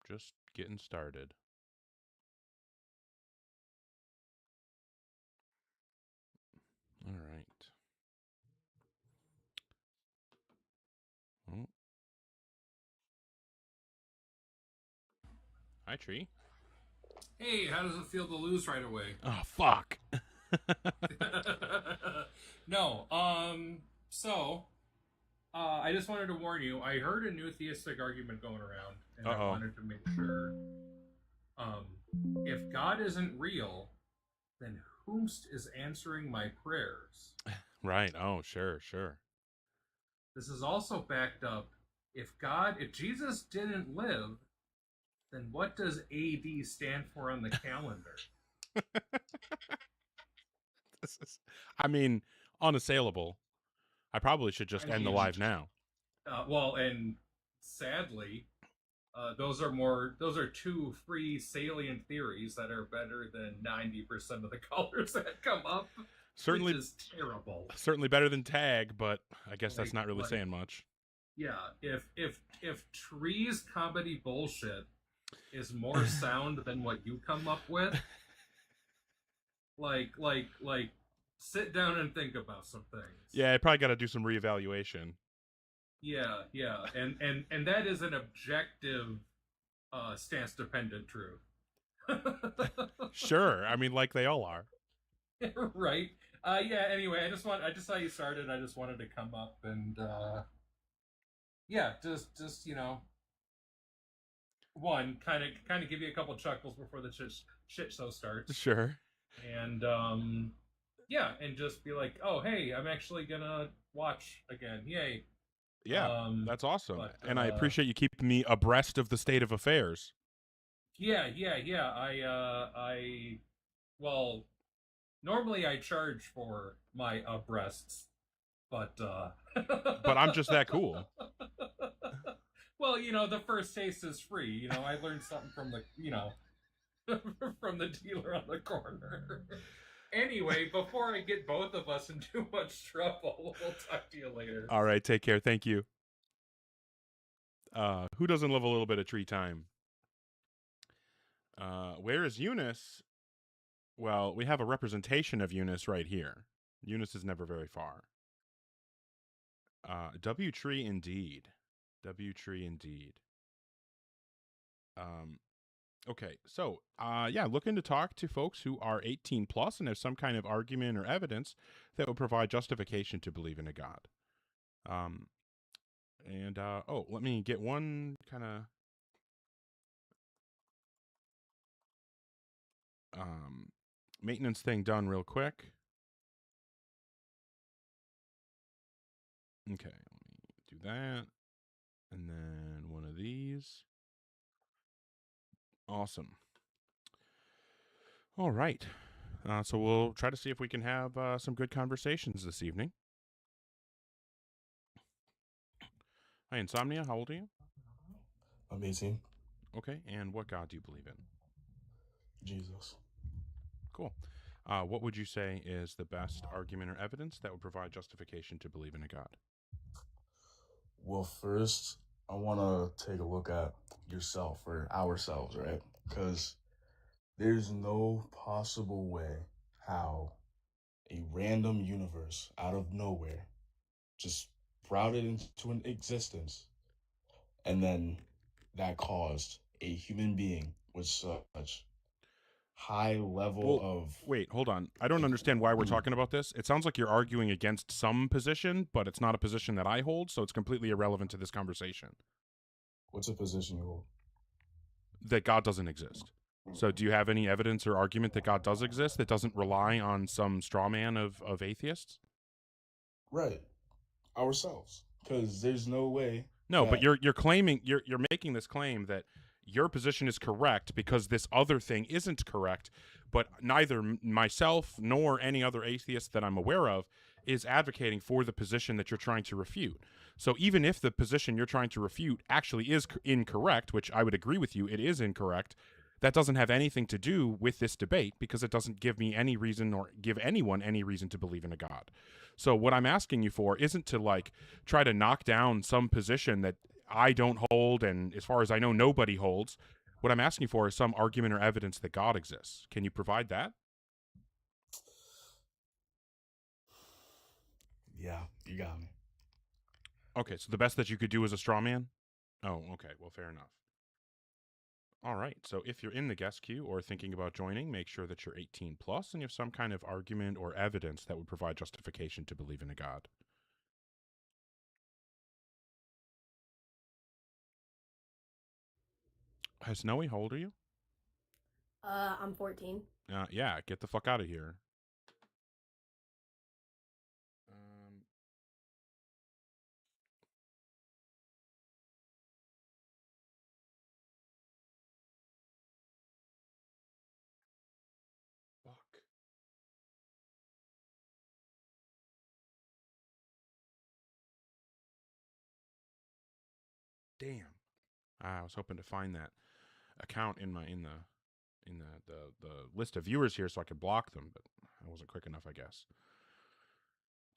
Just getting started. All right. Oh. Hi, Tree. Hey, how does it feel to lose right away? Oh, fuck. No, so, I just wanted to warn you, I heard a new theistic argument going around, and I Uh-oh. wanted to make sure, um, if God isn't real, then whomst is answering my prayers? Right. Oh, sure. This is also backed up, if Jesus didn't live, then what does AD stand for on the calendar? I mean, unassailable. I probably should I just end the mean, live now. well, and sadly, those are two free salient theories that are better than 90% of the colors that come up, which Certainly, is terrible. certainly better than tag, but I guess that's not really Like saying much. yeah, if Tree's comedy bullshit is more sound than what you come up with, like sit down and think about some things. Yeah, I probably got to do some reevaluation. Yeah, and that is an objective stance dependent truth. Sure. I mean, like they all are. Right. Yeah, anyway, I just saw you started. I just wanted to come up and yeah, just one kind of give you a couple chuckles before the shit show starts. Sure. And yeah, and just be like, "Oh, hey, I'm actually going to watch again. Yay." Yeah, that's awesome. But And I appreciate you keeping me abreast of the state of affairs. yeah. Well, normally I charge for my breasts, but But I'm just that cool. Well, the first taste is free. I learned something from the from the dealer on the corner. Anyway, before I get both of us in too much trouble, we'll talk to you later. All right, take care. Thank you. Who doesn't love a little bit of tree time? Where is Eunice? Well, we have a representation of Eunice right here. Eunice is never very far. W tree indeed. W tree indeed. Okay, so yeah, looking to talk to folks who are 18 plus and have some kind of argument or evidence that would provide justification to believe in a God. Oh, let me get one kind of maintenance thing done real quick. Okay, let me do that. And then one of these. Awesome. All right. So we'll try to see if we can have some good conversations this evening. Hi, Insomnia. How old are you? I'm 18. Okay. And what God do you believe in? Jesus. Cool. What would you say is the best argument or evidence that would provide justification to believe in a God? Well, first, I want to take a look at yourself or ourselves, right? Because there's no possible way how a random universe out of nowhere just sprouted into an existence, and then that caused a human being with such high level of Wait, hold on. I don't understand why we're talking about this. It sounds like you're arguing against some position, but it's not a position that I hold, so it's completely irrelevant to this conversation. What's a position you hold? That God doesn't exist. So do you have any evidence or argument that God does exist that doesn't rely on some straw man of atheists? Right. Ourselves. Because there's no way. No, but you're claiming you're making this claim that your position is correct because this other thing isn't correct, but neither myself nor any other atheist that I'm aware of is advocating for the position that you're trying to refute. So even if the position you're trying to refute actually is incorrect, which I would agree with you, it is incorrect, that doesn't have anything to do with this debate because it doesn't give me any reason or give anyone any reason to believe in a God. So what I'm asking you for isn't to try to knock down some position that I don't hold and as far as I know nobody holds What I'm asking for is some argument or evidence that God exists. Can you provide that? Yeah, you got me. Okay, so the best that you could do is a straw man? Oh, okay. Well, fair enough. All right. So if you're in the guest queue or thinking about joining, make sure that you're 18 plus and you have some kind of argument or evidence that would provide justification to believe in a God. Hi, Snowy. How old are you? I'm 14. Yeah, get the fuck out of here. Fuck. Damn. I was hoping to find that account in the list of viewers here so I could block them, but I wasn't quick enough, I guess.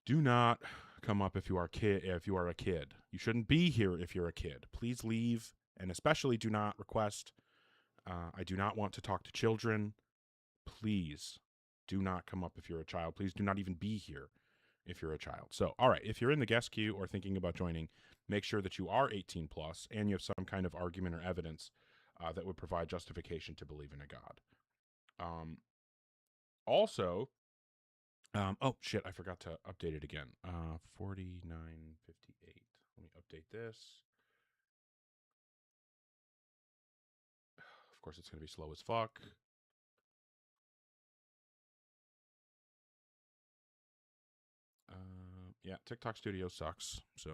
Do not come up if you are a kid. You shouldn't be here if you're a kid. Please leave, and especially do not request. I do not want to talk to children. Please do not come up if you're a child. Please do not even be here if you're a child. So, all right, if you're in the guest queue or thinking about joining, make sure that you are 18 plus and you have some kind of argument or evidence that would provide justification to believe in a God. Also, oh shit, I forgot to update it again. 4958. Let me update this. Of course, it's going to be slow as fuck. Yeah, TikTok Studio sucks. So,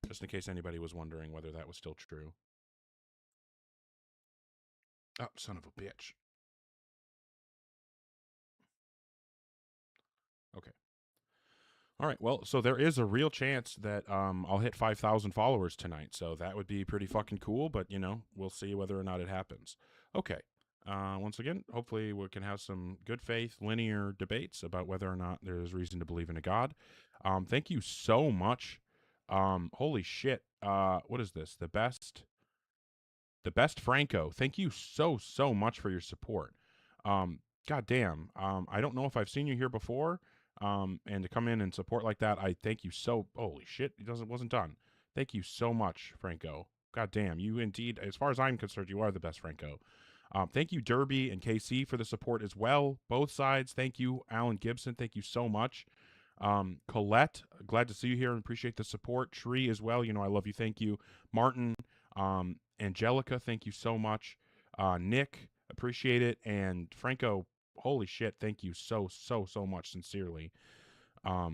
just in case anybody was wondering whether that was still true. Oh, son of a bitch. Okay. All right. Well, so there is a real chance that I'll hit 5,000 followers tonight. So that would be pretty fucking cool. But, you know, we'll see whether or not it happens. Okay. Once again, hopefully we can have some good faith, linear debates about whether or not there's reason to believe in a God. Thank you so much. Holy shit. What is this? The best Franco. Thank you so much for your support. God damn. I don't know if I've seen you here before. And to come in and support like that, I thank you so. Holy shit, wasn't done. Thank you so much, Franco. God damn, you indeed, as far as I'm concerned, you are the best, Franco. Thank you, Derby and KC, for the support as well. Both sides. Thank you, Alan Gibson. Thank you so much. Colette, glad to see you here and appreciate the support. Tree as well. You know, I love you. Thank you, Martin. Angelica, thank you so much. Nick, appreciate it. And Franco, holy shit, thank you so much, sincerely. I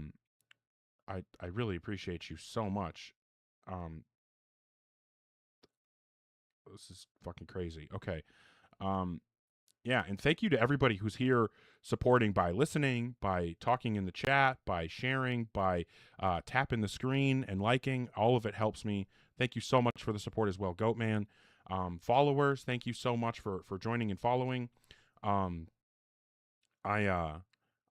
really appreciate you so much. This is fucking crazy. Okay. Yeah, and thank you to everybody who's here supporting by listening, by talking in the chat, by sharing, by tapping the screen and liking. All of it helps me. Thank you so much for the support as well, Goatman. Followers, thank you so much for joining and following. I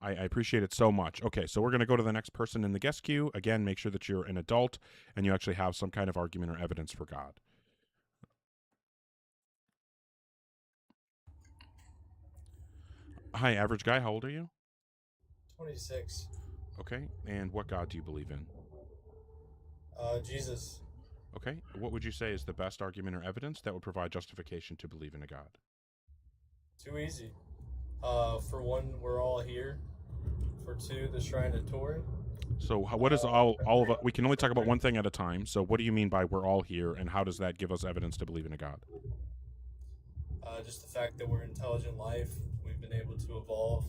appreciate it so much. Okay, so we're going to go to the next person in the guest queue. Again, make sure that you're an adult and you actually have some kind of argument or evidence for God. Hi, average guy. How old are you? 26. Okay, and what God do you believe in? Jesus. Okay, what would you say is the best argument or evidence that would provide justification to believe in a God? Too easy. For one, we're all here. For two, the Shrine of Turin. So what is all of it? We can only talk about one thing at a time. So what do you mean by we're all here, and how does that give us evidence to believe in a God? Just the fact that we're intelligent life, we've been able to evolve.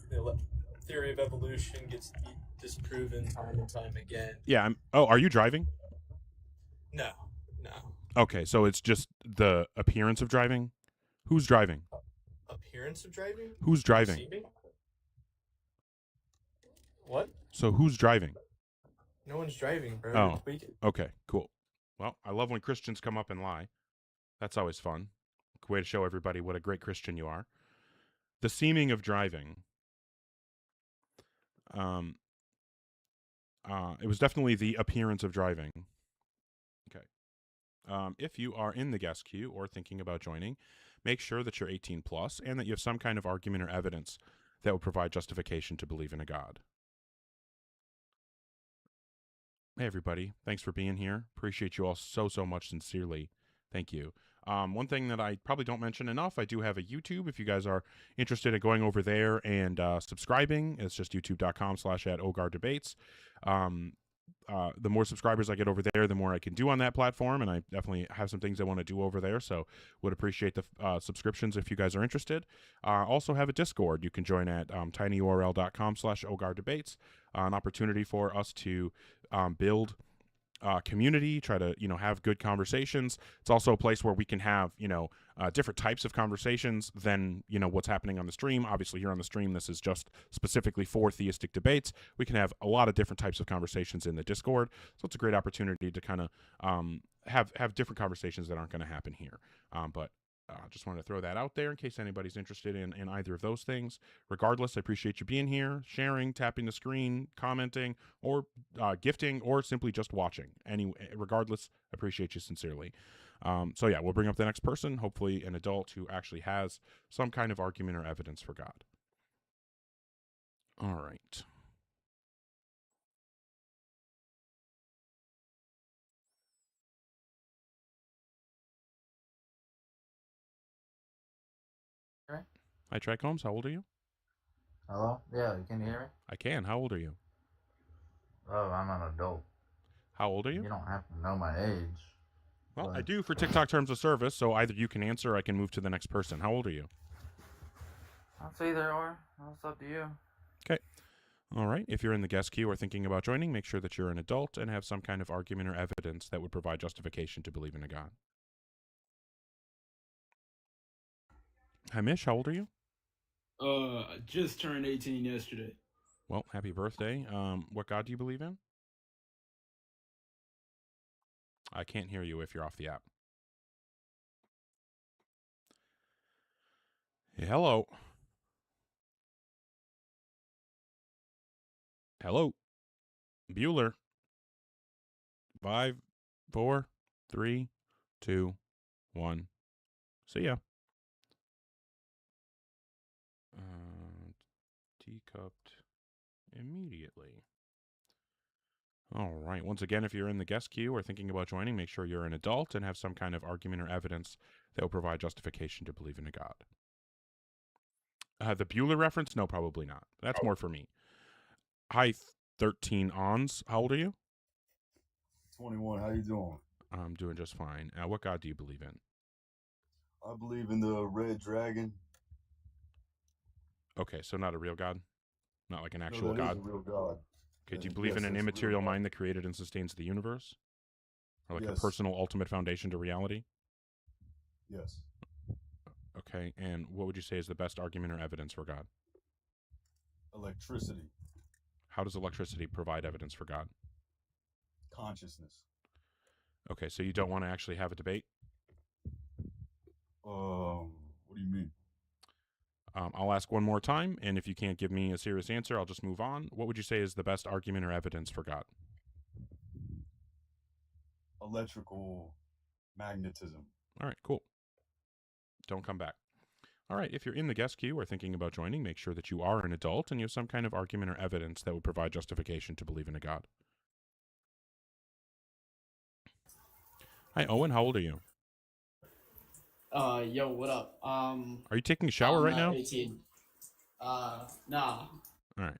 The theory of evolution gets disproven time and time again. Yeah. Are you driving? No. Okay, so it's just the appearance of driving. Who's driving? Appearance of driving? Who's driving? Receiving? What? So who's driving? No one's driving, bro. Oh. You're tweaking. Okay, cool. Well, I love when Christians come up and lie. That's always fun. Way to show everybody what a great Christian you are. The seeming of driving. It was definitely the appearance of driving. Okay. If you are in the guest queue or thinking about joining, make sure that you're 18 plus and that you have some kind of argument or evidence that would provide justification to believe in a God. Hey, everybody. Thanks for being here. Appreciate you all so much sincerely. Thank you. One thing that I probably don't mention enough, I do have a YouTube. If you guys are interested in going over there and subscribing, it's just youtube.com/@OgarDebates. The more subscribers I get over there, the more I can do on that platform, and I definitely have some things I want to do over there, so would appreciate the subscriptions if you guys are interested. Also have a Discord. You can join at tinyurl.com/OgarDebates, an opportunity for us to build community, try to, have good conversations. It's also a place where we can have, different types of conversations than, what's happening on the stream. Obviously here on the stream, this is just specifically for theistic debates. We can have a lot of different types of conversations in the Discord. So it's a great opportunity to kind of have different conversations that aren't going to happen here. But just wanted to throw that out there in case anybody's interested in either of those things. Regardless, I appreciate you being here, sharing, tapping the screen, commenting, or gifting, or simply just watching. Regardless, appreciate you sincerely. So yeah, we'll bring up the next person, hopefully an adult who actually has some kind of argument or evidence for God. All right. Hi, Trey Combs. How old are you? Hello? Yeah, can you hear me? I can. How old are you? Oh, I'm an adult. How old are you? You don't have to know my age. Well, but I do for TikTok terms of service, so either you can answer or I can move to the next person. How old are you? I'll say either or. It's up to you. Okay. All right. If you're in the guest queue or thinking about joining, make sure that you're an adult and have some kind of argument or evidence that would provide justification to believe in a God. Hi, Mish. How old are you? Just turned 18 yesterday. Well, happy birthday. What God do you believe in? I can't hear you if you're off the app. Hey, hello. Hello. Bueller. 5, 4, 3, 2, 1. See ya. Teacupped immediately. All right. Once again, if you're in the guest queue or thinking about joining, make sure you're an adult and have some kind of argument or evidence that will provide justification to believe in a God. The Bueller reference? No, probably not. That's more for me. Hi, 13 ons. How old are you? 21. How you doing? I'm doing just fine. What God do you believe in? I believe in the red dragon. Okay, so not a real God? Not like an No, actual that God? is a real God. Okay, do you believe in an Yes, that's a real immaterial God. mind that created and sustains the universe? Or like a Yes. personal ultimate foundation to reality? Yes. Okay, and what would you say is the best argument or evidence for God? Electricity. How does electricity provide evidence for God? Consciousness. Okay, so you don't want to actually have a debate? What do you mean? I'll ask one more time, and if you can't give me a serious answer, I'll just move on. What would you say is the best argument or evidence for God? Electrical magnetism. All right, cool. Don't come back. All right, if you're in the guest queue or thinking about joining, make sure that you are an adult and you have some kind of argument or evidence that would provide justification to believe in a God. Hi, Owen. How old are you? Yo, what up? Are you taking a shower right now? 18. Nah. All right.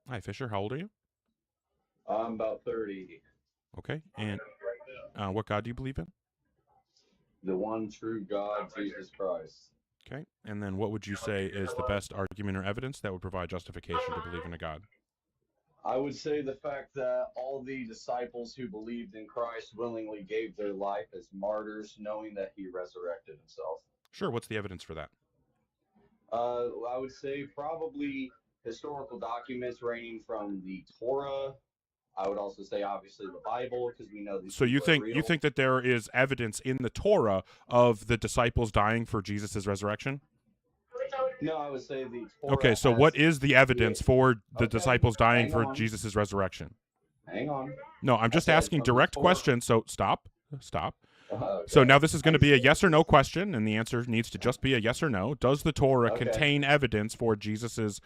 Hi, Fisher. How old are you? I'm about 30. Okay. And what God do you believe in? The one true God, Jesus Christ. Okay. And then what would you say is the best argument or evidence that would provide justification to believe in a God? I would say the fact that all the disciples who believed in Christ willingly gave their life as martyrs, knowing that he resurrected himself. Sure. What's the evidence for that? I would say probably historical documents ranging from the Torah. I would also say obviously the Bible, because we know these. So you people are think real. that there is evidence in the Torah of the disciples dying for Jesus' resurrection? No, I would say the Torah Okay, so has- what is the evidence for the Okay, disciples dying hang for on. Jesus' resurrection? Hang on. No, I'm just said asking from the direct Torah. questions, so stop. Okay. So now this is going to be a I yes or no question, and the answer needs to just be a yes or no. Does the Torah Okay. contain evidence for Jesus's,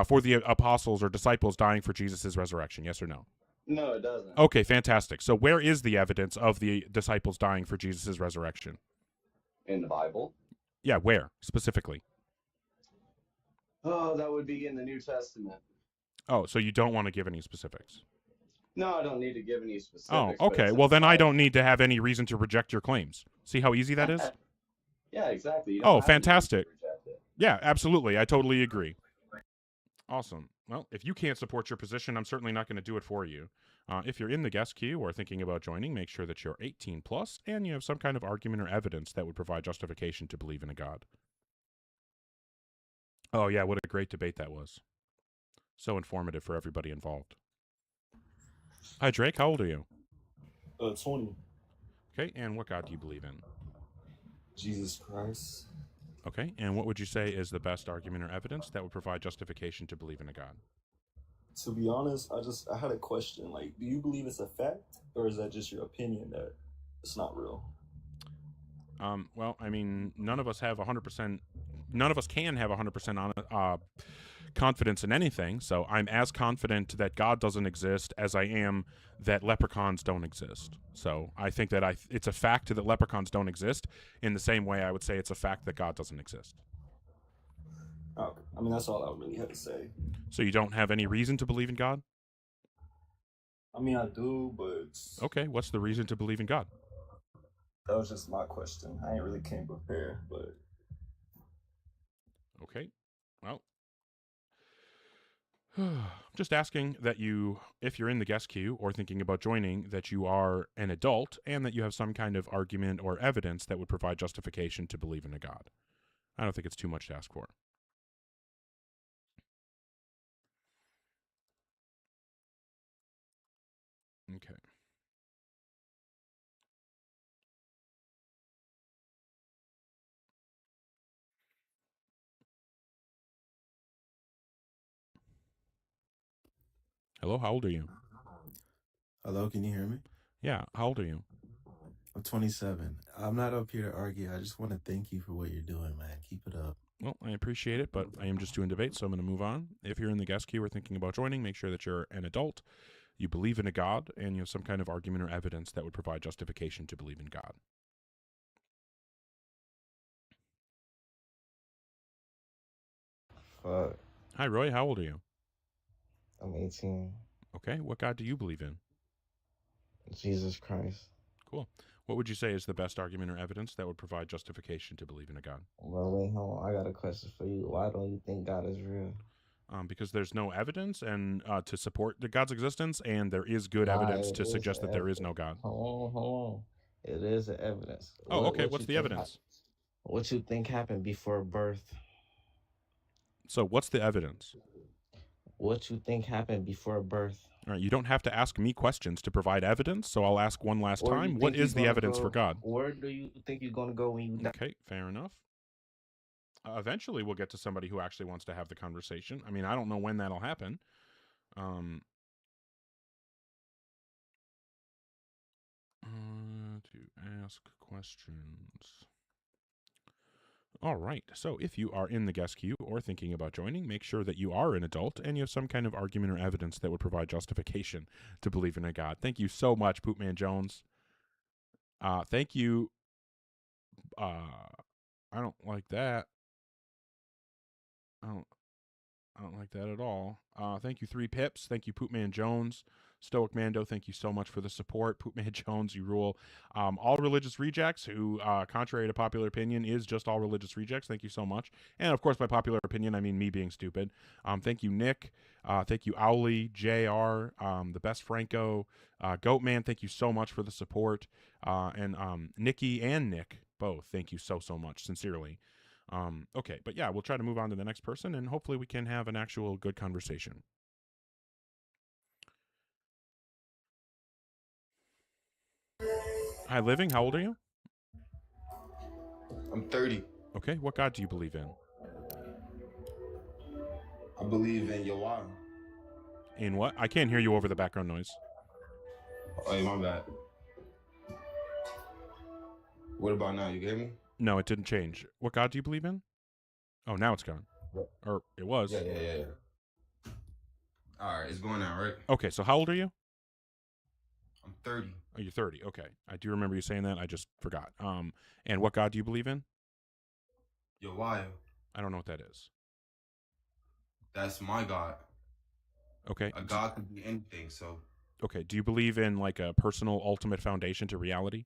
for the apostles or disciples dying for Jesus' resurrection? Yes or no? No, it doesn't. Okay, fantastic. So where is the evidence of the disciples dying for Jesus' resurrection? In the Bible. Yeah, where specifically? Oh, that would be in the New Testament. Oh, so you don't want to give any specifics? No, I don't need to give any specifics. Oh, but okay. it's Well, then I implied. don't need to have any reason to reject your claims. See how easy that is? Yeah, exactly. You Oh, don't have to fantastic. reject it. Yeah, absolutely. I totally agree. Awesome. Well, if you can't support your position, I'm certainly not going to do it for you. If you're in the guest queue or thinking about joining, make sure that you're 18 plus and you have some kind of argument or evidence that would provide justification to believe in a God. Oh, yeah, what a great debate that was. So informative for everybody involved. Hi, Drake. How old are you? 20. Okay, and what God do you believe in? Jesus Christ. Okay, and what would you say is the best argument or evidence that would provide justification to believe in a God? To be honest, I had a question. Like, do you believe it's a fact, or is that just your opinion that it's not real? Well, I mean, none of us have 100%. None of us can have 100% on confidence in anything. So I'm as confident that God doesn't exist as I am that leprechauns don't exist. So I think that it's a fact that leprechauns don't exist. In the same way, I would say it's a fact that God doesn't exist. Okay. I mean, that's all I really had to say. So you don't have any reason to believe in God? I mean, I do, but Okay, what's the reason to believe in God? that was just my question. I ain't really came prepared, but Okay, well, just asking that you, if you're in the guest queue or thinking about joining, that you are an adult and that you have some kind of argument or evidence that would provide justification to believe in a God. I don't think it's too much to ask for. Okay. Hello, how old are you? Hello, can you hear me? Yeah, how old are you? I'm 27. I'm not up here to argue. I just want to thank you for what you're doing, man. Keep it up. Well, I appreciate it, but I am just doing debate, so I'm going to move on. If you're in the guest queue or thinking about joining, make sure that you're an adult, you believe in a God, and you have some kind of argument or evidence that would provide justification to believe in God. Fuck. Hi, Roy. How old are you? I'm 18. Okay. What God do you believe in? Jesus Christ. Cool. What would you say is the best argument or evidence that would provide justification to believe in a God? Well, wait, hold on. I got a question for you. Why don't you think God is real? Because there's no evidence and to support the God's existence, and there is good Nah, evidence it to is suggest that there is no evidence. God. Hold on. It is an evidence. Oh, okay. What's you the think evidence? What you think happened before birth? So what's the evidence? What you think happened before birth? All right, you don't have to ask me questions to provide evidence, so I'll ask one last Where do time. you What think you're is the gonna evidence go- for God? Where do you think you're going to go when you die? Okay, fair enough. Eventually, we'll get to somebody who actually wants to have the conversation. I mean, I don't know when that'll happen. To ask questions. All right. So if you are in the guest queue or thinking about joining, make sure that you are an adult and you have some kind of argument or evidence that would provide justification to believe in a God. Thank you so much, Poopman Jones. Thank you. I don't like that. I don't like that at all. Thank you, 3 Pips. Thank you, Poopman Jones. Stoic Mando, thank you so much for the support. Poopman Jones, you rule. All Religious Rejects, who, contrary to popular opinion, is just All Religious Rejects. Thank you so much. And, of course, by popular opinion, I mean me being stupid. Thank you, Nick. Thank you, Owly, JR, the Best Franco, Goatman, thank you so much for the support. And Nikki and Nick, both, thank you so much, sincerely. Okay, but yeah, we'll try to move on to the next person, and hopefully we can have an actual good conversation. Hi, Living. How old are you? I'm 30. Okay, what God do you believe in? I believe in Yahweh. In what? I can't hear you over the background noise. Oh, my bad. What about now? You get me? No, it didn't change. What God do you believe in? Oh, now it's gone. Or it was. Yeah. All right, it's going now, right? Okay, so how old are you? I'm 30. Oh, you're 30. Okay. I do remember you saying that. I just forgot. And what God do you believe in? Yahweh. I don't know what that is. That's my God. Okay. A God could be anything, so. Okay. Do you believe in like a personal ultimate foundation to reality?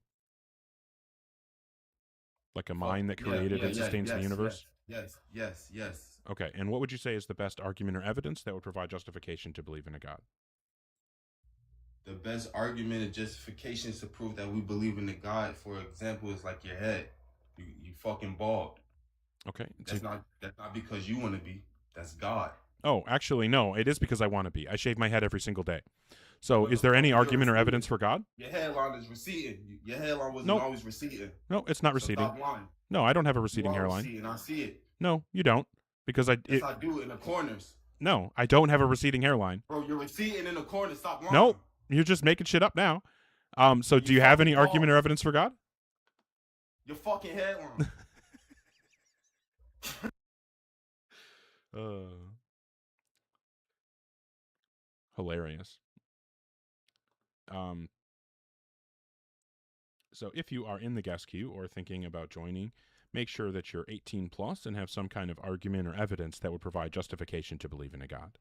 Like a mind that created and sustains the universe? Yes. Okay. And what would you say is the best argument or evidence that would provide justification to believe in a God? The best argument and justification is to prove that we believe in a God. For example, is like your head. You fucking bald. Okay. That's not because you want to be. That's God. Oh, actually, no. It is because I want to be. I shave my head every single day. So is there any argument or evidence for God? Your hairline is receding. Your hairline wasn't always receding. No, it's not receding. Stop lying. No, I don't have a receding hairline. Receding. I see it. No, you don't. Because I do in the corners. No, I don't have a receding hairline. Bro, you're receding in the corners. Stop lying. No, you're just making shit up now. So do you have any argument or evidence for God? Your fucking hairline. Hilarious. So if you are in the guest queue or thinking about joining, make sure that you're 18 plus and have some kind of argument or evidence that would provide justification to believe in a God.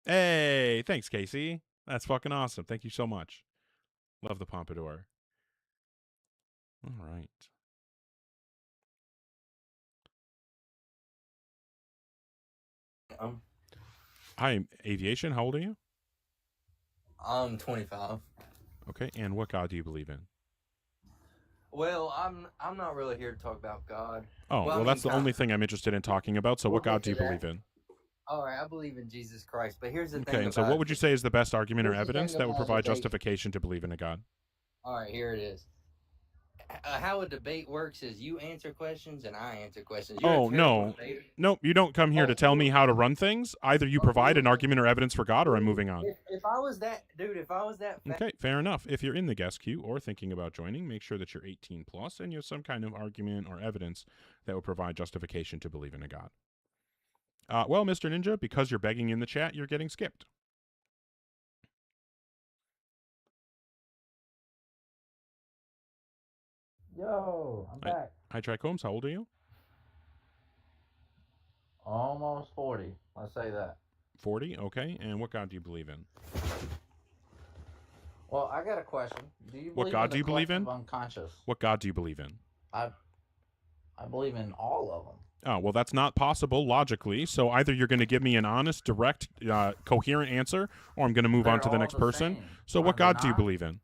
Hey, thanks, Casey. That's fucking awesome. Thank you so much. Love the pompadour. All right. Hi, Aviation. How old are you? I'm 25. Okay, and what God do you believe in? Well, I'm not really here to talk about God. Oh, well, that's the only thing I'm interested in talking about. So what God do you believe in? All right, I believe in Jesus Christ, but here's the thing. Okay, and so what would you say is the best argument or Here's the evidence thing that would about provide debate. justification to believe in a God? All right, here it is. How a debate works is you answer questions and I answer questions. You're a Oh, terrible no. debater. Nope, you don't come here to tell me how to run things. Either you provide an argument or evidence for God or I'm moving on. If I was that dude, if I was that Okay, fair enough. If you're in the guest queue or thinking about joining, make sure that you're 18 plus and you have some kind of argument or evidence that would provide justification to believe in a God. Well, Mr. Ninja, because you're begging in the chat, you're getting skipped. Yo, I'm back. Hi, Trichomes. How old are you? Almost 40. Let's say that. 40. Okay. And what God do you believe in? Well, I got a question. Do you What believe God in do you the believe in? collective unconscious? What God do you believe in? I believe in all of them. Oh, well, that's not possible logically. So either you're going to give me an honest, direct, coherent answer, or I'm going to move on to the all next the person. same, So are what they God do you not? believe in?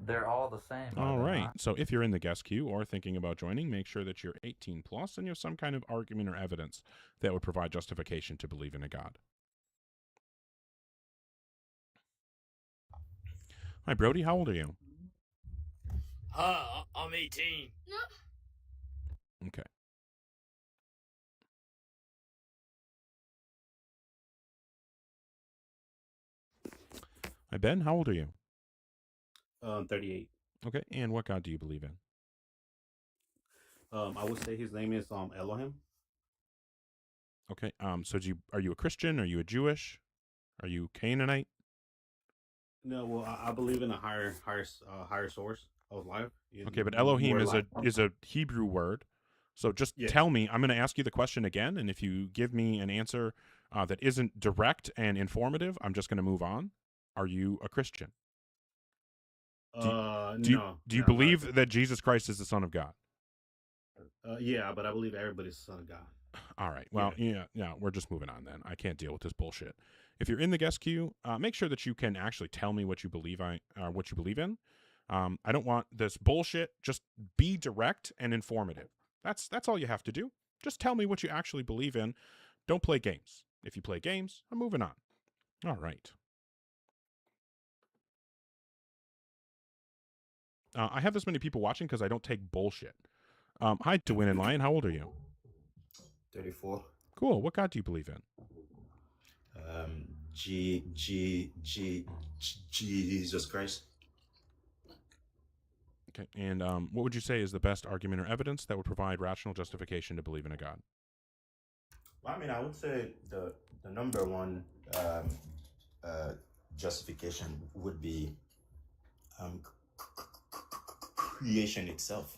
They're all the same. are All they right. not? So if you're in the guest queue or thinking about joining, make sure that you're 18 plus and you have some kind of argument or evidence that would provide justification to believe in a God. Hi, Brody. How old are you? I'm 18. Okay. Hi, Ben. How old are you? 38. Okay. And what God do you believe in? I would say his name is Elohim. Okay. So are you a Christian? Are you a Jewish? Are you Canaanite? No, well, I believe in a higher source of life. Okay, but Elohim More is a Hebrew word. So just Yeah. tell me. I'm going to ask you the question again, and if you give me an answer that isn't direct and informative, I'm just going to move on. Are you a Christian? Do you believe that Jesus Christ is the Son of God? Yeah, but I believe everybody's the son of God. All right. Well, yeah, we're just moving on then. I can't deal with this bullshit. If you're in the guest queue, make sure that you can actually tell me what you believe in. I don't want this bullshit. Just be direct and informative. That's all you have to do. Just tell me what you actually believe in. Don't play games. If you play games, I'm moving on. All right. I have this many people watching because I don't take bullshit. Hi, DeWin and Lion. How old are you? 34. Cool. What God do you believe in? Jesus Christ. Okay. And what would you say is the best argument or evidence that would provide rational justification to believe in a God? Well, I mean, I would say the number one justification would be creation itself.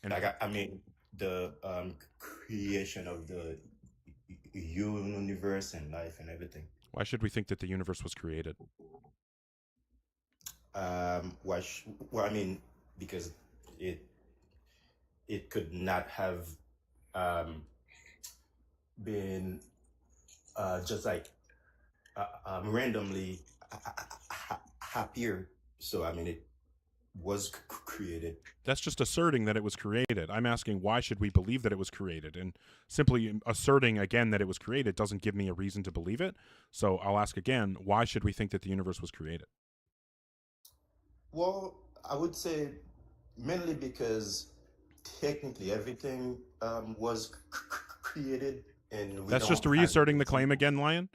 And like, I mean, the creation of the universe and life and everything. Why should we think that the universe was created? Well, I mean, because it could not have been just like randomly appeared. So I mean, it was created. That's just asserting that it was created. I'm asking, why should we believe that it was created? And simply asserting again that it was created doesn't give me a reason to believe it. So I'll ask again, why should we think that the universe was created? Well, I would say mainly because technically everything was created, and that's just reasserting the claim again, Lion.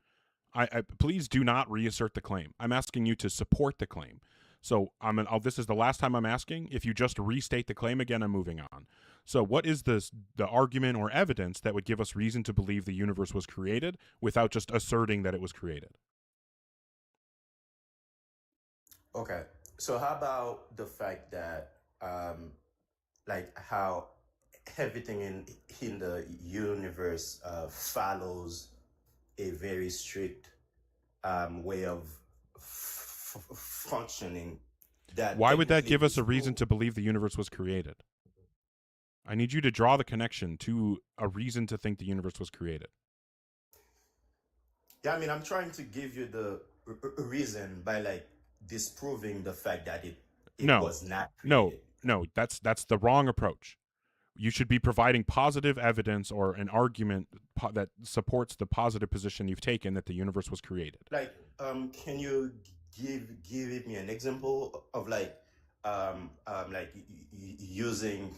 I please do not reassert the claim. I'm asking you to support the claim. So this is the last time I'm asking. If you just restate the claim again, I'm moving on. So what is the argument or evidence that would give us reason to believe the universe was created without just asserting that it was created? Okay. So how about the fact that like how everything in the universe follows a very strict way of functioning. Why would that give us a reason to believe the universe was created? I need you to draw the connection to a reason to think the universe was created. Yeah, I mean, I'm trying to give you the reason by like disproving the fact that it was not created. No, that's the wrong approach. You should be providing positive evidence or an argument that supports the positive position you've taken that the universe was created. Like, can you give me an example of like using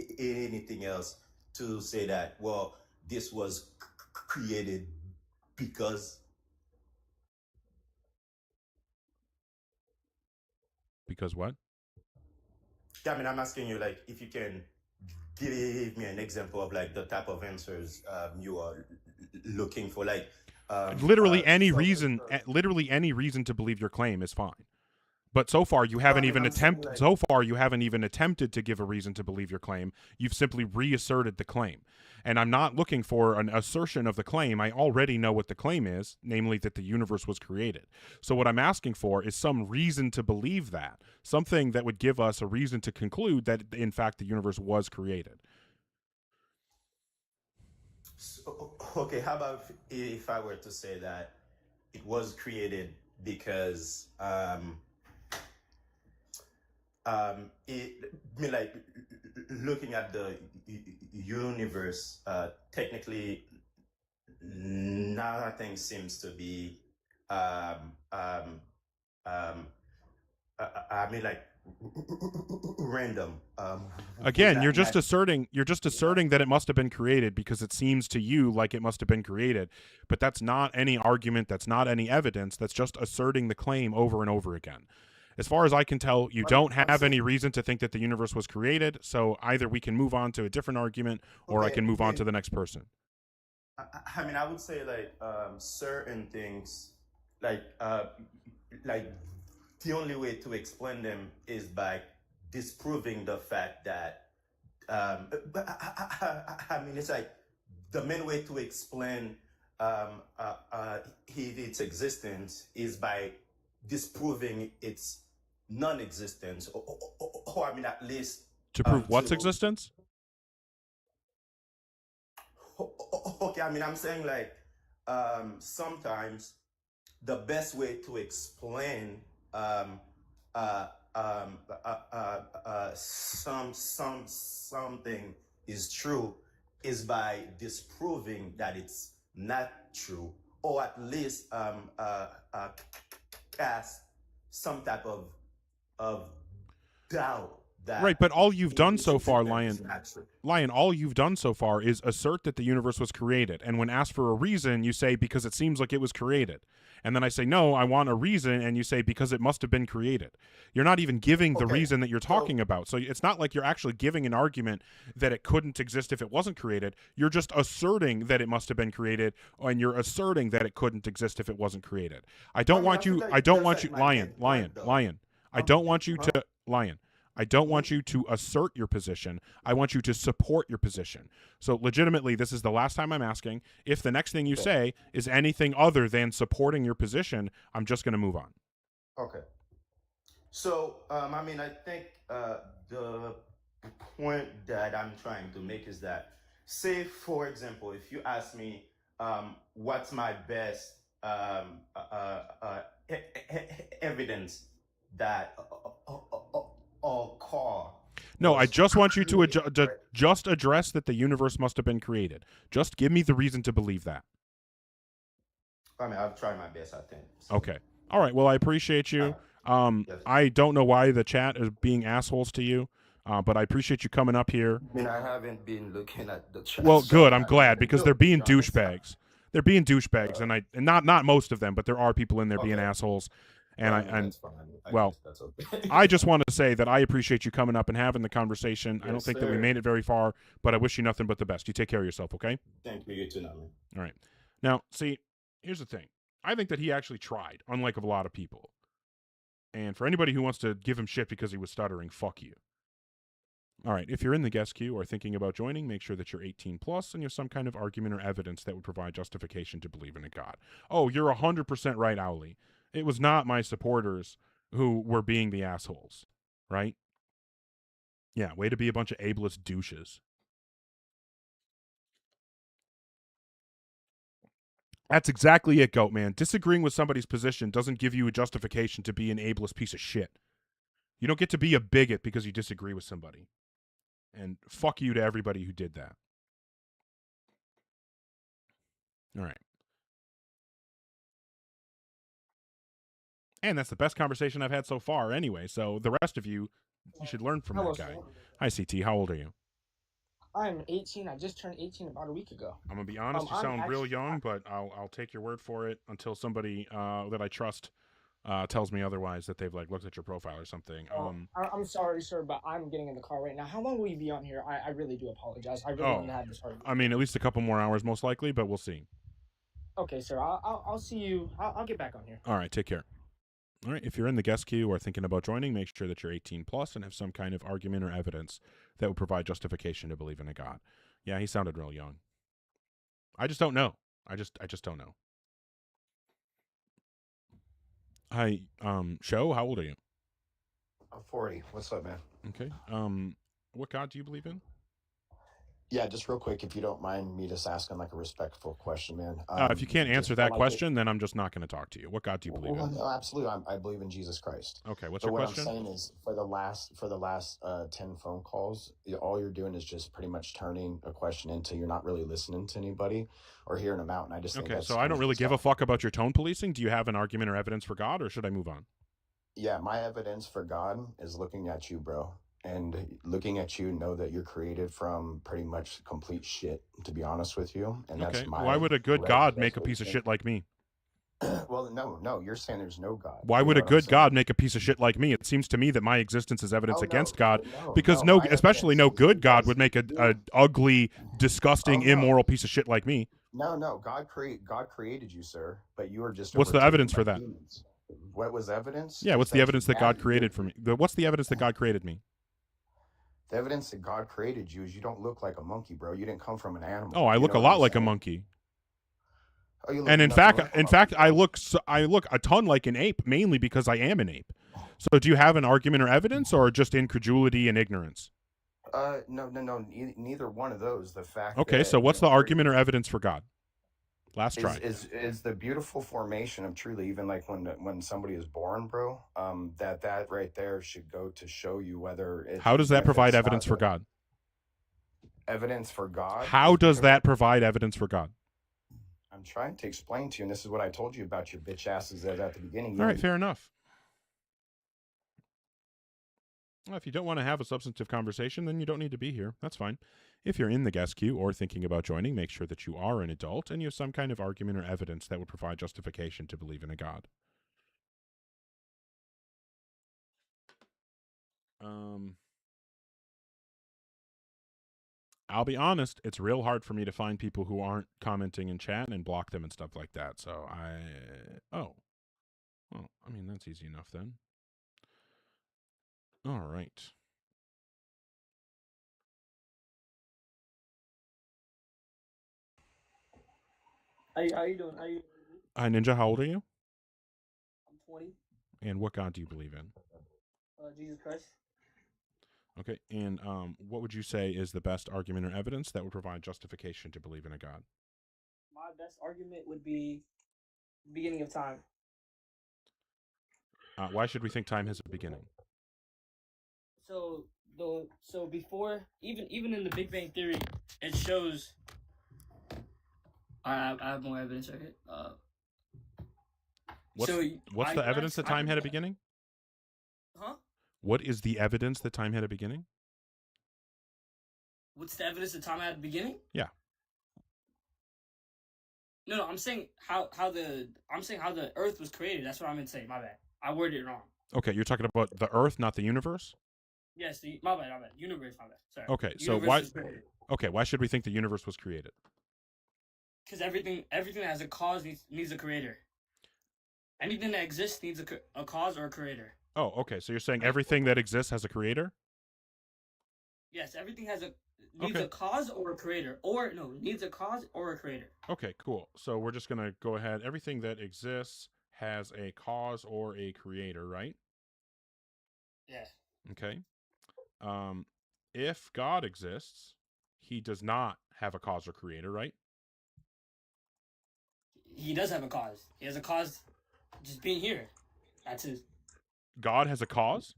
anything else to say that, well, this was created because what? Yeah, I mean, I'm asking you, like, if you can give me an example of like the type of answers you are looking for, like literally any reason to believe your claim is fine. But so far you haven't even attempted. So far you haven't even attempted to give a reason to believe your claim. You've simply reasserted the claim, and I'm not looking for an assertion of the claim. I already know what the claim is, namely that the universe was created. So what I'm asking for is some reason to believe that, something that would give us a reason to conclude that in fact the universe was created. So, okay, how about if I were to say that it was created because like looking at the universe, technically nothing seems to be I mean, like random. Again, you're just asserting that it must have been created because it seems to you like it must have been created, but that's not any argument, that's not any evidence, that's just asserting the claim over and over again. As far as I can tell, you don't have any reason to think that the universe was created, so either we can move on to a different argument or I can move on to the next person. I mean, I would say like certain things, like the only way to explain them is by disproving the fact that I mean, it's like the main way to explain its existence is by disproving its non-existence, or I mean, at least to prove what's existence. Okay, I mean, I'm saying like sometimes the best way to explain something is true is by disproving that it's not true, or at least cast some type of doubt that Right, but all you've done so far, treatment is Lion, not true. Lion, all you've done so far is assert that the universe was created. And when asked for a reason, you say, because it seems like it was created. And then I say, no, I want a reason. And you say, because it must have been created. You're not even giving the reason that you're talking about. So it's not like you're actually giving an argument that it couldn't exist if it wasn't created. You're just asserting that it must have been created, and you're asserting that it couldn't exist if it wasn't created. I don't want you, I don't want you, Lion, I don't want you to, Lion. I don't want you to assert your position. I want you to support your position. So legitimately, this is the last time I'm asking. If the next thing you say is anything other than supporting your position, I'm just going to move on. Okay. So, I mean, I think the point that I'm trying to make is that, say, for example, if you ask me what's my best evidence that a car. No, I just want you to just address that the universe must have been created. Just give me the reason to believe that. I mean, I'll try my best, I think. Okay. All right. Well, I appreciate you. I don't know why the chat is being assholes to you, but I appreciate you coming up here. I mean, I haven't been looking at the chat. Well, good. I'm glad, because they're being douchebags. They're being douchebags, and not most of them, but there are people in there being assholes. And I just want to say that I appreciate you coming up and having the conversation. I don't think that we made it very far, but I wish you nothing but the best. You take care of yourself, okay? Thank you. You too, man. All right. Now, see, here's the thing. I think that he actually tried, unlike a lot of people. And for anybody who wants to give him shit because he was stuttering, fuck you. All right, if you're in the guest queue or thinking about joining, make sure that you're 18 plus and you have some kind of argument or evidence that would provide justification to believe in a God. Oh, you're 100% right, Owly. It was not my supporters who were being the assholes, right? Yeah, way to be a bunch of ableist douches. That's exactly it, Goat Man. Disagreeing with somebody's position doesn't give you a justification to be an ableist piece of shit. You don't get to be a bigot because you disagree with somebody. And fuck you to everybody who did that. All right. And that's the best conversation I've had so far anyway. So the rest of you should learn from that guy. Hi, CT. How old are you? I'm 18. I just turned 18 about a week ago. I'm going to be honest. You sound real young, but I'll take your word for it until somebody that I trust tells me otherwise, that they've looked at your profile or something. I'm sorry, sir, but I'm getting in the car right now. How long will you be on here? I really do apologize. I really want to have this argument. I mean, at least a couple more hours most likely, but we'll see. Okay, sir. I'll see you. I'll get back on here. All right, take care. All right, if you're in the guest queue or thinking about joining, make sure that you're 18 plus and have some kind of argument or evidence that would provide justification to believe in a God. Yeah, he sounded real young. I just don't know. I just don't know. Hi, Show, how old are you? I'm 40. What's up, man? Okay. What God do you believe in? Yeah, just real quick, if you don't mind me just asking a respectful question, man. If you can't answer that question, then I'm just not going to talk to you. What God do you believe in? No, absolutely. I believe in Jesus Christ. Okay, what's your question? What I'm saying is, for the last 10 phone calls, all you're doing is just pretty much turning a question into you're not really listening to anybody or hearing them out. And I just think so I don't really give a fuck about your tone policing. Do you have an argument or evidence for God, or should I move on? Yeah, my evidence for God is looking at you, bro. And looking at you, know that you're created from pretty much complete shit, to be honest with you. And that's my. Why would a good God make a piece of shit like me? Well, no, you're saying there's no God. Why would a good God make a piece of shit like me? It seems to me that my existence is evidence against God, because especially no good God would make a ugly, disgusting, immoral piece of shit like me. No, God created you, sir, but you were just. What's the evidence for that? Demons. What was evidence? Yeah, what's the evidence that God created for me? What's the evidence that God created me? The evidence that God created you is you don't look like a monkey, bro. You didn't come from an animal. Oh, I look a lot like a monkey. Oh, and in fact, I look a ton like an ape, mainly because I am an ape. So, do you have an argument or evidence, or just incredulity and ignorance? No, neither one of those. The fact. Okay, so what's the argument or evidence for God? Last try. Is the beautiful formation of truly, even when somebody is born, bro, that right there should go to show you whether it. How does that provide evidence for God? Evidence for God? How does that provide evidence for God? I'm trying to explain to you, and this is what I told you about your bitch asses at the beginning. All right, fair enough. Well, if you don't want to have a substantive conversation, then you don't need to be here. That's fine. If you're in the guest queue or thinking about joining, make sure that you are an adult and you have some kind of argument or evidence that would provide justification to believe in a God. I'll be honest, it's real hard for me to find people who aren't commenting in chat and block them and stuff like that. So well, I mean, that's easy enough then. All right. How you doing? Hi, Ninja, how old are you? I'm 20. And what God do you believe in? Jesus Christ. Okay, and what would you say is the best argument or evidence that would provide justification to believe in a God? My best argument would be beginning of time. Why should we think time has a beginning? So before even in the Big Bang Theory, it shows. I have more evidence. Okay. What's the evidence that time had a beginning? Huh? What is the evidence that time had a beginning? What's the evidence that time had a beginning? Yeah. No, I'm saying how the Earth was created. That's what I meant to say. My bad. I worded it wrong. Okay, you're talking about the Earth, not the universe? Yes, my bad. Universe, my bad. Sorry. Okay, so Universe why? was created. Okay, why should we think the universe was created? Because everything that has a cause needs a creator. Anything that exists needs a cause or a creator. Oh, okay. So you're saying everything that exists has a creator? Yes, everything needs a cause or a creator. Needs a cause or a creator. Okay, cool. So we're just going to go ahead. Everything that exists has a cause or a creator, right? Yeah. Okay. If God exists, he does not have a cause or creator, right? He does have a cause. He has a cause just being here. That's his. God has a cause?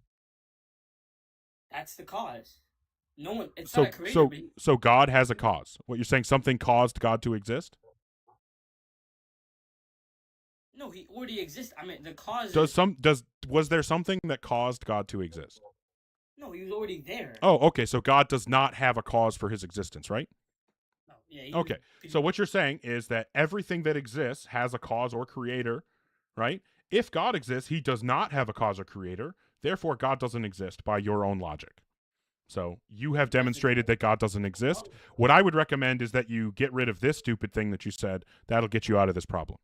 That's the cause. No one. It's not a creator. So God has a cause. What you're saying? Something caused God to exist? No, he already exists. I mean, the cause. Was there something that caused God to exist? No, he was already there. Oh, okay. So God does not have a cause for his existence, right? No. Yeah. Okay. So what you're saying is that everything that exists has a cause or creator, right? If God exists, he does not have a cause or creator. Therefore, God doesn't exist by your own logic. So you have demonstrated that God doesn't exist. What I would recommend is that you get rid of this stupid thing that you said. That'll get you out of this problem.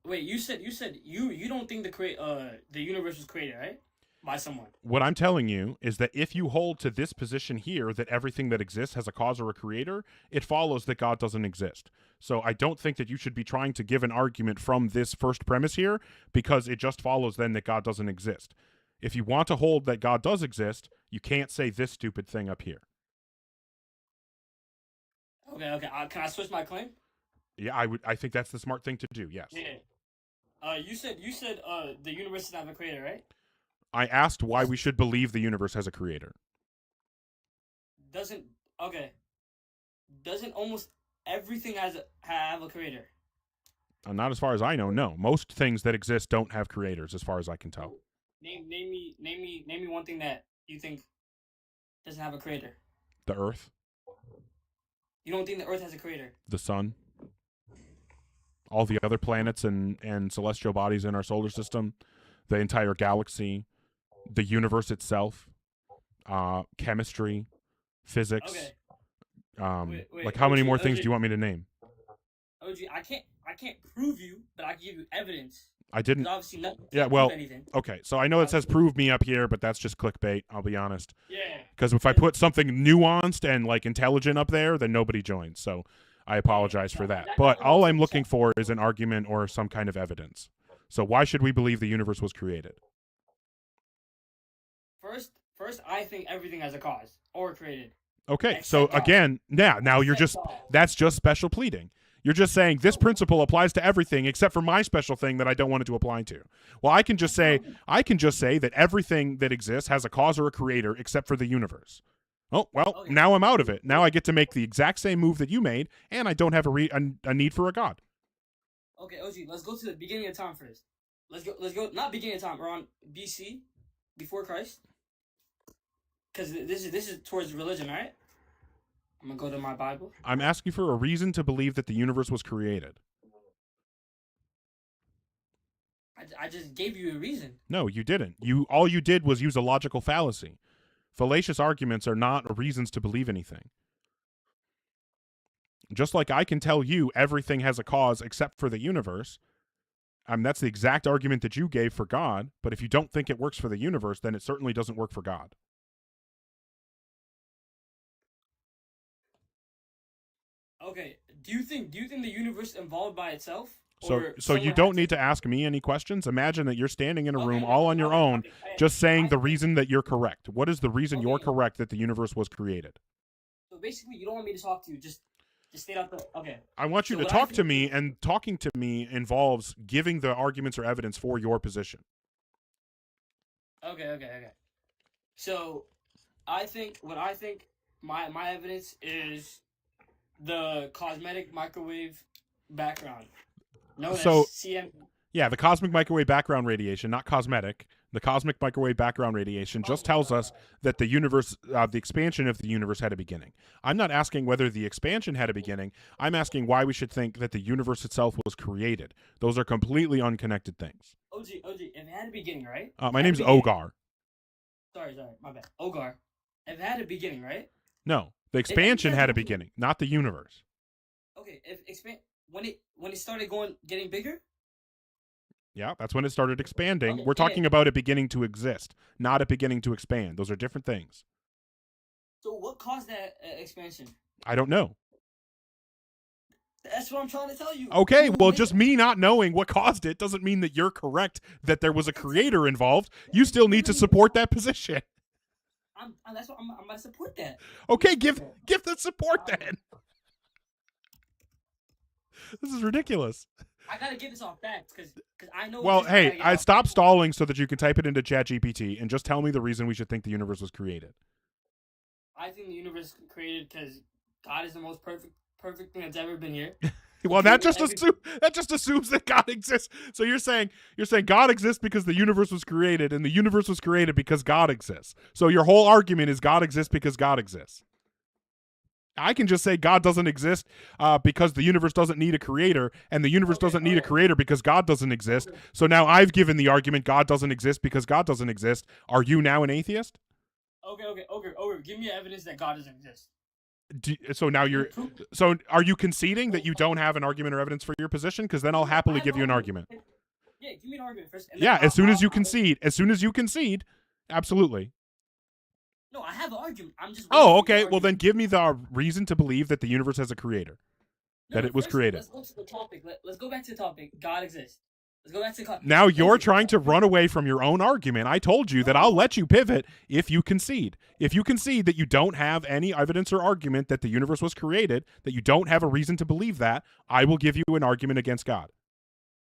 Wait, you said you don't think the universe was created, right? By someone. What I'm telling you is that if you hold to this position here, that everything that exists has a cause or a creator, it follows that God doesn't exist. So I don't think that you should be trying to give an argument from this first premise here, because it just follows then that God doesn't exist. If you want to hold that God does exist, you can't say this stupid thing up here. Okay. Can I switch my claim? Yeah, I think that's the smart thing to do. Yes. Yeah. You said the universe doesn't have a creator, right? I asked why we should believe the universe has a creator. Doesn't almost everything have a creator? Not as far as I know. No, most things that exist don't have creators, as far as I can tell. Name me one thing that you think doesn't have a creator. The Earth. You don't think the Earth has a creator? The sun. All the other planets and celestial bodies in our solar system, the entire galaxy, the universe itself, chemistry, physics. Okay. Like how many more things do you want me to name? OG, I can't prove you, but I can give you evidence. I didn't. Obviously, not. Yeah, well, okay. So I know it says "prove me" up here, but that's just clickbait. I'll be honest. Yeah. Because if I put something nuanced and like intelligent up there, then nobody joins. So I apologize for that. But all I'm looking for is an argument or some kind of evidence. So why should we believe the universe was created? First, I think everything has a cause or created. Okay, so again, now you're that's just special pleading. You're just saying this principle applies to everything except for my special thing that I don't want it to apply to. Well, I can just say that everything that exists has a cause or a creator except for the universe. Oh, well, now I'm out of it. Now I get to make the exact same move that you made, and I don't have a need for a god. Okay, OG, let's go to the beginning of time first. Let's go. Not beginning of time. We're on BC, before Christ. Because this is towards religion, right? I'm gonna go to my Bible. I'm asking for a reason to believe that the universe was created. I just gave you a reason. No, you didn't. All you did was use a logical fallacy. Fallacious arguments are not reasons to believe anything. Just like I can tell you everything has a cause except for the universe. That's the exact argument that you gave for God. But if you don't think it works for the universe, then it certainly doesn't work for God. Okay. Do you think the universe evolved by itself? So you don't need to ask me any questions. Imagine that you're standing in a room all on your own, just saying the reason that you're correct. What is the reason you're correct that the universe was created? So basically, you don't want me to talk to you. Just stay out the. Okay. I want you to talk to me, and talking to me involves giving the arguments or evidence for your position. Okay. So, I think my evidence is the cosmetic microwave background. Known as CM. Yeah, the cosmic microwave background radiation, not cosmetic. The cosmic microwave background radiation just tells us that the universe, the expansion of the universe had a beginning. I'm not asking whether the expansion had a beginning. I'm asking why we should think that the universe itself was created. Those are completely unconnected things. OG, if it had a beginning, right? My name's Ogar. Sorry, my bad. Ogar. If it had a beginning, right? No, the expansion had a beginning, not the universe. Okay, when it started getting bigger. Yeah, that's when it started expanding. Okay, We're talking about it beginning to exist, not it beginning to expand. Those are different things. So what caused that expansion? I don't know. That's what I'm trying to tell you. Okay, well, just me not knowing what caused it doesn't mean that you're correct that there was a creator involved. You still need to support that position. That's what I'm going to support that. Okay, give the support then. This is ridiculous. I gotta get this off facts because I know. Well, hey, I stop stalling so that you can type it into ChatGPT and just tell me the reason we should think the universe was created. I think the universe was created because God is the most perfect thing that's ever been here. Well, that just assumes that God exists. So you're saying God exists because the universe was created, and the universe was created because God exists. So your whole argument is God exists because God exists. I can just say God doesn't exist because the universe doesn't need a creator, and the universe doesn't need a creator because God doesn't exist. So now I've given the argument God doesn't exist because God doesn't exist. Are you now an atheist? Okay. Give me evidence that God doesn't exist. So are you conceding that you don't have an argument or evidence for your position? Because then I'll happily give you an argument. Yeah, give me an argument first. Yeah, as soon as you concede, absolutely. No, I have an argument. I'm just. Oh, okay. Well, then give me the reason to believe that the universe has a creator, that it was created. Let's go to the topic. Let's go back to the topic. God exists. Let's go back to the Now you're trying to run away from your own argument. I told you that I'll let you pivot if you concede. If you concede that you don't have any evidence or argument that the universe was created, that you don't have a reason to believe that, I will give you an argument against God.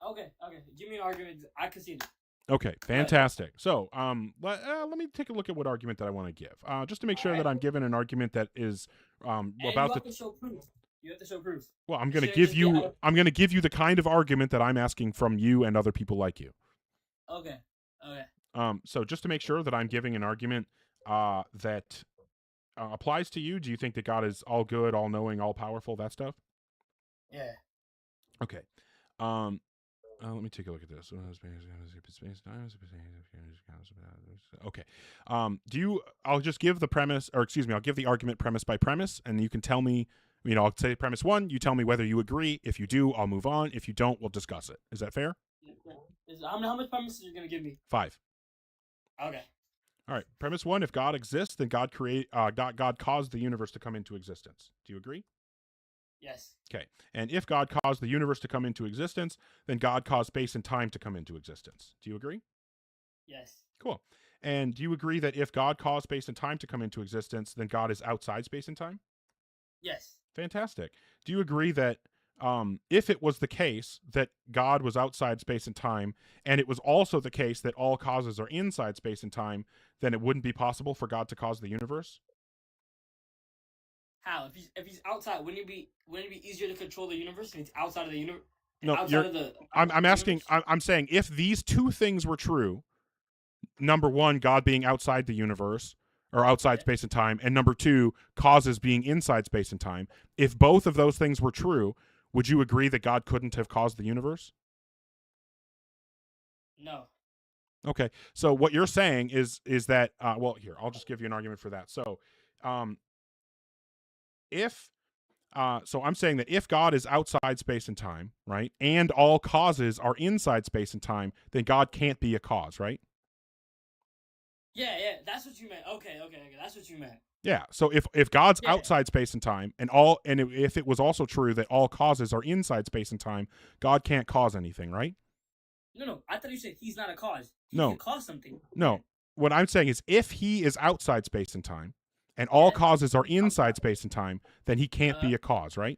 Okay. Give me an argument. I conceded. Okay, fantastic. So, let me take a look at what argument that I want to give, just to make sure that I'm giving an argument that is about you have to show proof. You have to show proof. Well, I'm going to give you the kind of argument that I'm asking from you and other people like you. Okay. So just to make sure that I'm giving an argument that applies to you, do you think that God is all good, all knowing, all powerful, that stuff? Yeah. Okay. Let me take a look at this. Okay. I'll just give the premise, or excuse me, I'll give the argument premise by premise, and you can tell me, I'll say premise 1, you tell me whether you agree. If you do, I'll move on. If you don't, we'll discuss it. Is that fair? How much premises are you going to give me? 5. Okay. All right. Premise 1, if God exists, then God caused the universe to come into existence. Do you agree? Yes. Okay. And if God caused the universe to come into existence, then God caused space and time to come into existence. Do you agree? Yes. Cool. And do you agree that if God caused space and time to come into existence, then God is outside space and time? Yes. Fantastic. Do you agree that if it was the case that God was outside space and time, and it was also the case that all causes are inside space and time, then it wouldn't be possible for God to cause the universe? How? If he's outside, wouldn't it be easier to control the universe if he's outside of the universe? No, outside of the I'm asking. I'm saying if these two things were true, number one, God being outside the universe or outside space and time, and number two, causes being inside space and time. If both of those things were true, would you agree that God couldn't have caused the universe? No. Okay, so what you're saying is that well, here, I'll just give you an argument for that. So, if so I'm saying that if God is outside space and time, right, and all causes are inside space and time, then God can't be a cause, right? Yeah, that's what you meant. Okay, that's what you meant. Yeah. So if God's outside space and time, and if it was also true that all causes are inside space and time, God can't cause anything, right? No, I thought you said he's not a cause. He No. can cause something. No. What I'm saying is if he is outside space and time, and all causes are inside space and time, then he can't be a cause, right?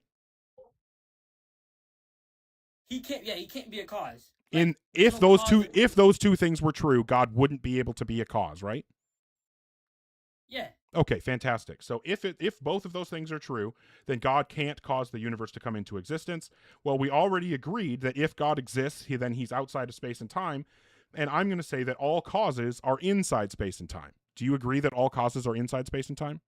He can't. Yeah, he can't be a cause. If those two things were true, God wouldn't be able to be a cause, right? Yeah. Okay, fantastic. So if both of those things are true, then God can't cause the universe to come into existence. Well, we already agreed that if God exists, then he's outside of space and time, and I'm going to say that all causes are inside space and time. Do you agree that all causes are inside space and time?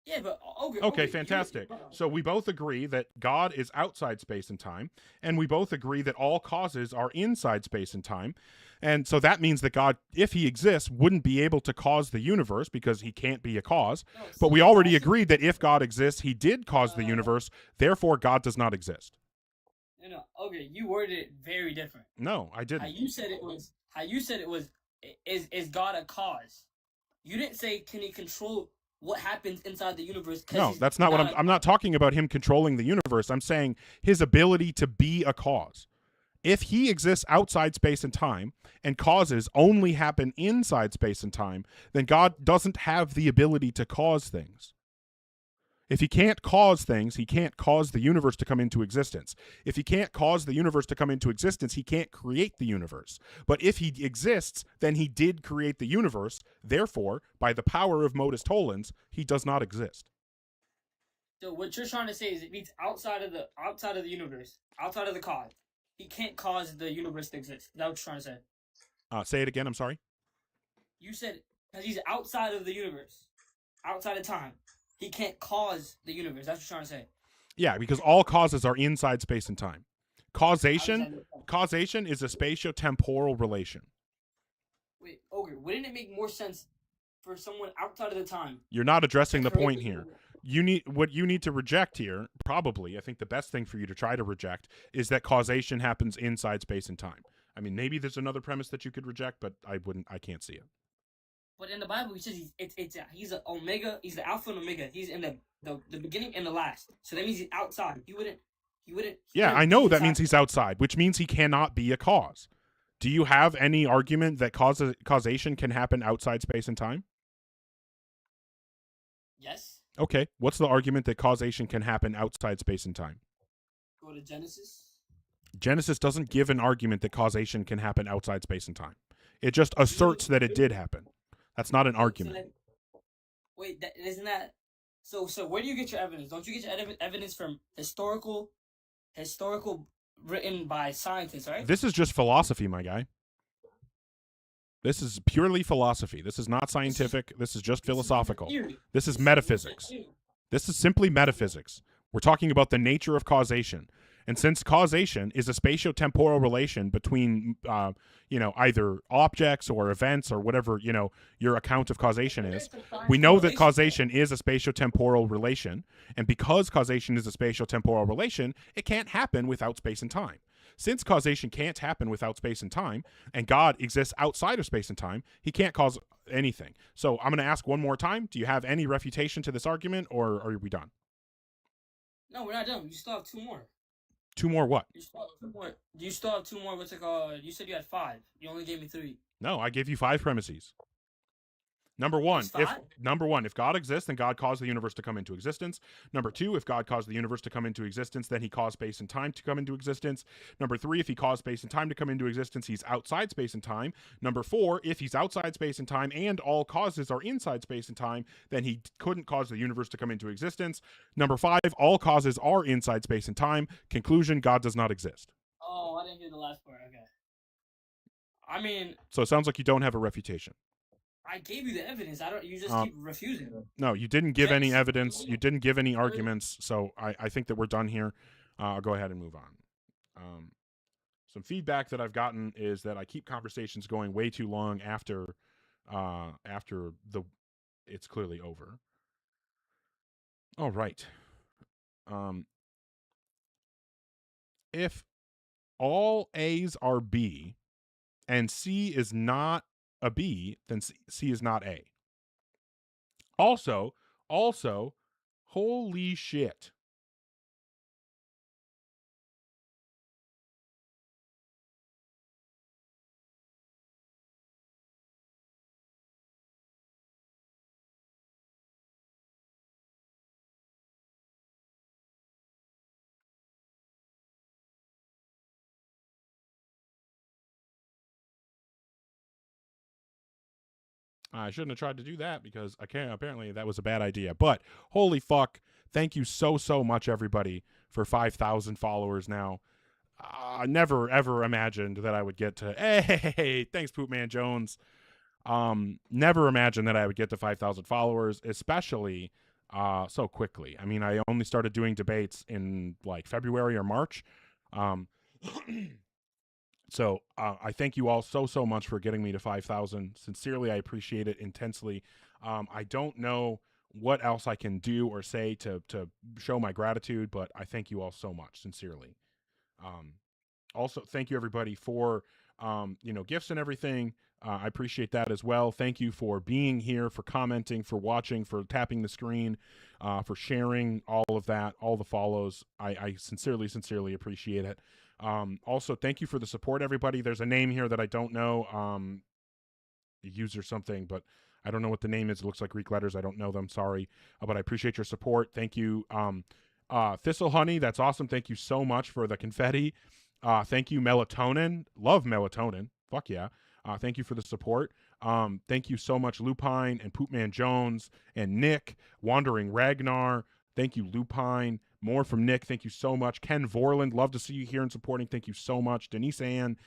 Yeah, but Okay, fantastic. So we both agree that God is outside space and time, and we both agree that all causes are inside space and time. And so that means that God, if he exists, wouldn't be able to cause the universe because he can't be a cause. But we already agreed that if God exists, he did cause the universe, therefore God does not exist. No, okay, you worded it very different. No, I didn't. How you said it was is God a cause? You didn't say can he control what happens inside the universe. No, that's not what I'm not talking about him controlling the universe. I'm saying his ability to be a cause. If he exists outside space and time and causes only happen inside space and time, then God doesn't have the ability to cause things. If he can't cause things, he can't cause the universe to come into existence. If he can't cause the universe to come into existence, he can't create the universe. But if he exists, then he did create the universe. Therefore, by the power of modus tollens, he does not exist. So what you're trying to say is it means outside of the universe, outside of the cause, he can't cause the universe to exist. Is that what you're trying to say? Say it again, I'm sorry. You said because he's outside of the universe, outside of time. He can't cause the universe. That's what you're trying to say. Yeah, because all causes are inside space and time. Causation is a spatio-temporal relation. Wait, okay. Wouldn't it make more sense for someone outside of the time? You're not addressing the point here. What you need to reject here, probably, I think the best thing for you to try to reject is that causation happens inside space and time. I mean, maybe there's another premise that you could reject, but I can't see it. But in the Bible, he says he's an omega. He's the alpha and omega. He's in the beginning and the last. So that means he's outside. He wouldn't. Yeah, I know that means he's outside, which means he cannot be a cause. Do you have any argument that causation can happen outside space and time? Yes. Okay, what's the argument that causation can happen outside space and time? Go to Genesis. Genesis doesn't give an argument that causation can happen outside space and time. It just asserts that it did happen. That's not an argument. Wait, isn't that so? Where do you get your evidence? Don't you get your evidence from historical written by scientists, right? This is just philosophy, my guy. This is purely philosophy. This is not scientific. This is just philosophical. This is metaphysics. This is simply metaphysics. We're talking about the nature of causation. And since causation is a spatio-temporal relation between, either objects or events or whatever, your account of causation is, we know that causation is a spatio-temporal relation. And because causation is a spatio-temporal relation, it can't happen without space and time. Since causation can't happen without space and time, and God exists outside of space and time, he can't cause anything. So I'm going to ask one more time. Do you have any refutation to this argument, or are we done? No, we're not done. You still have two more. Two more what? You still have two more. What's it called? You said you had 5. You only gave me 3. No, I gave you 5 premises. Number one, It's if five? if God exists, then God caused the universe to come into existence. Number two, if God caused the universe to come into existence, then he caused space and time to come into existence. Number three, if he caused space and time to come into existence, he's outside space and time. Number four, if he's outside space and time and all causes are inside space and time, then he couldn't cause the universe to come into existence. Number five, all causes are inside space and time. Conclusion, God does not exist. Oh, I didn't hear the last part. Okay. I mean, So it sounds like you don't have a refutation. I gave you the evidence. I don't. You just Um, keep refusing them. No, you didn't give any Yes. evidence. You didn't give any arguments. So I think that we're done here. I'll go ahead and move on. Some feedback that I've gotten is that I keep conversations going way too long after it's clearly over. All right. If all A's are B and C is not a B, then C is not A. Also, holy shit. I shouldn't have tried to do that because apparently that was a bad idea. But holy fuck, thank you so much, everybody, for 5,000 followers now. I never ever imagined that I would get to hey, thanks Poop Man Jones. Never imagined that I would get to 5,000 followers, especially so quickly. I mean, I only started doing debates in like February or March. So I thank you all so much for getting me to 5,000. Sincerely, I appreciate it intensely. I don't know what else I can do or say to show my gratitude, but I thank you all so much, sincerely. Also, thank you everybody for gifts and everything. I appreciate that as well. Thank you for being here, for commenting, for watching, for tapping the screen, for sharing all of that, all the follows. I sincerely appreciate it. Also, thank you for the support, everybody. There's a name here that I don't know, user something, but I don't know what the name is. It looks like Greek letters. I don't know them. Sorry, but I appreciate your support. Thank you. Thistle Honey, that's awesome. Thank you so much for the confetti. Thank you, Melatonin. Love Melatonin. Fuck yeah. Thank you for the support. Thank you so much, Lupine and Poopman Jones and Nick, Wandering Ragnar. Thank you, Lupine. More from Nick. Thank you so much. Ken Vorland, love to see you here and supporting. Thank you so much. Denise Ann,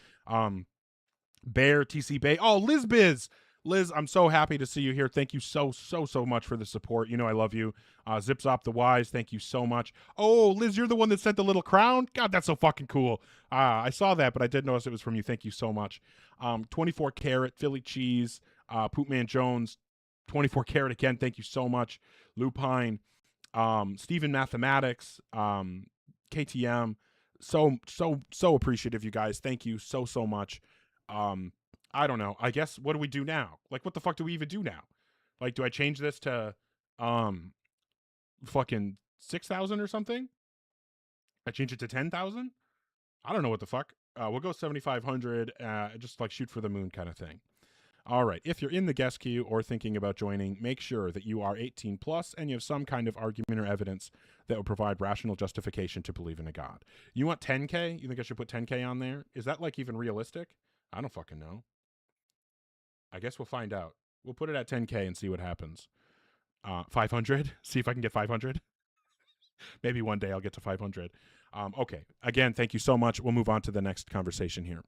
Bear, TC Bay. Oh, Liz Biz. Liz, I'm so happy to see you here. Thank you so much for the support. You know I love you. Zip Zop the Wise, thank you so much. Oh, Liz, you're the one that sent the little crown? God, that's so fucking cool. I saw that, but I did notice it was from you. Thank you so much. 24 Karat, Philly Cheese, Poopman Jones, 24 Karat again, thank you so much. Lupine, Stephen Mathematics, KTM. So appreciative, you guys. Thank you so much. I don't know. I guess what do we do now? Like, what the fuck do we even do now? Like, do I change this to fucking 6,000 or something? I change it to 10,000? I don't know what the fuck. We'll go 7,500. Just like shoot for the moon kind of thing. All right. If you're in the guest queue or thinking about joining, make sure that you are 18 plus and you have some kind of argument or evidence that will provide rational justification to believe in a God. You want 10K? You think I should put 10K on there? Is that like even realistic? I don't fucking know. I guess we'll find out. We'll put it at 10K and see what happens. 500? See if I can get 500. Maybe one day I'll get to 500. Okay. Again, thank you so much. We'll move on to the next conversation here.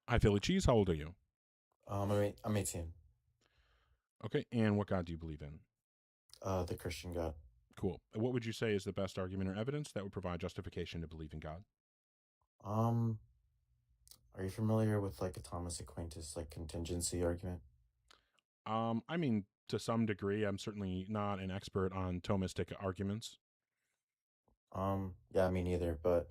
Hi, Philly Cheese. How old are you? I'm 18. Okay. And what God do you believe in? The Christian God. Cool. What would you say is the best argument or evidence that would provide justification to believe in God? Are you familiar with like a Thomas Aquinas like contingency argument? I mean, to some degree. I'm certainly not an expert on Thomistic arguments. Yeah, me neither, but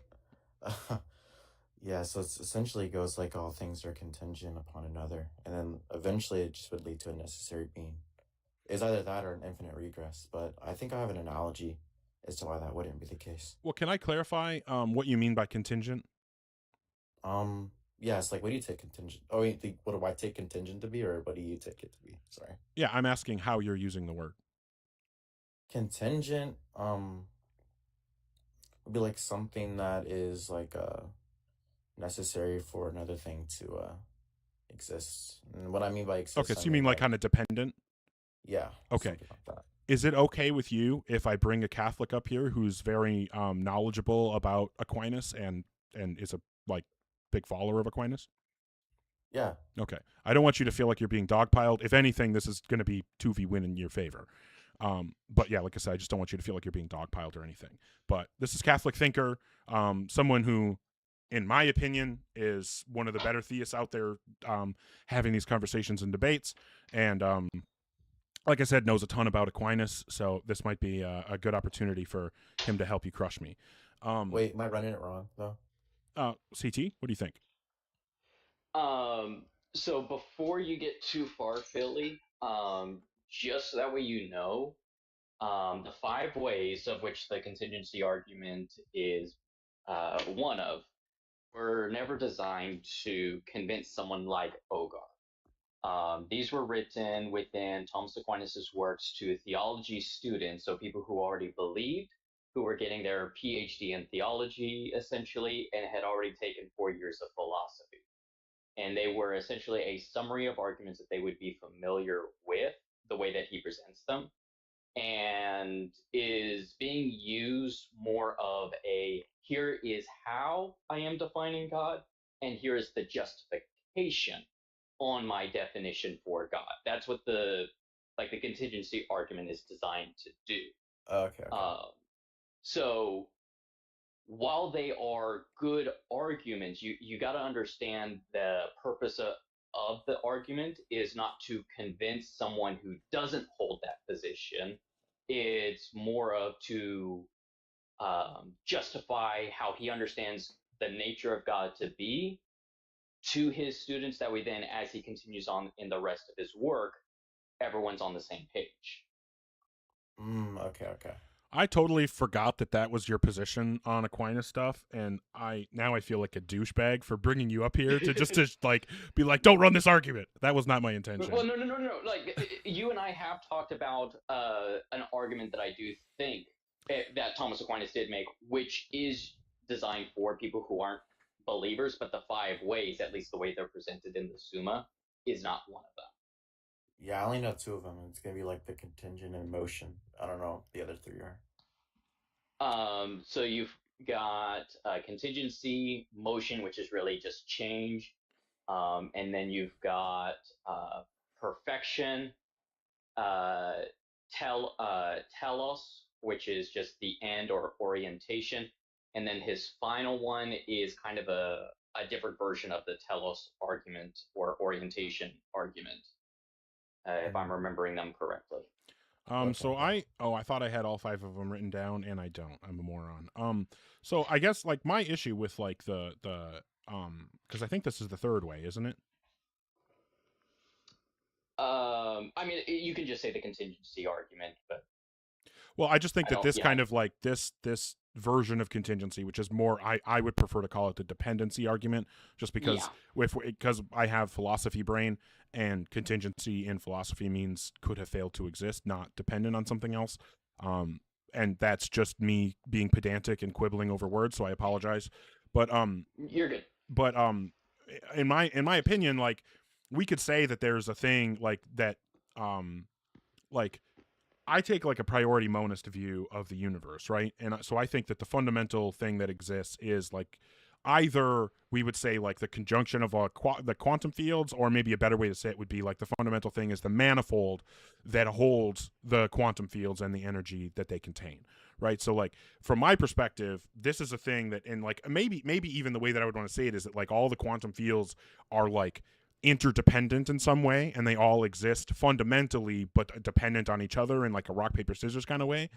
yeah, so it's essentially goes like all things are contingent upon another, and then eventually it just would lead to a necessary being. It's either that or an infinite regress, but I think I have an analogy as to why that wouldn't be the case. Well, can I clarify what you mean by contingent? Yes, like what do you take contingent? Oh, wait, what do I take contingent to be, or what do you take it to be? Sorry. Yeah, I'm asking how you're using the word. Contingent, would be like something that is like necessary for another thing to exist. And what I mean by exist, Okay, I so you mean like kind of dependent? yeah, Okay. something like that. Is it okay with you if I bring a Catholic up here who's very knowledgeable about Aquinas and is a like big follower of Aquinas? Yeah. Okay. I don't want you to feel like you're being dogpiled. If anything, this is going to be 2v win in your favor. But yeah, like I said, I just don't want you to feel like you're being dogpiled or anything. But this is Catholic thinker, someone who, in my opinion, is one of the better theists out there, having these conversations and debates. And like I said, knows a ton about Aquinas. So this might be a good opportunity for him to help you crush me. Wait, am I running it wrong though? CT, what do you think? So before you get too far, Philly, just so that way you know, the 5 ways of which the contingency argument is one of were never designed to convince someone like Ogar. These were written within Thomas Aquinas' works to theology students, so people who already believed, who were getting their PhD in theology, essentially, and had already taken 4 years of philosophy. And they were essentially a summary of arguments that they would be familiar with, the way that he presents them, and is being used more of a, here is how I am defining God, and here is the justification on my definition for God. That's what the contingency argument is designed to do. Okay. So while they are good arguments, you got to understand the purpose of the argument is not to convince someone who doesn't hold that position. It's more of to justify how he understands the nature of God to be to his students. That way then, as he continues on in the rest of his work, everyone's on the same page. Okay. I totally forgot that was your position on Aquinas stuff, and I feel like a douchebag for bringing you up here to just like be like, don't run this argument. That was not my intention. Well, no. Like you and I have talked about an argument that I do think that Thomas Aquinas did make, which is designed for people who aren't believers, but the 5 ways, at least the way they're presented in the Summa, is not one of them. Yeah, I only know 2 of them. It's gonna be like the contingent and motion. I don't know the other 3 are. So you've got contingency, motion, which is really just change, and then you've got perfection, telos, which is just the end or orientation, and then his final one is kind of a different version of the telos argument or orientation argument, if I'm remembering them correctly. So I thought I had all 5 of them written down, and I don't. I'm a moron. So I guess like my issue with like the because I think this is the 3rd way, isn't it? I mean, you can just say the contingency argument, but well, I just think that this kind of like this version of contingency, which is more, I would prefer to call it the dependency argument, just because because I have philosophy brain, and contingency in philosophy means could have failed to exist, not dependent on something else. And that's just me being pedantic and quibbling over words, so I apologize. But you're good. But in my opinion, like we could say that there's a thing like that, like I take like a priority monist view of the universe, right? And so I think that the fundamental thing that exists is like either we would say like the conjunction of the quantum fields, or maybe a better way to say it would be like the fundamental thing is the manifold that holds the quantum fields and the energy that they contain, right? So like from my perspective, this is a thing that, and like maybe even the way that I would want to say it is that like all the quantum fields are like interdependent in some way, and they all exist fundamentally but dependent on each other in like a rock paper scissors kind of way.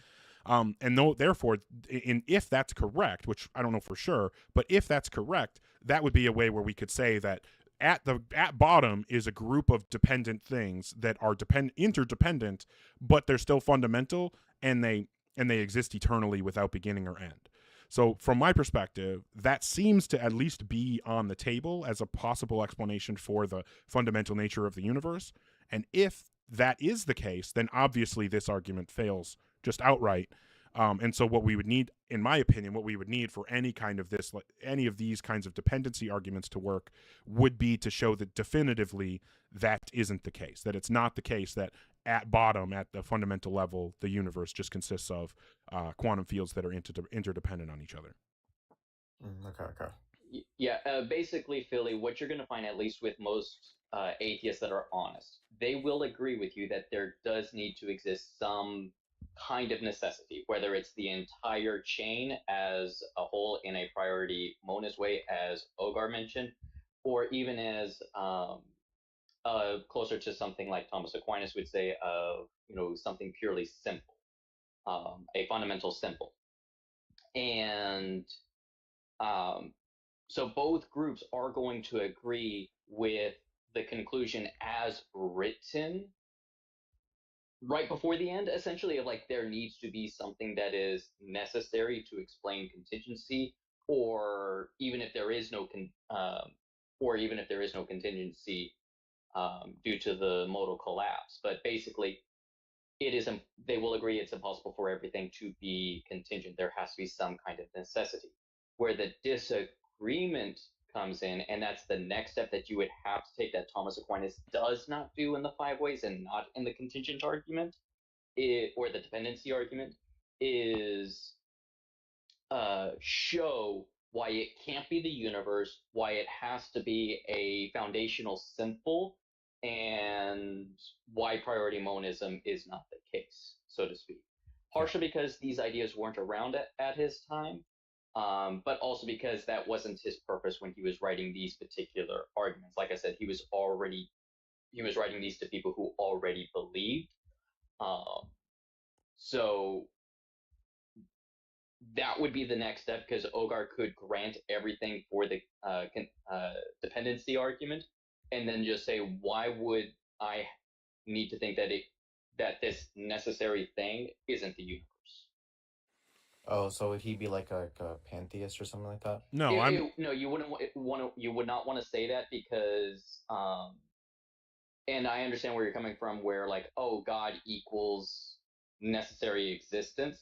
Therefore, if that's correct, which I don't know for sure, but if that's correct, that would be a way where we could say that at bottom is a group of dependent things that are interdependent, but they're still fundamental, and they exist eternally without beginning or end. So from my perspective, that seems to at least be on the table as a possible explanation for the fundamental nature of the universe. And if that is the case, then obviously this argument fails just outright. And so what we would need, in my opinion, what we would need for any of these kinds of dependency arguments to work would be to show that definitively that isn't the case, that it's not the case that at bottom, at the fundamental level, the universe just consists of quantum fields that are interdependent on each other. Okay. Yeah, basically, Philly, what you're going to find, at least with most atheists that are honest, they will agree with you that there does need to exist some kind of necessity, whether it's the entire chain as a whole in a priority monist way, as Ogar mentioned, or even as closer to something like Thomas Aquinas would say, something purely simple, a fundamental simple. And so both groups are going to agree with the conclusion as written right before the end, essentially, of like there needs to be something that is necessary to explain contingency, or even if there is no contingency due to the modal collapse. But basically, they will agree it's impossible for everything to be contingent. There has to be some kind of necessity. Where the disagreement comes in, and that's the next step that you would have to take that Thomas Aquinas does not do in the five ways and not in the contingent argument, or the dependency argument, is show why it can't be the universe, why it has to be a foundational simple, and why priority monism is not the case, so to speak. Partially because these ideas weren't around at his time, but also because that wasn't his purpose when he was writing these particular arguments. Like I said, he was writing these to people who already believed. So that would be the next step, because Ogar could grant everything for the dependency argument, and then just say, why would I need to think that this necessary thing isn't the universe? Oh, so would he be like a pantheist or something like that? No, no, you would not want to say that, because and I understand where you're coming from, where like, oh, God equals necessary existence.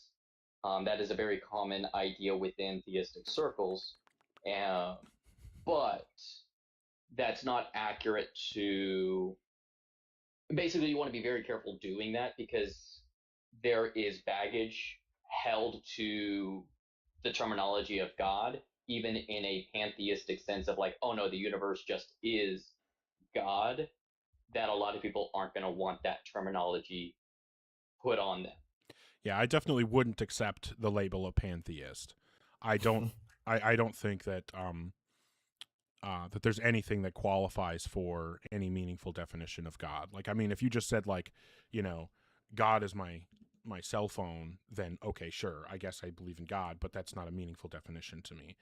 That is a very common idea within theistic circles, but that's not accurate to. Basically, you want to be very careful doing that, because there is baggage held to the terminology of God, even in a pantheistic sense of like, oh no, the universe just is God, that a lot of people aren't going to want that terminology put on them. Yeah, I definitely wouldn't accept the label of pantheist. I don't I don't think that that there's anything that qualifies for any meaningful definition of God. Like, I mean, if you just said like, God is my cell phone, then okay, sure, I guess I believe in God, but that's not a meaningful definition to me.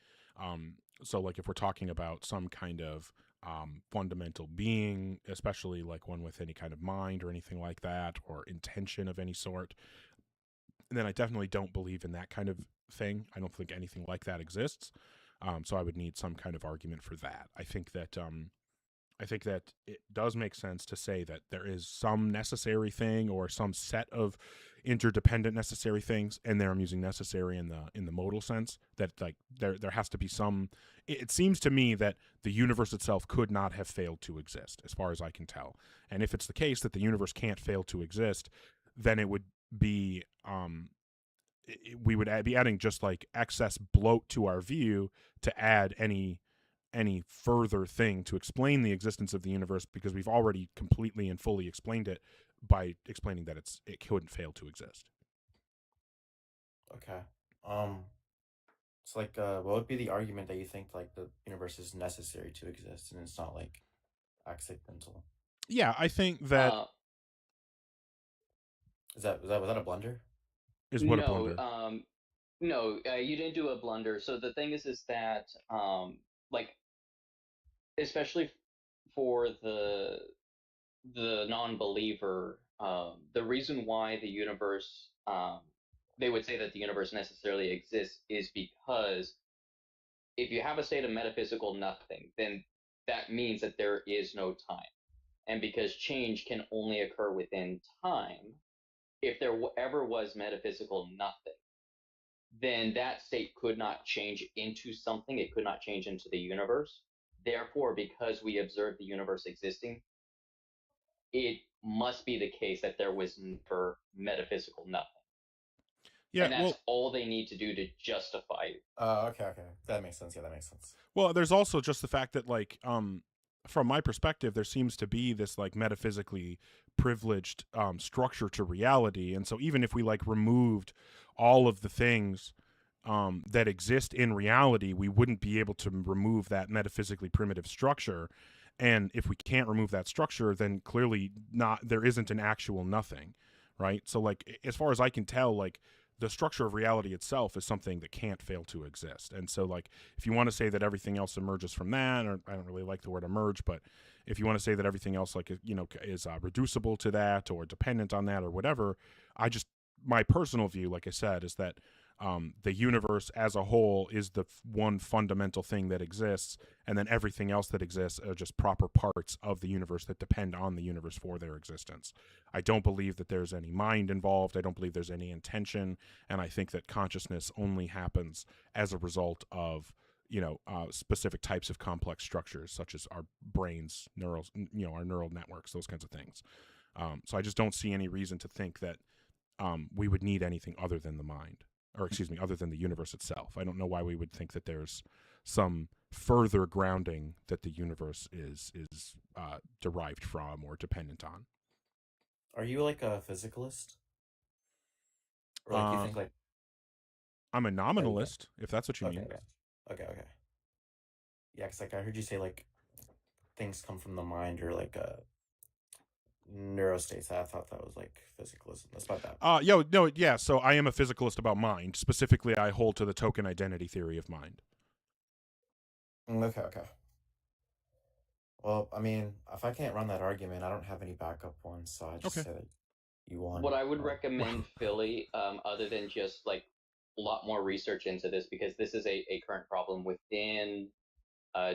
So like if we're talking about some kind of fundamental being, especially like one with any kind of mind or anything like that, or intention of any sort, then I definitely don't believe in that kind of thing. I don't think anything like that exists. So I would need some kind of argument for that. I think that it does make sense to say that there is some necessary thing or some set of interdependent necessary things, and there I'm using necessary in the modal sense, that like there has to be some. It seems to me that the universe itself could not have failed to exist, as far as I can tell. And if it's the case that the universe can't fail to exist, then it would be we would be adding just like excess bloat to our view to add any further thing to explain the existence of the universe, because we've already completely and fully explained it by explaining that it couldn't fail to exist. Okay. It's like, what would be the argument that you think like the universe is necessary to exist and it's not like accidental? Yeah, I think that was that a blunder? Is what a blunder? No, you didn't do a blunder. So the thing is that like, especially for the non-believer, the reason why the universe they would say that the universe necessarily exists is because if you have a state of metaphysical nothing, then that means that there is no time. And because change can only occur within time, if there ever was metaphysical nothing, then that state could not change into something. It could not change into the universe. Therefore, because we observe the universe existing, it must be the case that there was never metaphysical nothing. Yeah, and that's well, all they need to do to justify it. Okay. That makes sense. Yeah, that makes sense. well, there's also just the fact that like from my perspective, there seems to be this like metaphysically privileged structure to reality, and so even if we like removed all of the things that exist in reality, we wouldn't be able to remove that metaphysically primitive structure. And if we can't remove that structure, then clearly there isn't an actual nothing, right? So like as far as I can tell, like the structure of reality itself is something that can't fail to exist. And so like if you want to say that everything else emerges from that, or I don't really like the word emerge, but if you want to say that everything else like is reducible to that or dependent on that or whatever, my personal view, like I said, is that the universe as a whole is the one fundamental thing that exists, and then everything else that exists are just proper parts of the universe that depend on the universe for their existence. I don't believe that there's any mind involved. I don't believe there's any intention, and I think that consciousness only happens as a result of specific types of complex structures, such as our brains, our neural networks, those kinds of things. So I just don't see any reason to think that we would need anything other than the mind, or excuse me, other than the universe itself. I don't know why we would think that there's some further grounding that the universe is derived from or dependent on. Are you like a physicalist? Or like you think like I'm a nominalist, if that's what you mean. Okay. Yeah, because like I heard you say like things come from the mind or like neurostates. I thought that was like physicalism. That's about that. So I am a physicalist about mind. Specifically, I hold to the token identity theory of mind. Okay. Well, I mean, if I can't run that argument, I don't have any backup ones, so I just say that you won. What I would recommend, Philly, other than just like a lot more research into this, because this is a current problem within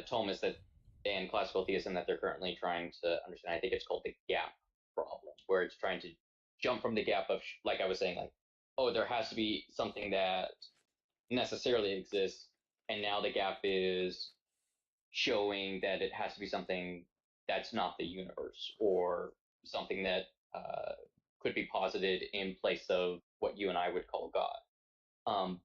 Thomas and classical theism that they're currently trying to understand. I think it's called the gap problem, where it's trying to jump from the gap of, like I was saying, like, oh, there has to be something that necessarily exists, and now the gap is showing that it has to be something that's not the universe, or something that could be posited in place of what you and I would call God.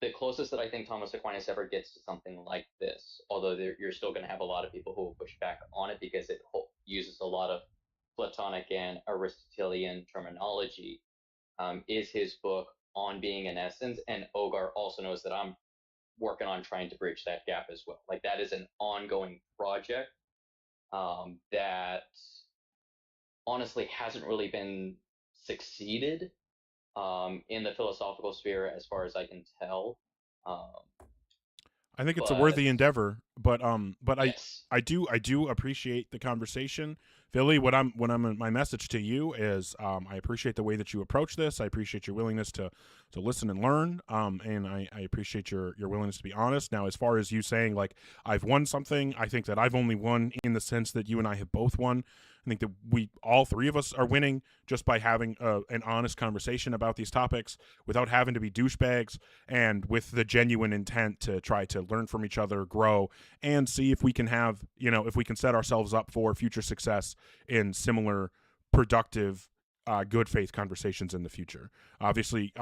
The closest that I think Thomas Aquinas ever gets to something like this, although you're still going to have a lot of people who will push back on it because it uses a lot of Platonic and Aristotelian terminology, is his book On Being in Essence. And Ogar also knows that I'm working on trying to bridge that gap as well. Like that is an ongoing project that honestly hasn't really been succeeded in the philosophical sphere as far as I can tell. I think it's a worthy endeavor, but yes. I do appreciate the conversation, Philly. My message to you is I appreciate the way that you approach this. I appreciate your willingness to listen and learn, and I appreciate your willingness to be honest. Now, as far as you saying like I've won something, I think that I've only won in the sense that you and I have both won. I think that all three of us are winning just by having an honest conversation about these topics without having to be douchebags, and with the genuine intent to try to learn from each other, grow, and see if we can have, if we can set ourselves up for future success in similar productive, good faith conversations in the future. Obviously,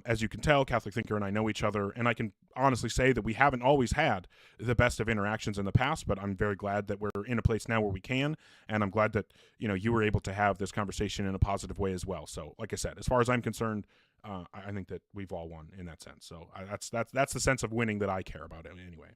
as you can tell, Catholic Thinker and I know each other, and I can honestly say that we haven't always had the best of interactions in the past, but I'm very glad that we're in a place now where we can, and I'm glad that you were able to have this conversation in a positive way as well. So, like I said, as far as I'm concerned, I think that we've all won in that sense. So that's the sense of winning that I care about anyway.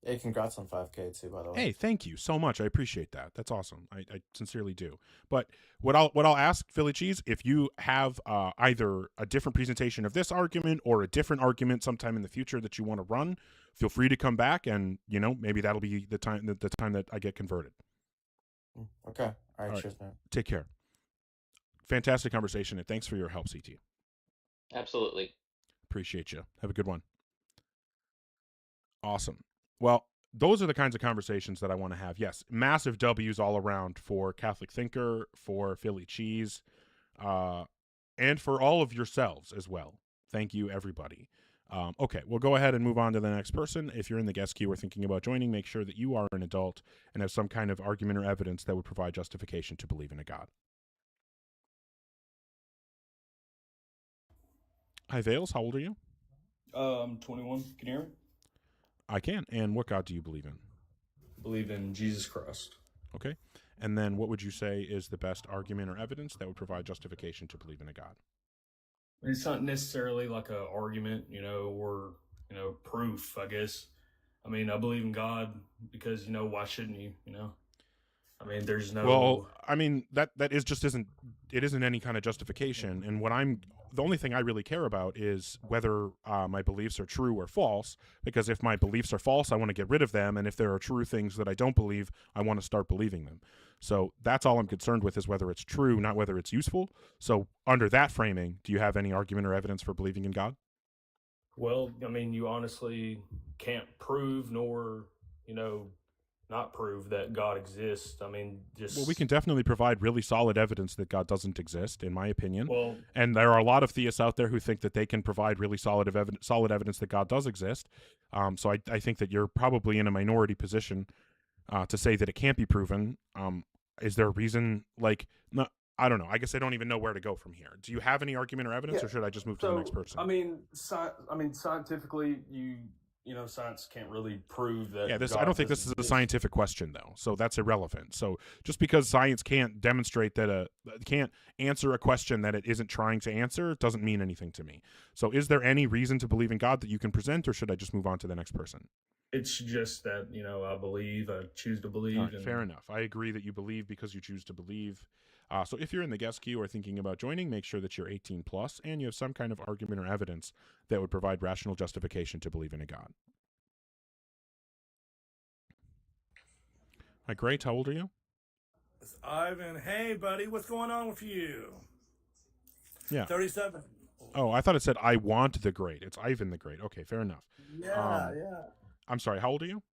Hey, congrats on 5K too, by the way. Hey, thank you so much. I appreciate that. That's awesome. I sincerely do. But what I'll ask, Philly Cheese, if you have either a different presentation of this argument or a different argument sometime in the future that you want to run, feel free to come back, and maybe that'll be the time that I get converted. Okay. All right. Cheers, man. Take care. Fantastic conversation, and thanks for your help, CT. Absolutely. Appreciate you. Have a good one. Awesome. Well, those are the kinds of conversations that I want to have. Yes, massive W's all around for Catholic Thinker, for Philly Cheese, and for all of yourselves as well. Thank you, everybody. Okay, we'll go ahead and move on to the next person. If you're in the guest queue or thinking about joining, make sure that you are an adult and have some kind of argument or evidence that would provide justification to believe in a God. Hi, Vales. How old are you? I'm 21. Can you hear me? I can. And what God do you believe in? Believe in Jesus Christ. Okay. And then what would you say is the best argument or evidence that would provide justification to believe in a God? It's not necessarily like an argument, or, proof, I guess. I mean, I believe in God because, why shouldn't you, I mean, there's no... Well, I mean, that isn't any kind of justification. And the only thing I really care about is whether my beliefs are true or false, because if my beliefs are false, I want to get rid of them. And if there are true things that I don't believe, I want to start believing them. So that's all I'm concerned with, is whether it's true, not whether it's useful. So under that framing, do you have any argument or evidence for believing in God? Well, I mean, you honestly can't prove nor, not prove that God exists. I mean, Well, we can definitely provide really solid evidence that God doesn't exist, in my opinion. Well, and there are a lot of theists out there who think that they can provide really solid evidence that God does exist. So I think that you're probably in a minority position to say that it can't be proven. Is there a reason? No, I don't know. I guess I don't even know where to go from here. Do you have any argument or evidence, or should I just move to the next person? I mean, scientifically, science can't really prove that. Yeah, God I don't think this is a scientific question, though, so that's irrelevant. So just because science can't demonstrate can't answer a question that it isn't trying to answer, doesn't mean anything to me. So is there any reason to believe in God that you can present, or should I just move on to the next person? It's just that, I choose to believe. All right, fair enough. I agree that you believe because you choose to believe. So if you're in the guest queue or thinking about joining, make sure that you're 18 plus and you have some kind of argument or evidence that would provide rational justification to believe in a God. Hi, Great. How old are you? It's Ivan. Hey, buddy. What's going on with you? Yeah. 37. Oh, I thought it said I want the Great. It's Ivan the Great. Okay, fair enough. Yeah. I'm sorry. How old are you?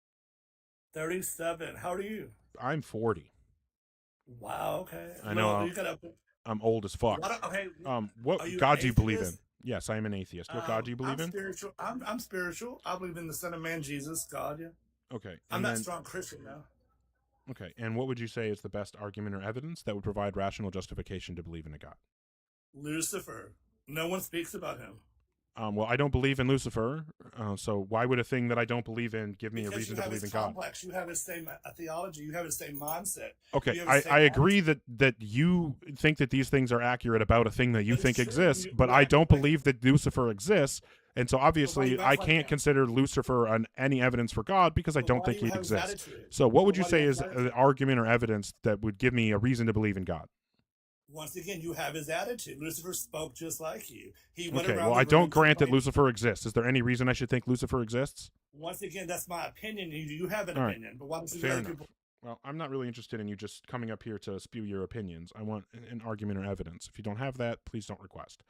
37. How are you? I'm 40. Wow. Okay. I know. I'm old as fuck. What God do you believe in? Yes, I am an atheist. What God do you believe in? Spiritual. I'm spiritual. I believe in the Son of Man, Jesus, God. Yeah. Okay. I'm not a strong Christian now. Okay. And what would you say is the best argument or evidence that would provide rational justification to believe in a God? Lucifer. No one speaks about him. Well, I don't believe in Lucifer, so why would a thing that I don't believe in give me a reason to believe in God? Complex. You have the same theology. You have the same mindset. Okay, I agree that you think that these things are accurate about a thing that you think exists, but I don't believe that Lucifer exists, and so obviously I can't consider Lucifer any evidence for God because I don't think he exists. So what would you say is an argument or evidence that would give me a reason to believe in God? Once again, you have his attitude. Lucifer spoke just like you. He went okay, around well, I don't grant that Lucifer exists. Is there any reason I should think Lucifer exists? Once again, that's my opinion. You have an opinion. But why don't you Fair enough. Well, I'm not really interested in you just coming up here to spew your opinions. I want an argument or evidence. If you don't have that, please don't request.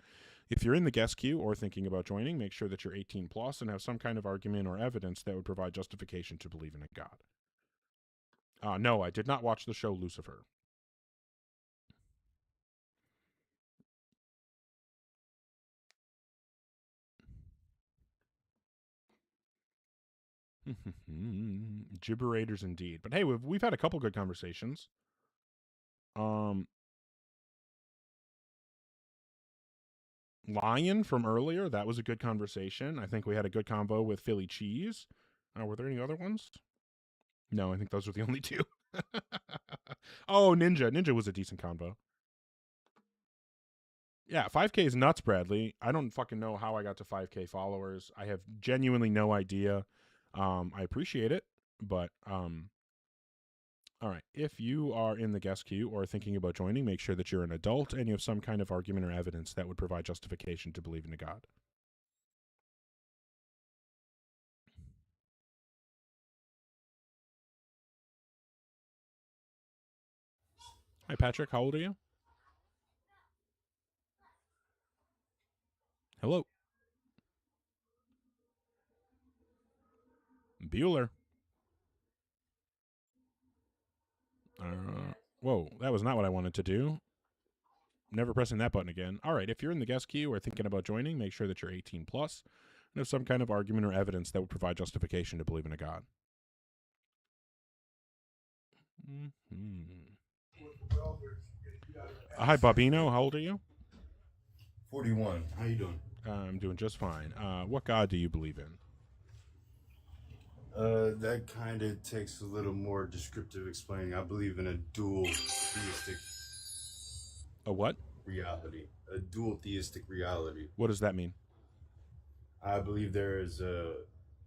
If you're in the guest queue or thinking about joining, make sure that you're 18 plus and have some kind of argument or evidence that would provide justification to believe in a God. No, I did not watch the show Lucifer. Gibberators indeed. But hey, we've had a couple good conversations. Lion from earlier, that was a good conversation. I think we had a good combo with Philly Cheese. Were there any other ones? No, I think those were the only two. Oh, Ninja was a decent combo. Yeah, 5K is nuts, Bradley. I don't fucking know how I got to 5K followers. I have genuinely no idea. I appreciate it, but all right. If you are in the guest queue or thinking about joining, make sure that you're an adult and you have some kind of argument or evidence that would provide justification to believe in a God. Hi, Patrick. How old are you? Hello. Bueller. Whoa, that was not what I wanted to do. Never pressing that button again. All right, if you're in the guest queue or thinking about joining, make sure that you're 18 plus and have some kind of argument or evidence that would provide justification to believe in a God. Hi, Bobino. How old are you? 41. How you doing? I'm doing just fine. What God do you believe in? That kind of takes a little more descriptive explaining. I believe in a dual theistic. A what? Reality. A dual theistic reality. What does that mean? I believe there is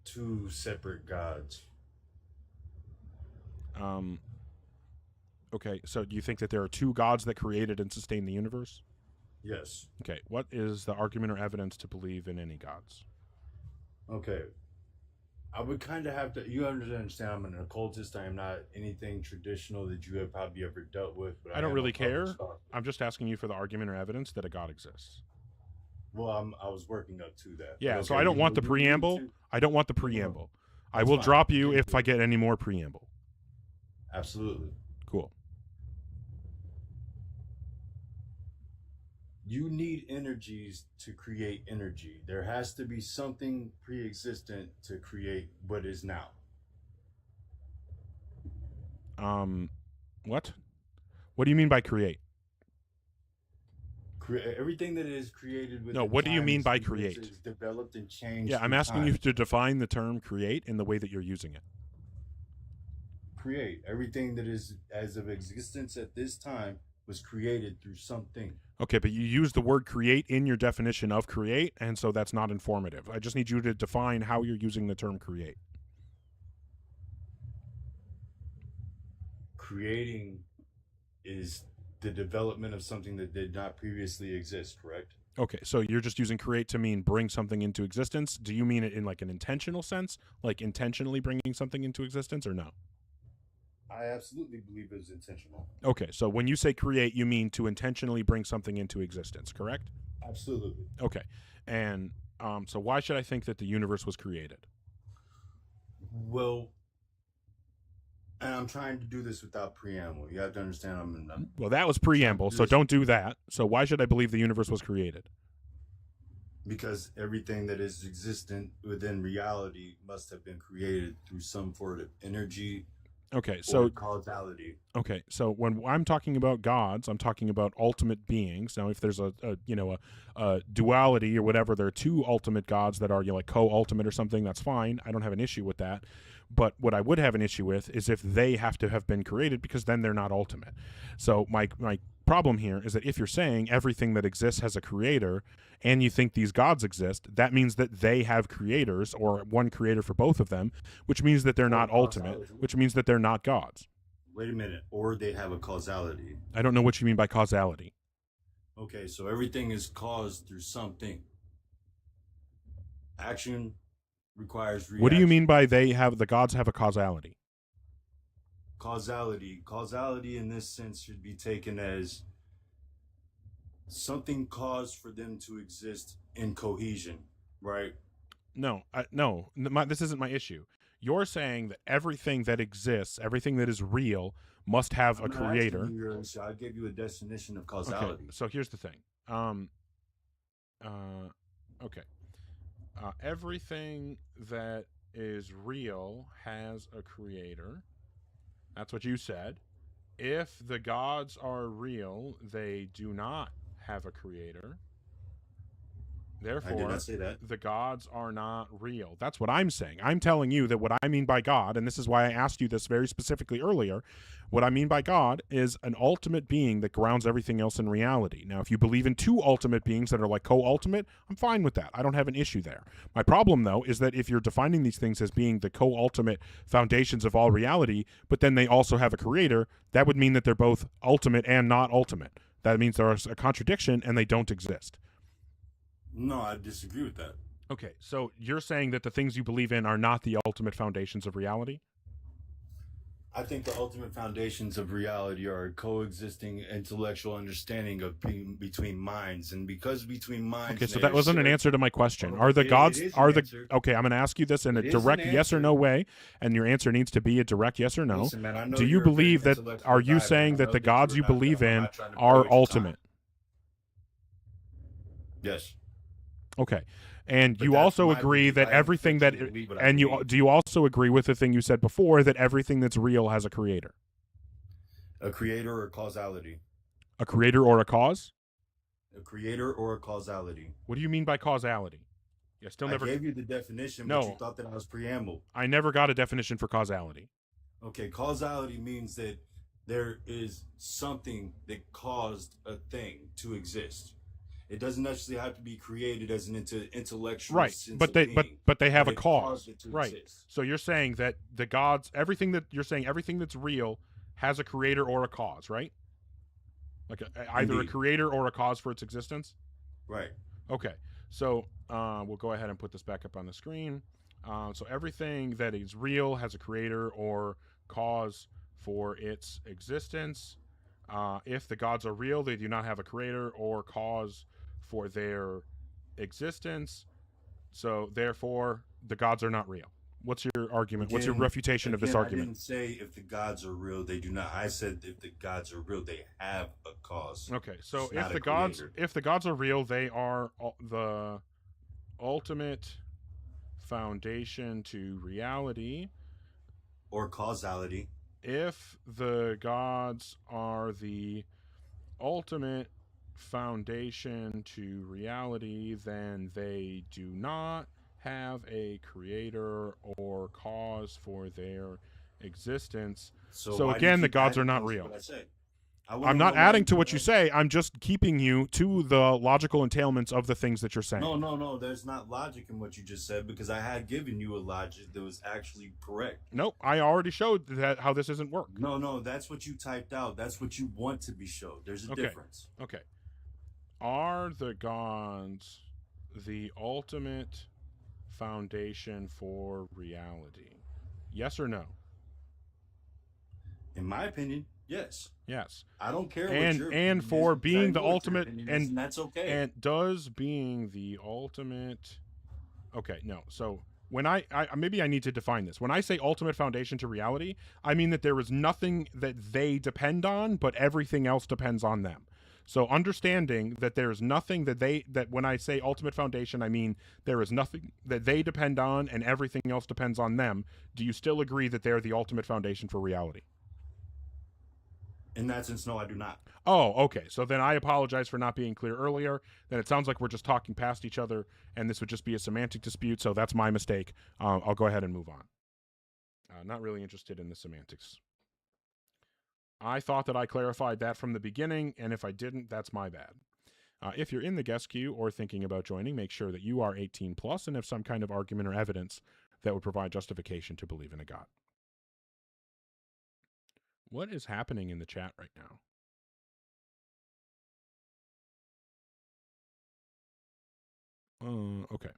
two separate gods. Okay, so do you think that there are two gods that created and sustain the universe? Yes. Okay, what is the argument or evidence to believe in any gods? Okay. I would kind of have to, you understand, I'm an occultist. I am not anything traditional that you have probably ever dealt with. But I don't am really a public care. scholar. I'm just asking you for the argument or evidence that a God exists. Well, I was working up to that. Yeah, But so okay, I don't want the you need preamble. to- I don't want the preamble. I That's will fine. drop you if I get any more preamble. Absolutely. Cool. You need energies to create energy. There has to be something pre-existent to create what is now. What? What do you mean by create? Everything that is created with No, what do you mean by create? is developed and changed. Yeah, I'm through asking you time. to define the term create in the way that you're using it. Create everything that is as of existence at this time was created through something. Okay, but you use the word create in your definition of create, and so that's not informative. I just need you to define how you're using the term create. Creating is the development of something that did not previously exist, correct? Okay, so you're just using create to mean bring something into existence. Do you mean it in like an intentional sense, like intentionally bringing something into existence, or no? I absolutely believe it was intentional. Okay, so when you say create, you mean to intentionally bring something into existence, correct? Absolutely. Okay, and so why should I think that the universe was created? Well, and I'm trying to do this without preamble. You have to understand I'm Well, that was preamble, so don't do that. So why should I believe the universe was created? because everything that is existent within reality must have been created through some sort of energy. Okay, so causality. Okay, so when I'm talking about gods, I'm talking about ultimate beings. Now, if there's a duality or whatever, there are two ultimate gods that are like co-ultimate or something. That's fine. I don't have an issue with that. But what I would have an issue with is if they have to have been created, because then they're not ultimate. So my problem here is that if you're saying everything that exists has a creator, and you think these gods exist, that means that they have creators or one creator for both of them, which means that they're not ultimate, which means that they're not gods. Wait a minute. Or they have a causality. I don't know what you mean by causality. Okay, so everything is caused through something. Action requires reaction. What do you mean by the gods have a causality? Causality in this sense should be taken as something caused for them to exist in cohesion, right? No, this isn't my issue. You're saying that everything that exists, everything that is real, must have a creator. I gave you a definition of causality. Okay, so here's the thing. Okay. Everything that is real has a creator. That's what you said. If the gods are real, they do not have a creator. Therefore, I did not say that. The gods are not real. That's what I'm saying. I'm telling you that what I mean by God, and this is why I asked you this very specifically earlier, what I mean by God is an ultimate being that grounds everything else in reality. Now, if you believe in two ultimate beings that are like co-ultimate, I'm fine with that. I don't have an issue there. My problem, though, is that if you're defining these things as being the co-ultimate foundations of all reality, but then they also have a creator, that would mean that they're both ultimate and not ultimate. That means there's a contradiction and they don't exist. No, I disagree with that. Okay, so you're saying that the things you believe in are not the ultimate foundations of reality? I think the ultimate foundations of reality are a coexisting intellectual understanding of being between minds, and because between minds. Okay, so that wasn't an answer to my question. Are the gods okay? I'm going to ask you this in a direct yes or no way, and your answer needs to be a direct yes or no. Listen, man, I know Do you you're a very believe that? intellectual Are you guy, saying but I that know the that gods you're you not- believe I'm in not trying to are waste your ultimate? time. Yes. Okay. And But you that's also my agree belief. that I have everything that to believe what I and you believe. do you also agree with the thing you said before that everything that's real has a creator? A creator or causality. A creator or a cause? A creator or a causality. What do you mean by causality? I still I never gave you the definition, No. but you thought that I was preamble. I never got a definition for causality. Okay, causality means that there is something that caused a thing to exist. It doesn't necessarily have to be created as an intellectual Right, sense but of they being, but they have but a it cause, caused it to right? exist. So you're saying that the gods, everything that's real has a creator or a cause, right? Like either a Indeed. creator or a cause for its existence. Right. Okay, so we'll go ahead and put this back up on the screen. So everything that is real has a creator or cause for its existence. If the gods are real, they do not have a creator or cause for their existence. So therefore, the gods are not real. What's your argument? What's your Again- refutation of this again, I argument? didn't say if the gods are real, they do not. I said if the gods are real, they have a cause. Okay, so It's if not the a gods creator. if the gods are real, they are the ultimate foundation to reality. Or causality. If the gods are the ultimate foundation to reality, then they do not have a creator or cause for their existence. So So why do you again, the keep gods are adding not things to real. what I say? I wanna I'm not know why adding you to do what you that. say. I'm just keeping you to the logical entailments of the things that you're saying. No. There's not logic in what you just said because I had given you a logic that was actually correct. Nope, I already showed that how this isn't work. No, that's what you typed out. That's what you want to be showed. There's a Okay. difference. Okay. Are the gods the ultimate foundation for reality? Yes or no? In my opinion, yes. Yes. I don't care what And your opinion and for is, because I being the know what your ultimate opinion is, and that's okay. And does being the ultimate Okay, no. So when I maybe I need to define this. When I say ultimate foundation to reality, I mean that there is nothing that they depend on, but everything else depends on them. So understanding that there's nothing that when I say ultimate foundation, I mean there is nothing that they depend on and everything else depends on them. Do you still agree that they're the ultimate foundation for reality? In that sense, no, I do not. Oh, okay. So then I apologize for not being clear earlier. Then it sounds like we're just talking past each other, and this would just be a semantic dispute. So that's my mistake. I'll go ahead and move on. Not really interested in the semantics. I thought that I clarified that from the beginning, and if I didn't, that's my bad. If you're in the guest queue or thinking about joining, make sure that you are 18 plus and have some kind of argument or evidence that would provide justification to believe in a God. What is happening in the chat right now? Okay.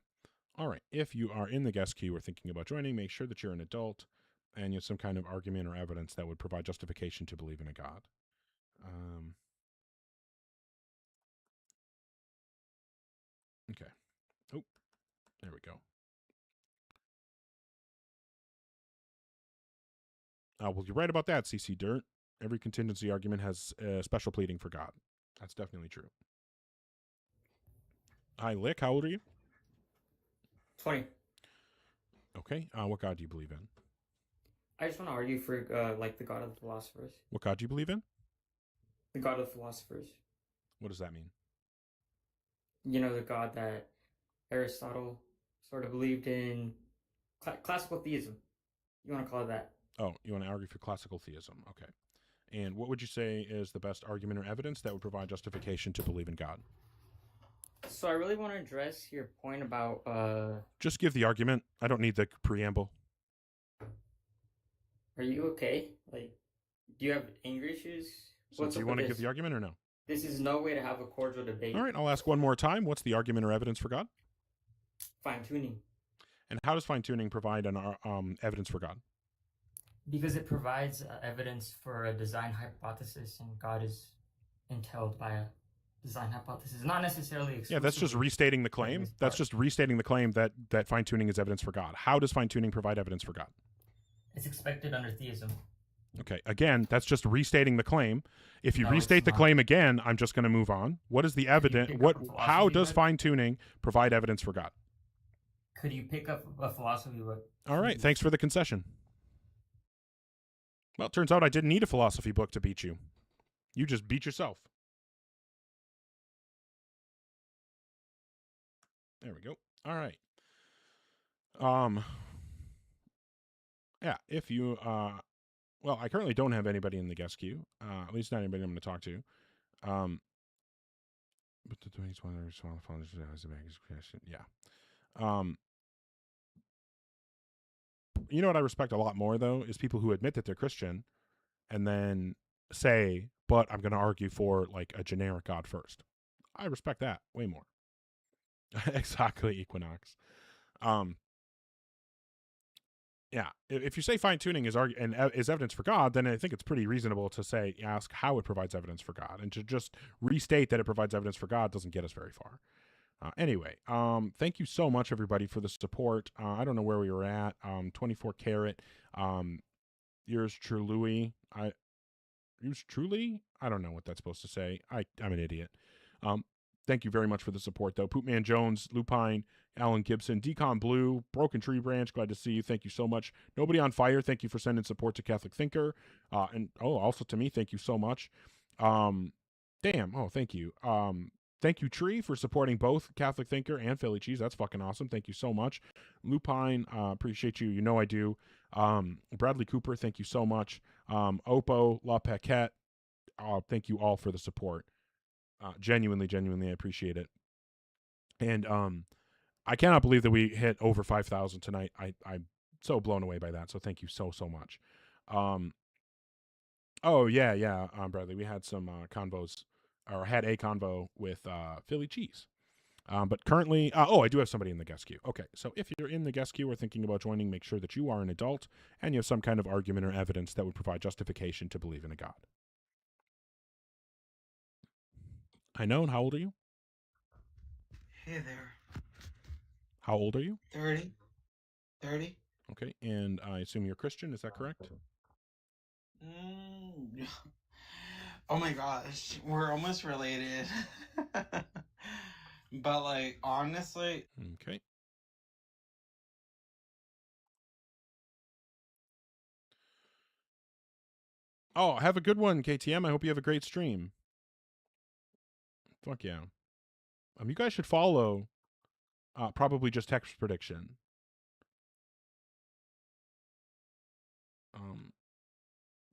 All right. If you are in the guest queue or thinking about joining, make sure that you're an adult and you have some kind of argument or evidence that would provide justification to believe in a God. Okay. Oh, there we go. Well, you're right about that, CC Dirt. Every contingency argument has special pleading for God. That's definitely true. Hi, Lick. How old are you? 20. Okay. What God do you believe in? I just want to argue for like the God of the philosophers. What God do you believe in? The God of the philosophers. What does that mean? You know, the God that Aristotle sort of believed in, classical theism. You want to call it that? Oh, you want to argue for classical theism. Okay. And what would you say is the best argument or evidence that would provide justification to believe in God? So I really want to address your point about Just give the argument. I don't need the preamble. Are you okay? Like, do you have anger issues? So do you want to give the argument or no? This is no way to have a cordial debate. All right, I'll ask one more time. What's the argument or evidence for God? Fine tuning. And how does fine tuning provide an evidence for God? Because it provides evidence for a design hypothesis, and God is entailed by a design hypothesis, not necessarily exclusively. Yeah, that's just restating the claim. That's just restating the claim that fine-tuning is evidence for God. How does fine-tuning provide evidence for God? It's expected under theism. Okay, again, that's just restating the claim. If you No, restate it's the not. claim again, I'm just going to move on. What is the evidence? pick What? up a How philosophy does book? fine-tuning provide evidence for God? Could you pick up a philosophy book? All right, thanks for the concession. Well, it turns out I didn't need a philosophy book to beat you. You just beat yourself. There we go. All right. Yeah, if you well, I currently don't have anybody in the guest queue. At least not anybody I'm going to talk to. But the 21 yeah. You know what I respect a lot more though is people who admit that they're Christian and then say, "But I'm going to argue for like a generic God first." I respect that way more. Exactly, Equinox. Yeah, if you say fine-tuning is is evidence for God, then I think it's pretty reasonable to ask how it provides evidence for God, and to just restate that it provides evidence for God doesn't get us very far. Anyway, thank you so much, everybody, for the support. I don't know where we were at. 24 Carat. Yours truly. Yours truly. I don't know what that's supposed to say. I'm an idiot. Thank you very much for the support, though. Poopman Jones, Lupine, Alan Gibson, Decon Blue, Broken Tree Branch, glad to see you. Thank you so much. Nobody on Fire, thank you for sending support to Catholic Thinker. Also to me, thank you so much. Thank you. Thank you, Tree, for supporting both Catholic Thinker and Philly Cheese. That's fucking awesome. Thank you so much. Lupine, appreciate you. You know I do. Bradley Cooper, thank you so much. Oppo, La Paquette, thank you all for the support. Genuinely, I appreciate it. And I cannot believe that we hit over 5,000 tonight. I'm so blown away by that. So thank you so much. Bradley, we had some convos, or had a convo with Philly Cheese. But currently, I do have somebody in the guest queue. Okay, so if you're in the guest queue or thinking about joining, make sure that you are an adult and you have some kind of argument or evidence that would provide justification to believe in a God. I know. And how old are you? Hey there. How old are you? 30. 30. Okay, and I assume you're Christian. Is that correct? Oh my gosh, we're almost related. But like, honestly. Okay. Oh, have a good one, KTM. I hope you have a great stream. Fuck yeah. You guys should follow probably just text prediction.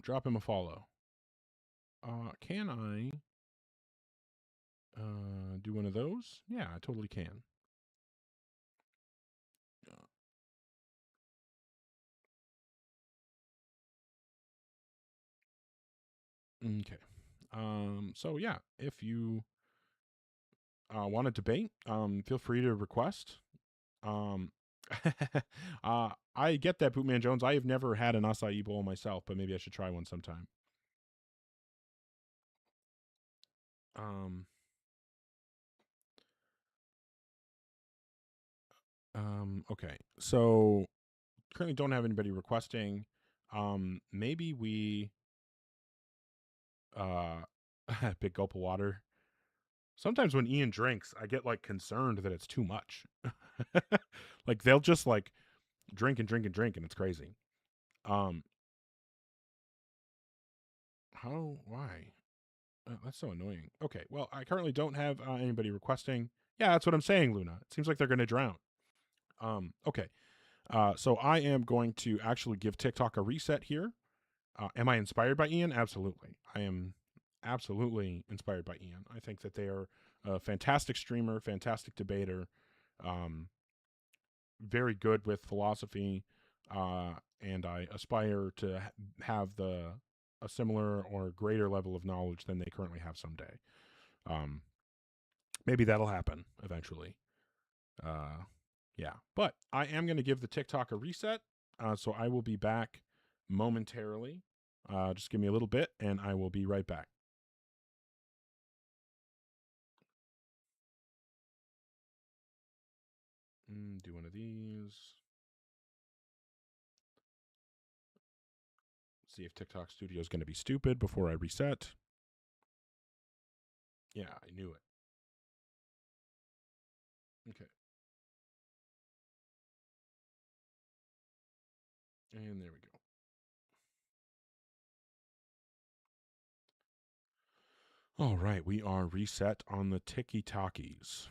Drop him a follow. Can I do one of those? Yeah, I totally can. Okay. So yeah, if you want to debate, feel free to request. I get that, Bootman Jones. I have never had an acai bowl myself, but maybe I should try one sometime. Okay. So currently don't have anybody requesting. Maybe we big gulp of water. Sometimes when Ian drinks, I get like concerned that it's too much. Like they'll just like drink and drink and drink, and it's crazy. Why? That's so annoying. Okay, well, I currently don't have anybody requesting. Yeah, that's what I'm saying, Luna. It seems like they're going to drown. Okay. So I am going to actually give TikTok a reset here. Am I inspired by Ian? Absolutely. I am absolutely inspired by Ian. I think that they are a fantastic streamer, fantastic debater, very good with philosophy, and I aspire to have a similar or greater level of knowledge than they currently have someday. Maybe that'll happen eventually. Yeah, but I am going to give the TikTok a reset, so I will be back momentarily. Just give me a little bit, and I will be right back. Do one of these. See if TikTok Studio is going to be stupid before I reset. Yeah, I knew it. Okay. And there we go. All right, we are reset on the Tiki-Takis.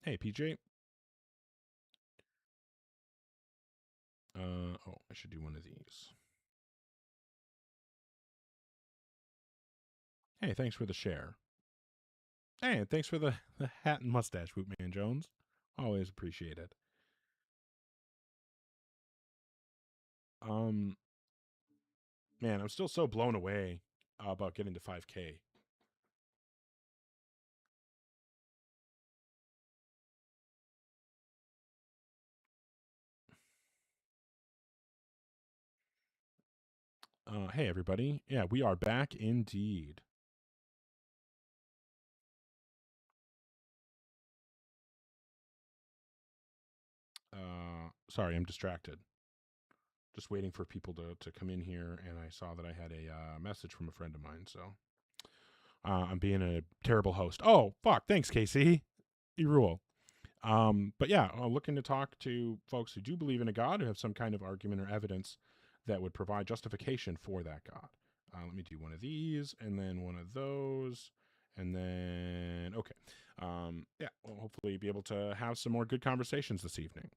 Hey, PJ. Oh, I should do one of these. Hey, thanks for the share. Hey, and thanks for the hat and mustache, Bootman Jones. Always appreciate it. Man, I'm still so blown away about getting to 5K. Hey, everybody. Yeah, we are back indeed. Sorry, I'm distracted. Just waiting for people to come in here, and I saw that I had a message from a friend of mine, so I'm being a terrible host. Oh, fuck. Thanks, Casey. You rule. But yeah, looking to talk to folks who do believe in a God, who have some kind of argument or evidence that would provide justification for that God. Let me do one of these, and then one of those, and then, okay. Yeah, we'll hopefully be able to have some more good conversations this evening.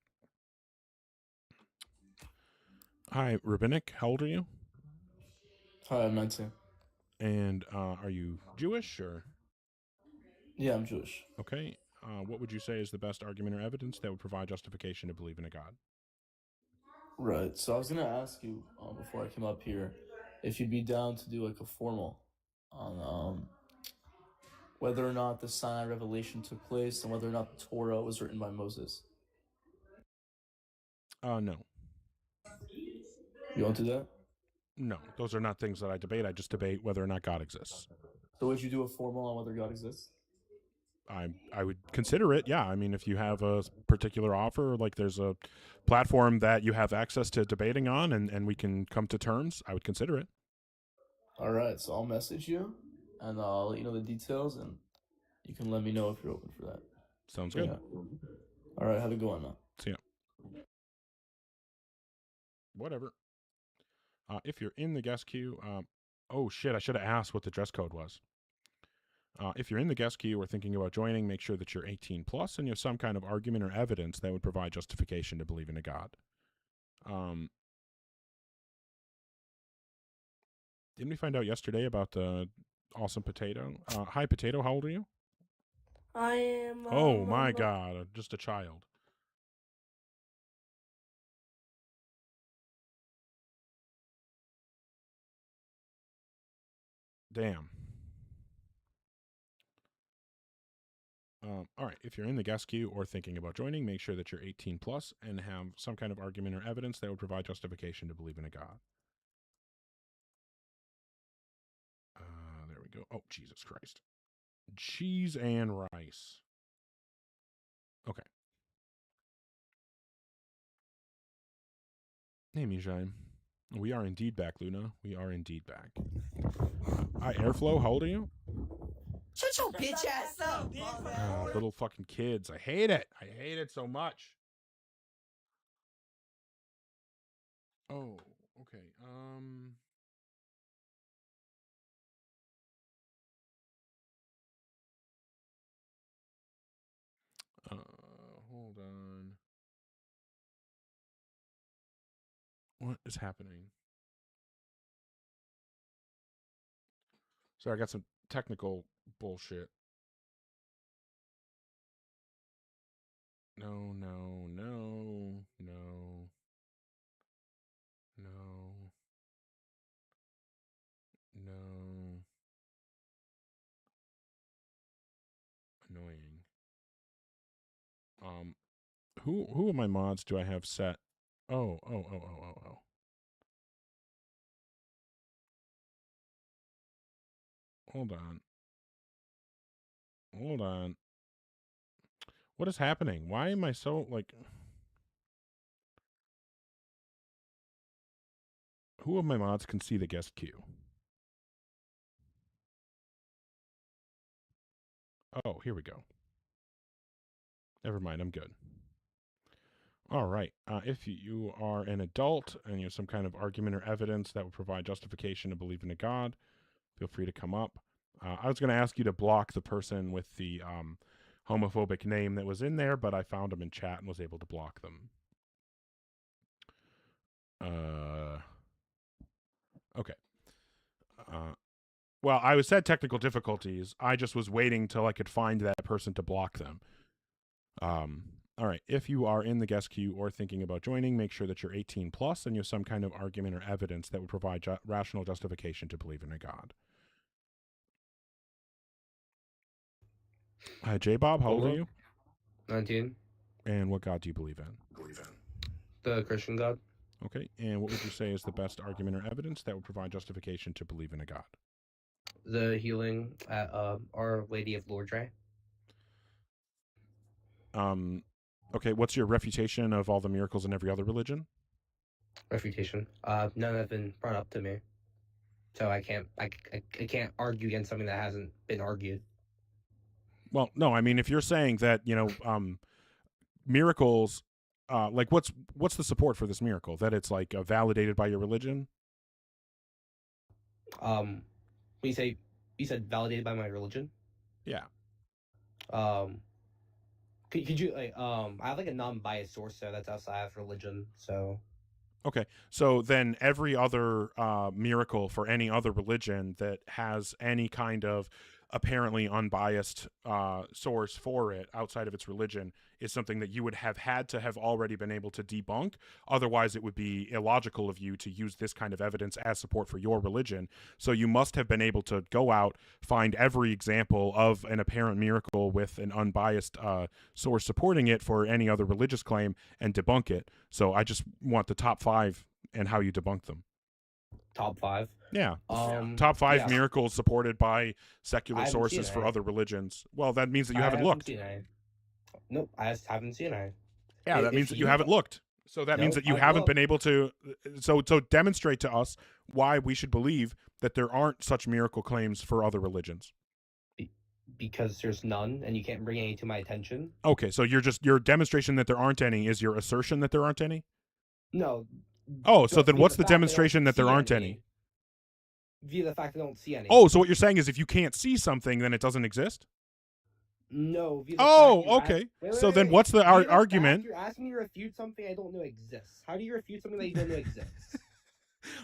Hi, Rabbinic. How old are you? Hi, I'm 19. And are you Jewish, or? Yeah, I'm Jewish. Okay. What would you say is the best argument or evidence that would provide justification to believe in a God? Right. So I was gonna ask you before I came up here if you'd be down to do like a formal on whether or not the Sinai revelation took place and whether or not the Torah was written by Moses. No. You want to do that? No, those are not things that I debate. I just debate whether or not God exists. So would you do a formal on whether God exists? I would consider it, yeah. I mean, if you have a particular offer, like there's a platform that you have access to debating on and we can come to terms, I would consider it. All right, so I'll message you and I'll let you know the details and you can let me know if you're open for that. Sounds good. Yeah. All right, have a good one now. See ya. Whatever. If you're in the guest queue, oh shit, I should have asked what the dress code was. If you're in the guest queue or thinking about joining, make sure that you're 18 plus and you have some kind of argument or evidence that would provide justification to believe in a God. Didn't we find out yesterday about the awesome potato? Hi, Potato. How old are you? I am. Oh my God, just a child. Damn. All right, if you're in the guest queue or thinking about joining, make sure that you're 18 plus and have some kind of argument or evidence that would provide justification to believe in a God. There we go. Oh, Jesus Christ. Cheese and rice. Okay. Hey, Mijay. We are indeed back, Luna. We are indeed back. Hi, Airflow. How old are you? Shut your bitch ass up. Little fucking kids. I hate it. I hate it so much. Oh, okay. Hold on. What is happening? Sorry, I got some technical bullshit. No. Annoying. Who of my mods do I have set Oh. Hold on. What is happening? Why am I so, like... Who of my mods can see the guest queue? Oh, here we go. Never mind, I'm good. All right. If you are an adult and you have some kind of argument or evidence that would provide justification to believe in a God, feel free to come up. I was going to ask you to block the person with the homophobic name that was in there, but I found them in chat and was able to block them. Okay. Well, I said technical difficulties. I just was waiting till I could find that person to block them. All right. If you are in the guest queue or thinking about joining, make sure that you're 18 plus and you have some kind of argument or evidence that would provide rational justification to believe in a God. J Bob, how old are you? 19. And what God do you believe in? The Christian God. Okay. And what would you say is the best argument or evidence that would provide justification to believe in a God? The healing at Our Lady of Lourdes. Okay, what's your refutation of all the miracles in every other religion? Refutation. None have been brought up to me, so I can't argue against something that hasn't been argued. Well, no, I mean, if you're saying that, miracles, like what's the support for this miracle? That it's like validated by your religion? When you said validated by my religion? Yeah. Could you I have like a non-biased source there that's outside of religion, so. Okay, so then every other miracle for any other religion that has any kind of apparently unbiased source for it outside of its religion is something that you would have had to have already been able to debunk. Otherwise, it would be illogical of you to use this kind of evidence as support for your religion. So you must have been able to go out, find every example of an apparent miracle with an unbiased source supporting it for any other religious claim and debunk it. So I just want the top 5 and how you debunk them. Top 5? Yeah. Top 5 miracles supported by secular I haven't sources seen for any. other religions. Well, that means that you haven't looked. Nope, I just haven't seen any. Yeah, that means that you haven't looked. So that means that you haven't been able to. So demonstrate to us why we should believe that there aren't such miracle claims for other religions. Because there's none, and you can't bring any to my attention. Okay, so your demonstration that there aren't any is your assertion that there aren't any? No. Oh, so then what's the demonstration that there aren't any? Via the fact I don't see any. Oh, so what you're saying is if you can't see something, then it doesn't exist? No. Okay. So then what's the argument? You're asking me to refute something I don't know exists. How do you refute something that you don't know exists?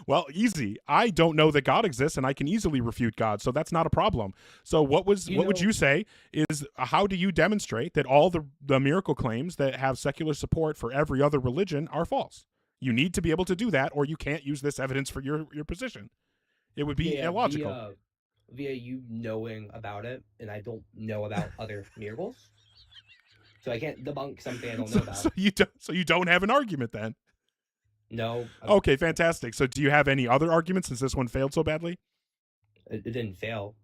Well, easy. I don't know that God exists, and I can easily refute God, so that's not a problem. So what would you say is how do you demonstrate that all the miracle claims that have secular support for every other religion are false? You need to be able to do that, or you can't use this evidence for your position. It would be illogical. Via you knowing about it, and I don't know about other miracles, so I can't debunk something I don't know about. So you don't have an argument then? No. Okay, fantastic. So do you have any other arguments since this one failed so badly? It didn't fail.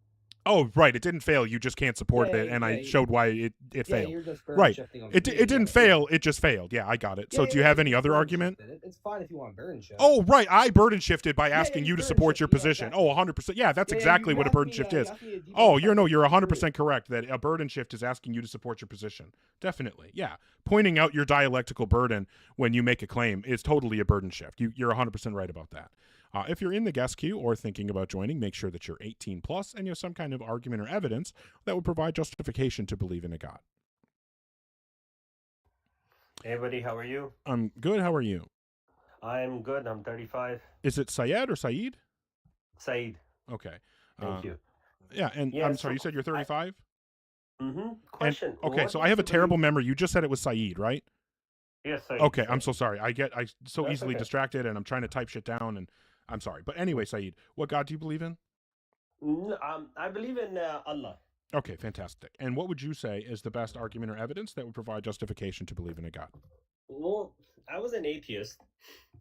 Oh, right. It didn't fail. You just can't support it, and I showed why it failed. You're just right. It didn't fail. It just failed. Yeah, I got it. So do you have any other argument? It's fine if you want burden shift. Oh, right. I burden shifted by asking you to support your position. Oh, 100%. Yeah, that's exactly what a burden shift is. Oh, you're 100% correct that a burden shift is asking you to support your position. Definitely. Yeah. Pointing out your dialectical burden when you make a claim is totally a burden shift. You're 100% right about that. If you're in the guest queue or thinking about joining, make sure that you're 18 plus and you have some kind of argument or evidence that would provide justification to believe in a God. Hey, buddy, how are you? I'm good. How are you? I'm good. I'm 35. Is it Syed or Saeed? Saeed. Okay. Thank you. Yeah, and Yeah, I'm sorry, you said you're 35? Question. Okay, what so do I have you a terrible memory. You just said it was Saeed, right? Yes, Saeed. Okay, I'm so sorry. I so That's easily okay. distracted, and I'm trying to type shit down, and I'm sorry. But anyway, Saeed, what God do you believe in? I believe in Allah. Okay, fantastic. And what would you say is the best argument or evidence that would provide justification to believe in a God? Well, I was an atheist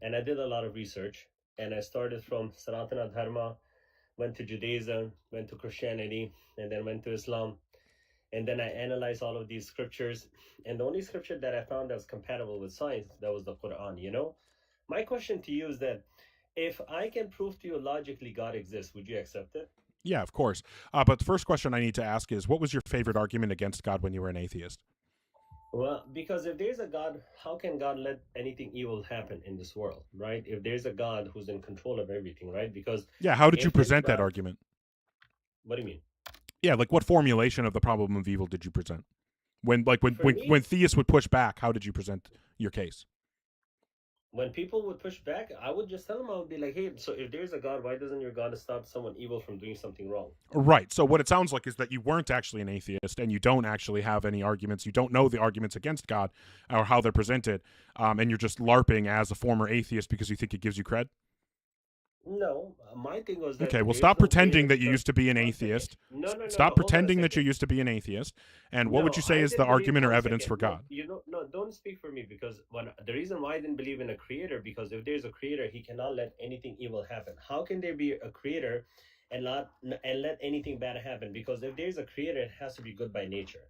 and I did a lot of research. And I started from Sanatana Dharma, went to Judaism, went to Christianity, and then went to Islam. And then I analyzed all of these scriptures. And the only scripture that I found that was compatible with science, that was the Quran, you know? My question to you is that if I can prove to you logically God exists, would you accept it? Yeah, of course. But the first question I need to ask is, what was your favorite argument against God when you were an atheist? Well, because if there's a God, how can God let anything evil happen in this world, right? If there's a God who's in control of everything, right? Because Yeah, how did you if there's present that God- argument? What do you mean? Yeah, like what formulation of the problem of evil did you present? When For me- when theists would push back, how did you present your case? When people would push back, I would just tell them, I would be like, hey, so if there's a God, why doesn't your God stop someone evil from doing something wrong? Right. So what it sounds like is that you weren't actually an atheist, and you don't actually have any arguments. You don't know the arguments against God or how they're presented, and you're just LARPing as a former atheist because you think it gives you cred. No, my thing was that Okay, well, there's stop no pretending creator that you because- used to be an atheist. No, no, no, Stop no, hold on a pretending that you second. used to be an atheist. And what would No, you say I is the didn't believe- argument or one evidence for second. God? No, don't speak for me, because the reason why I didn't believe in a creator, because if there's a creator, he cannot let anything evil happen. How can there be a creator and let anything bad happen? Because if there's a creator, it has to be good by nature.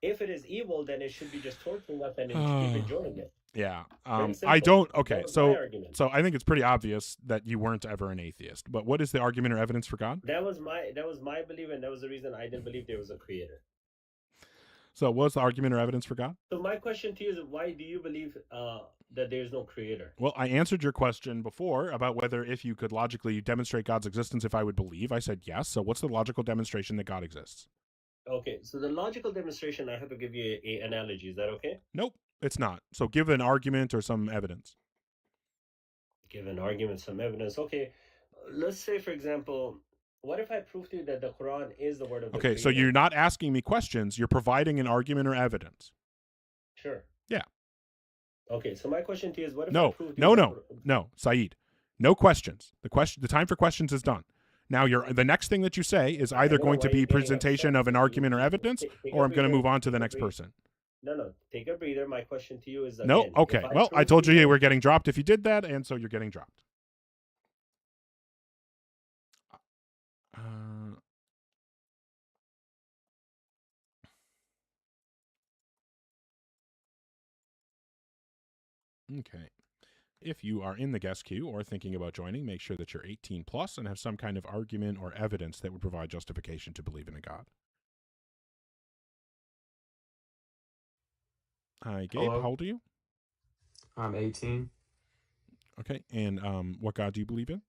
If it is evil, then it should be just torturing us and keep enjoying it. Yeah. Very I simple. don't. That Okay. was my So argument. I think it's pretty obvious that you weren't ever an atheist. But what is the argument or evidence for God? That was my belief, and that was the reason I didn't believe there was a creator. So what's the argument or evidence for God? So my question to you is, why do you believe that there's no creator? Well, I answered your question before about whether if you could logically demonstrate God's existence, if I would believe. I said yes. So what's the logical demonstration that God exists? Okay, so the logical demonstration, I have to give you a analogy. Is that okay? Nope, it's not. So give an argument or some evidence. Give an argument, some evidence. Okay, let's say, for example, what if I prove to you that the Quran is the word of the Okay, so Creator? you're not asking me questions. You're providing an argument or evidence. Sure. Yeah. Okay, so my question to you is, what if I No, prove to no, you no, no, Saeed. No questions. The time for questions is done. Now, the next thing that you say is either know going to why be you're getting presentation of an argument or evidence, Take or a I'm going to breather, move on to take the a next breather. person. No, take a breather. My question to you is, No, again, okay. if Well, I prove told to you you were getting dropped if you did that, and so you're getting dropped. Okay. If you are in the guest queue or thinking about joining, make sure that you're 18 plus and have some kind of argument or evidence that would provide justification to believe in a God. Hi, Gabe. Hello. How old are you? I'm 18. Okay. And what God do you believe in?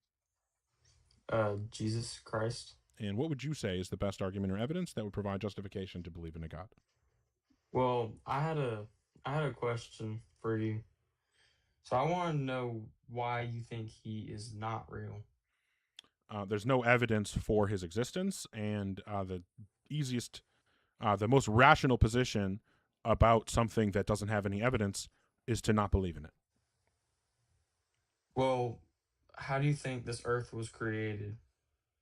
Jesus Christ. And what would you say is the best argument or evidence that would provide justification to believe in a God? Well, I had a question for you. So I want to know why you think he is not real. There's no evidence for his existence, and the most rational position about something that doesn't have any evidence is to not believe in it. Well, how do you think this earth was created?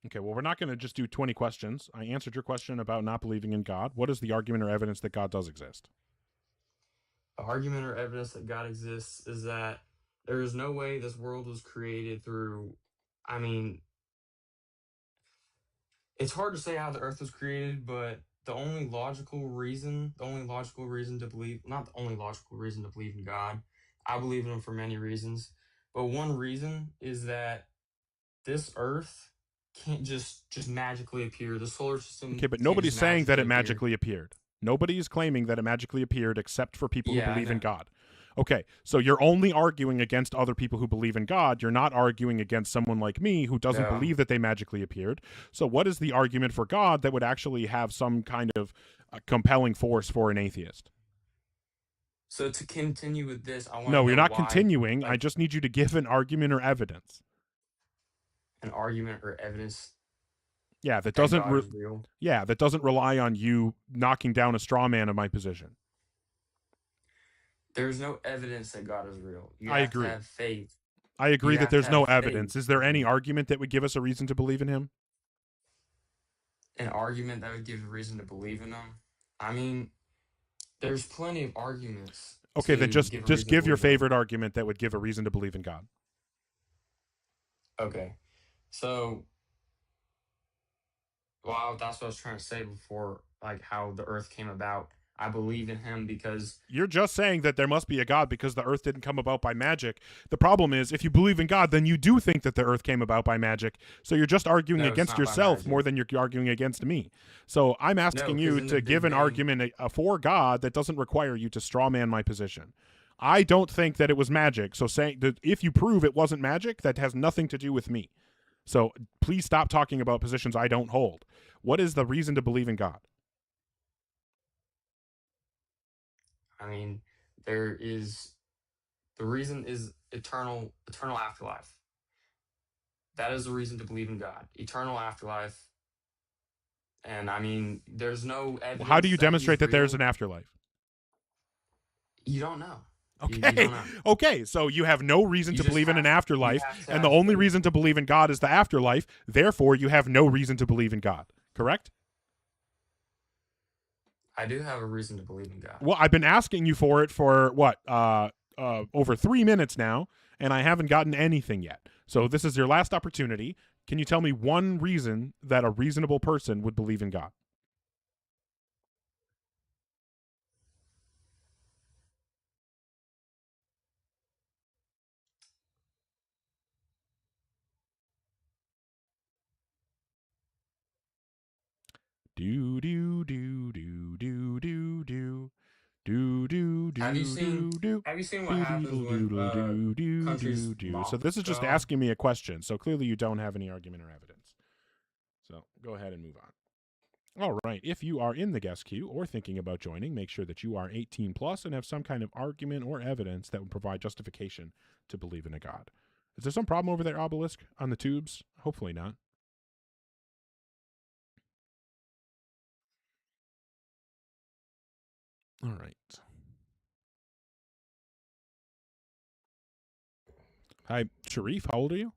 Okay, well, we're not going to just do 20 questions. I answered your question about not believing in God. What is the argument or evidence that God does exist? The argument or evidence that God exists is that there is no way this world was created through, I mean, it's hard to say how the earth was created, but the only logical reason to believe, not the only logical reason to believe in God, I believe in him for many reasons, but one reason is that this earth can't just magically appear. The solar system. Okay, but can't nobody's just saying that it appear. magically appeared. Nobody is claiming that it magically appeared except for people Yeah, who I believe in know. God. Okay, so you're only arguing against other people who believe in God. You're not arguing against someone like me who doesn't No. believe that they magically appeared. So what is the argument for God that would actually have some kind of compelling force for an atheist? So to continue with this, I want to No, know you're not why, continuing. I like, just need you to give an argument or evidence. an argument or evidence. Yeah, that that doesn't. God is real. Yeah, that doesn't rely on you knocking down a straw man of my position. There's no evidence that God is real. You I have agree. to have faith. I agree You that have to there's no have faith. evidence. Is there any argument that would give us a reason to believe in him? An argument that would give a reason to believe in him. I mean, there's plenty of arguments. Okay, then just give a reason to give your believe in him. favorite argument that would give a reason to believe in God. Okay, so well, that's what I was trying to say before, like how the Earth came about. I believe in him because You're just saying that there must be a God because the Earth didn't come about by magic. The problem is, if you believe in God, then you do think that the Earth came about by magic. So you're just arguing No, it's against not by yourself magic. more than you're arguing against me. So I'm asking 'cause you in the to Big give an Bang- argument for God that doesn't require you to straw man my position. I don't think that it was magic. So saying that if you prove it wasn't magic, that has nothing to do with me. So please stop talking about positions I don't hold. What is the reason to believe in God? I mean, the reason is eternal afterlife. That is the reason to believe in God. Eternal afterlife. And I mean, there's no evidence. How do you that he's demonstrate that there's real. an afterlife? You don't know. You Okay. don't know. Okay. So you have no reason You to just believe in an have- you afterlife, have to and the have only faith. reason to believe in God is the afterlife. Therefore, you have no reason to believe in God. Correct? I do have a reason to believe in God. Well, I've been asking you for it for what? Over 3 minutes now, and I haven't gotten anything yet. So this is your last opportunity. Can you tell me one reason that a reasonable person would believe in God? Do do do do do do do do do do Have you seen? do do Have you seen what happens when countries do. mock So this is just God? asking me a question. So clearly you don't have any argument or evidence. So go ahead and move on. All right. If you are in the guest queue or thinking about joining, make sure that you are 18 plus and have some kind of argument or evidence that would provide justification to believe in a God. Is there some problem over there, Obelisk, on the tubes? Hopefully not. All right. Hi, Sharif. How old are you?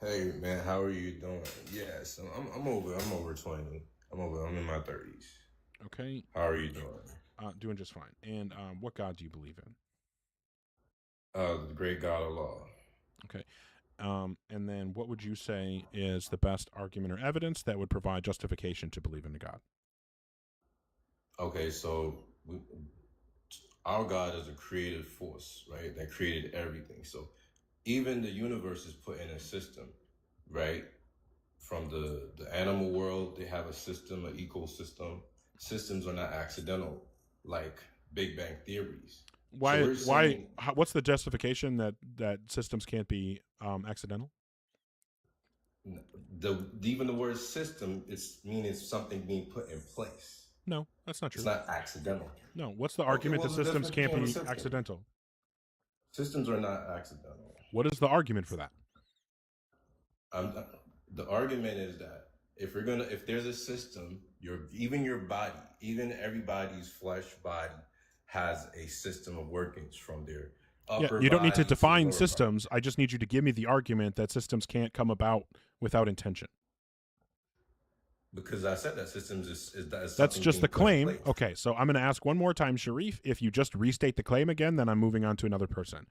Hey man, how are you doing? Yeah, so I'm over 20. I'm in my 30s. Okay. How are you doing? Doing just fine. And what God do you believe in? The great God Allah. Okay. And then what would you say is the best argument or evidence that would provide justification to believe in a God? Okay, so our God is a creative force, right? That created everything. So even the universe is put in a system, right? From the animal world, they have a system, an ecosystem. Systems are not accidental, like Big Bang theories. Why? So we're saying- What's the justification that systems can't be accidental? Even the word system is meaning something being put in place. No, that's not true. It's not accidental. No. What's the Okay, argument what's that the systems can't difference be between a system? accidental? Systems are not accidental. What is the argument for that? The argument is that if there's a system, even your body, even everybody's flesh body has a system of workings from their upper Yeah, you don't need to body define lower systems. I just need you to give me the argument that systems can't come about without intention. Because I said that systems is That's something just being the put in claim. place. Okay, so I'm going to ask one more time, Sharif. If you just restate the claim again, then I'm moving on to another person.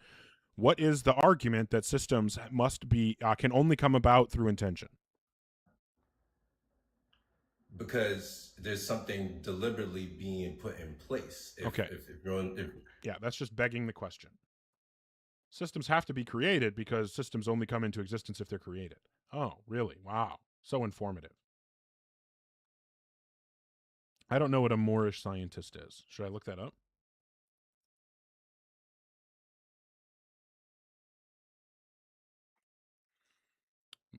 What is the argument that systems must be can only come about through intention? Because there's something deliberately being put in place. Okay. Yeah, that's just begging the question. Systems have to be created because systems only come into existence if they're created. Oh, really? Wow. So informative. I don't know what a Moorish scientist is. Should I look that up?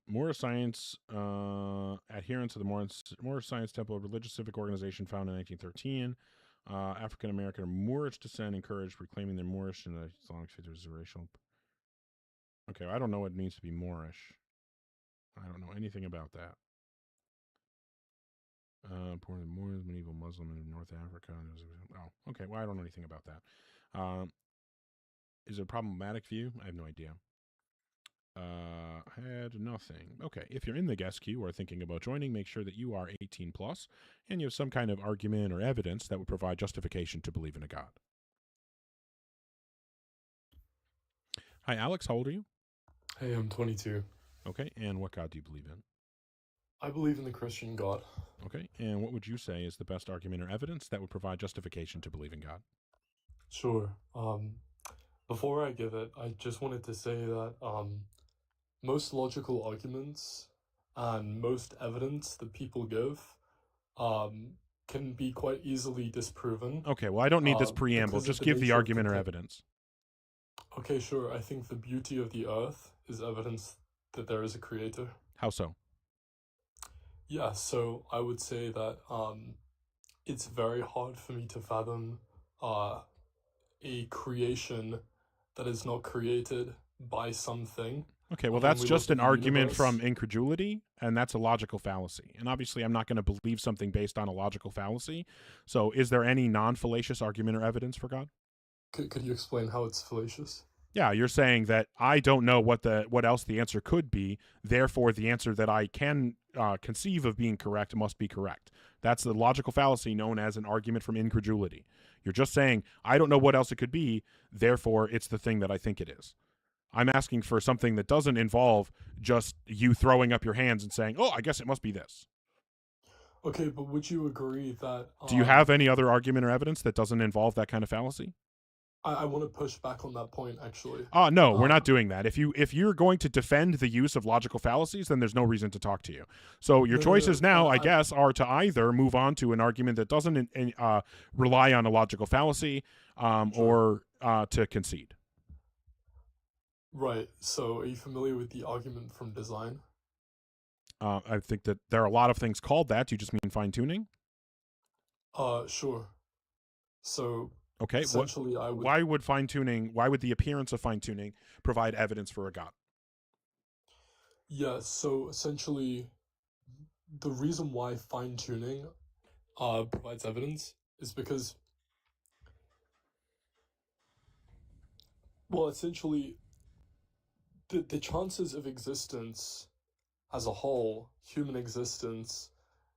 Moorish Science, adherents of the Moorish Science Temple, a religious civic organization founded in 1913. African American or Moorish descent encouraged reclaiming their Moorish and the Islamic faith as a racial. Okay, I don't know what it means to be Moorish. I don't know anything about that. Born in Moors, medieval Muslim in North Africa. Oh, okay. Well, I don't know anything about that. Is it a problematic view? I have no idea. Had nothing. Okay, if you're in the guest queue or thinking about joining, make sure that you are 18 plus and you have some kind of argument or evidence that would provide justification to believe in a God. Hi, Alex. How old are you? Hey, I'm 22. Okay, and what God do you believe in? I believe in the Christian God. Okay, and what would you say is the best argument or evidence that would provide justification to believe in God? Sure. Before I give it, I just wanted to say that most logical arguments and most evidence that people give can be quite easily disproven. Okay, well, I don't need this preamble. because of Just the give the nature of argument or complexity. evidence. Okay, sure. I think the beauty of the earth is evidence that there is a creator. How so? Yeah, so I would say that it's very hard for me to fathom a creation that is not created by something. Okay, well, When that's we just look an at the argument universe- from incredulity, and that's a logical fallacy. And obviously, I'm not going to believe something based on a logical fallacy. So is there any non-fallacious argument or evidence for God? Could you explain how it's fallacious? Yeah, you're saying that I don't know what else the answer could be, therefore the answer that I can conceive of being correct must be correct. That's the logical fallacy known as an argument from incredulity. You're just saying, I don't know what else it could be, therefore it's the thing that I think it is. I'm asking for something that doesn't involve just you throwing up your hands and saying, oh, I guess it must be this. Okay, but would you agree that... Do you have any other argument or evidence that doesn't involve that kind of fallacy? I want to push back on that point, actually. No, we're not doing that. If you're going to defend the use of logical fallacies, then there's no reason to talk to you. So your choices now, I guess, are to either move on to an argument that doesn't rely on a logical fallacy, or to concede. Right, so are you familiar with the argument from design? I think that there are a lot of things called that. Do you just mean fine-tuning? Sure. So... Okay, essentially, why would the appearance of fine-tuning provide evidence for a God? Yeah, so essentially, the reason why fine-tuning provides evidence is because, well, essentially, the chances of existence as a whole, human existence,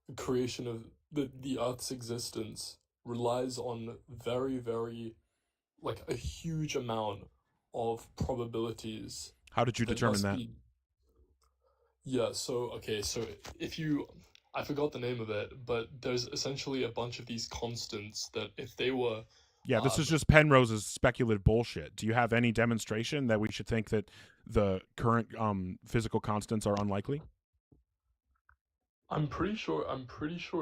the creation of the Earth's existence, relies on very, very, like, a huge amount of probabilities. How did you determine that? Yeah, so, okay, so I forgot the name of it, but there's essentially a bunch of these constants that if they were... Yeah, this is just Penrose's speculative bullshit. Do you have any demonstration that we should think that the current physical constants are unlikely? I'm pretty sure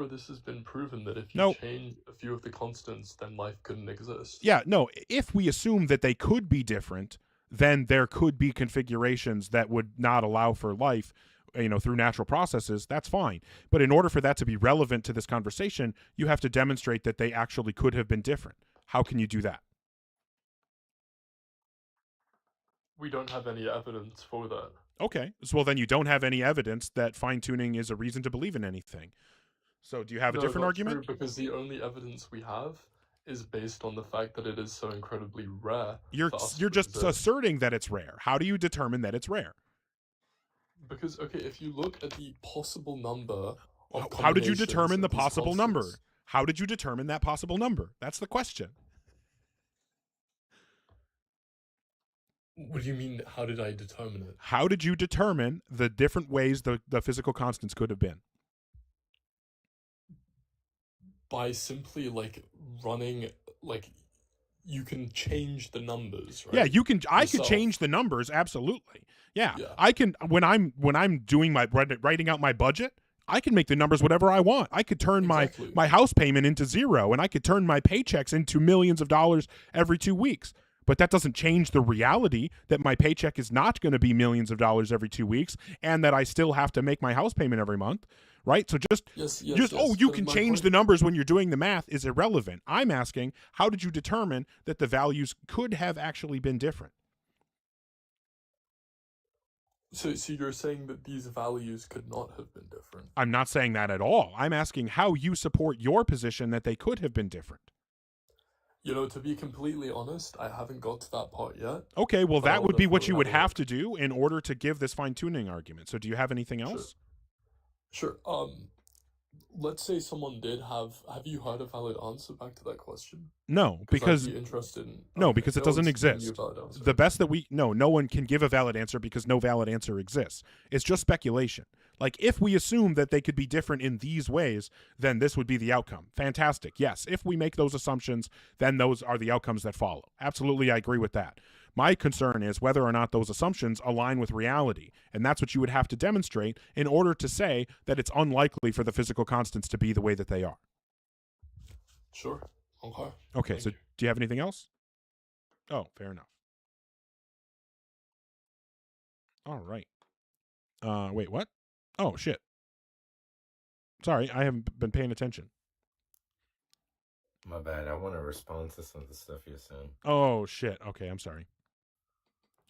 this has been proven that if you change a few of the constants, then life couldn't exist. Yeah, no, if we assume that they could be different, then there could be configurations that would not allow for life, through natural processes. That's fine. But in order for that to be relevant to this conversation, you have to demonstrate that they actually could have been different. How can you do that? We don't have any evidence for that. Okay, so well then you don't have any evidence that fine-tuning is a reason to believe in anything. So do you have a different argument? True, because the only evidence we have is based on the fact that it is so incredibly rare. You're just asserting that it's rare. How do you determine that it's rare? Because, okay, if you look at the possible number of how did you determine the of these possible number? constants- How did you determine that possible number? That's the question. What do you mean, how did I determine it? How did you determine the different ways the physical constants could have been? By simply, like, running, like, you can change the numbers, right? Yeah, you can. I could Yourself. change the numbers, absolutely. Yeah, I can. When I'm doing my writing out my budget, I can make the numbers whatever I want. I could turn my house payment into zero, and I could turn my paychecks into millions of dollars every 2 weeks. But that doesn't change the reality that my paycheck is not going to be millions of dollars every 2 weeks, and that I still have to make my house payment every month, right? So you can change the numbers when you're doing the math is irrelevant. I'm asking, how did you determine that the values could have actually been different? So you're saying that these values could not have been different? I'm not saying that at all. I'm asking how you support your position that they could have been different. To be completely honest, I haven't got to that part yet. Okay, well, but that I'll would be what you would definitely have to do in order to give this fine-tuning argument. So do you have anything else? Sure. let's say someone did have you heard a valid answer back to that question? No, I'd because be interested in, no, okay, because it no doesn't one's giving you a exist. valid answer. The best that we no one can give a valid answer because no valid answer exists. It's just speculation. Like if we assume that they could be different in these ways, then this would be the outcome. Fantastic. Yes, if we make those assumptions, then those are the outcomes that follow. Absolutely, I agree with that. My concern is whether or not those assumptions align with reality, and that's what you would have to demonstrate in order to say that it's unlikely for the physical constants to be the way that they are. Sure. Okay. Okay, so do you have anything else? Oh, fair enough. All right. Wait, what? Oh, shit. Sorry, I haven't been paying attention. My bad. I want to respond to some of the stuff you're saying. Oh, shit. Okay, I'm sorry.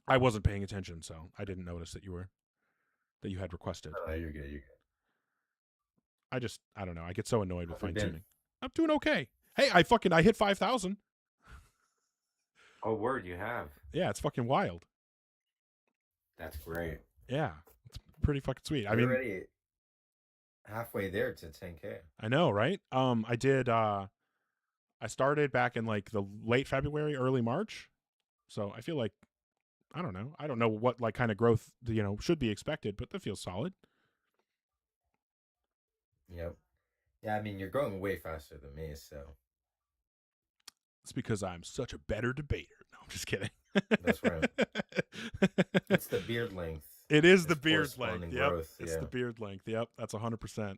I wasn't paying attention, so I didn't notice that you had requested. No, you're good. You're good. I don't know. I get so annoyed with How you fine been? tuning. I'm doing okay. Hey, I hit 5,000. Oh, word, you have. Yeah, it's fucking wild. That's great. Yeah, it's pretty fucking sweet. I You're mean, already halfway there to 10K. I know, right? I did. I started back in like the late February, early March, so I feel like I don't know. I don't know what like kind of growth should be expected, but that feels solid. Yep. Yeah, I mean, you're growing way faster than me, so. It's because I'm such a better debater. No, I'm just kidding. That's right. It's the beard length. It is the It's beard length. corresponding Yep, growth, it's yeah. the beard length. Yep, that's 100%.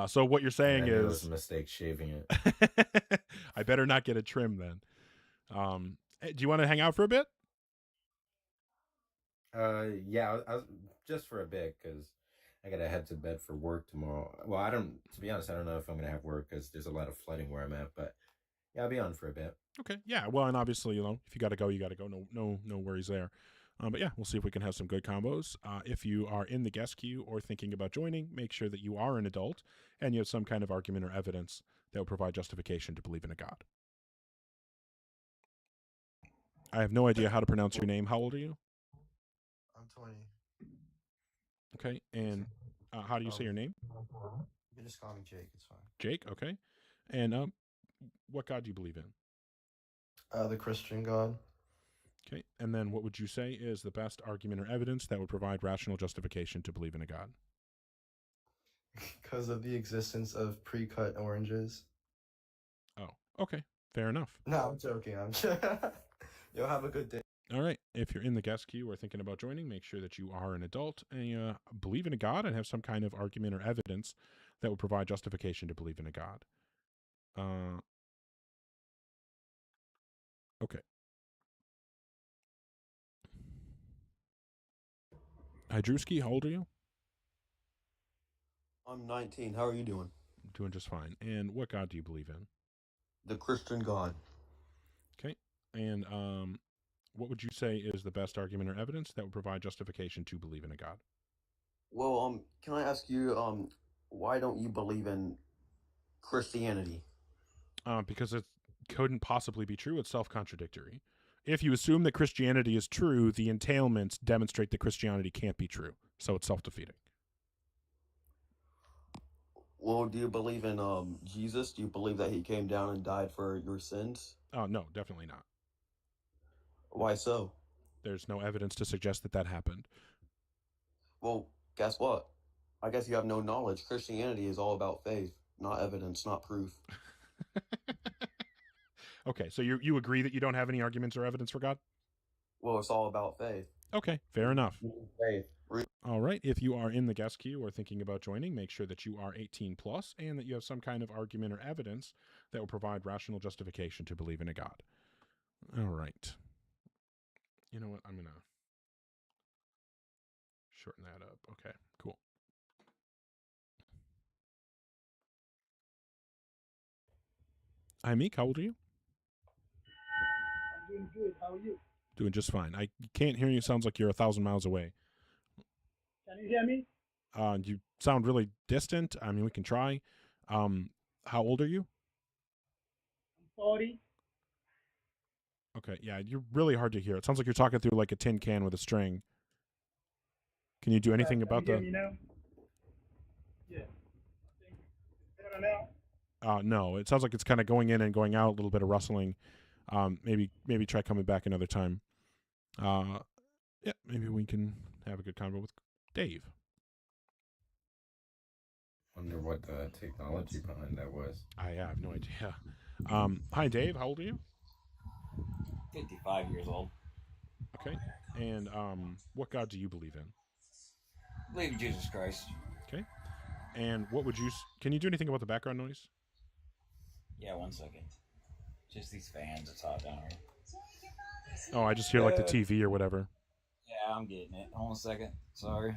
So what you're saying I knew it is was a mistake shaving it. I better not get a trim then. Hey, do you want to hang out for a bit? Yeah, I was just for a bit because I gotta head to bed for work tomorrow. Well, to be honest, I don't know if I'm gonna have work because there's a lot of flooding where I'm at. But yeah, I'll be on for a bit. Okay. Yeah. Well, and obviously, if you got to go, you got to go. No worries there. But yeah, we'll see if we can have some good combos. If you are in the guest queue or thinking about joining, make sure that you are an adult and you have some kind of argument or evidence that will provide justification to believe in a god. I have no idea how to pronounce your name. How old are you? I'm 20. Okay. And how do you say your name? You can just call me Jake. It's fine. Jake. Okay. And what god do you believe in? The Christian God. Okay. And then what would you say is the best argument or evidence that would provide rational justification to believe in a god? Because of the existence of pre-cut oranges. Oh, okay. Fair enough. No, I'm joking. Yo, have a good day. All right. If you're in the guest queue or thinking about joining, make sure that you are an adult and you believe in a god and have some kind of argument or evidence that would provide justification to believe in a god. Okay. Hi, Drewski. How old are you? I'm 19. How are you doing? I'm doing just fine. And what god do you believe in? The Christian God. Okay. And what would you say is the best argument or evidence that would provide justification to believe in a god? Well, can I ask you, why don't you believe in Christianity? Because it couldn't possibly be true. It's self-contradictory. If you assume that Christianity is true, the entailments demonstrate that Christianity can't be true. So it's self-defeating. Well, do you believe in Jesus? Do you believe that he came down and died for your sins? Oh, no, definitely not. Why so? There's no evidence to suggest that that happened. Well, guess what? I guess you have no knowledge. Christianity is all about faith, not evidence, not proof. Okay, so you agree that you don't have any arguments or evidence for God? Well, it's all about faith. Okay, fair enough. Faith. All right, if you are in the guest queue or thinking about joining, make sure that you are 18 plus and that you have some kind of argument or evidence that will provide rational justification to believe in a God. All right. You know what? I'm going to shorten that up. Okay, cool. Hi, Meek. How old are you? I'm doing good. How are you? Doing just fine. I can't hear you. Sounds like you're 1,000 miles away. Can you hear me? You sound really distant. I mean, we can try. How old are you? I'm 40. Okay, yeah, you're really hard to hear. It sounds like you're talking through like a tin can with a string. Can you do anything about Can you the... hear me now? Yeah. better now? No, it sounds like it's kind of going in and going out, a little bit of rustling. Maybe try coming back another time. Yeah, maybe we can have a good convo with Dave. Wonder what the technology behind that was. I have no idea. Hi, Dave. How old are you? 55 years old. Okay. And what God do you believe in? I believe in Jesus Christ. Okay. And what would you... Can you do anything about the background noise? Yeah, 1 second. Just these fans, it's hot down here. Oh, I just hear like the TV or whatever. Yeah, I'm getting it. Hold on a second. Sorry.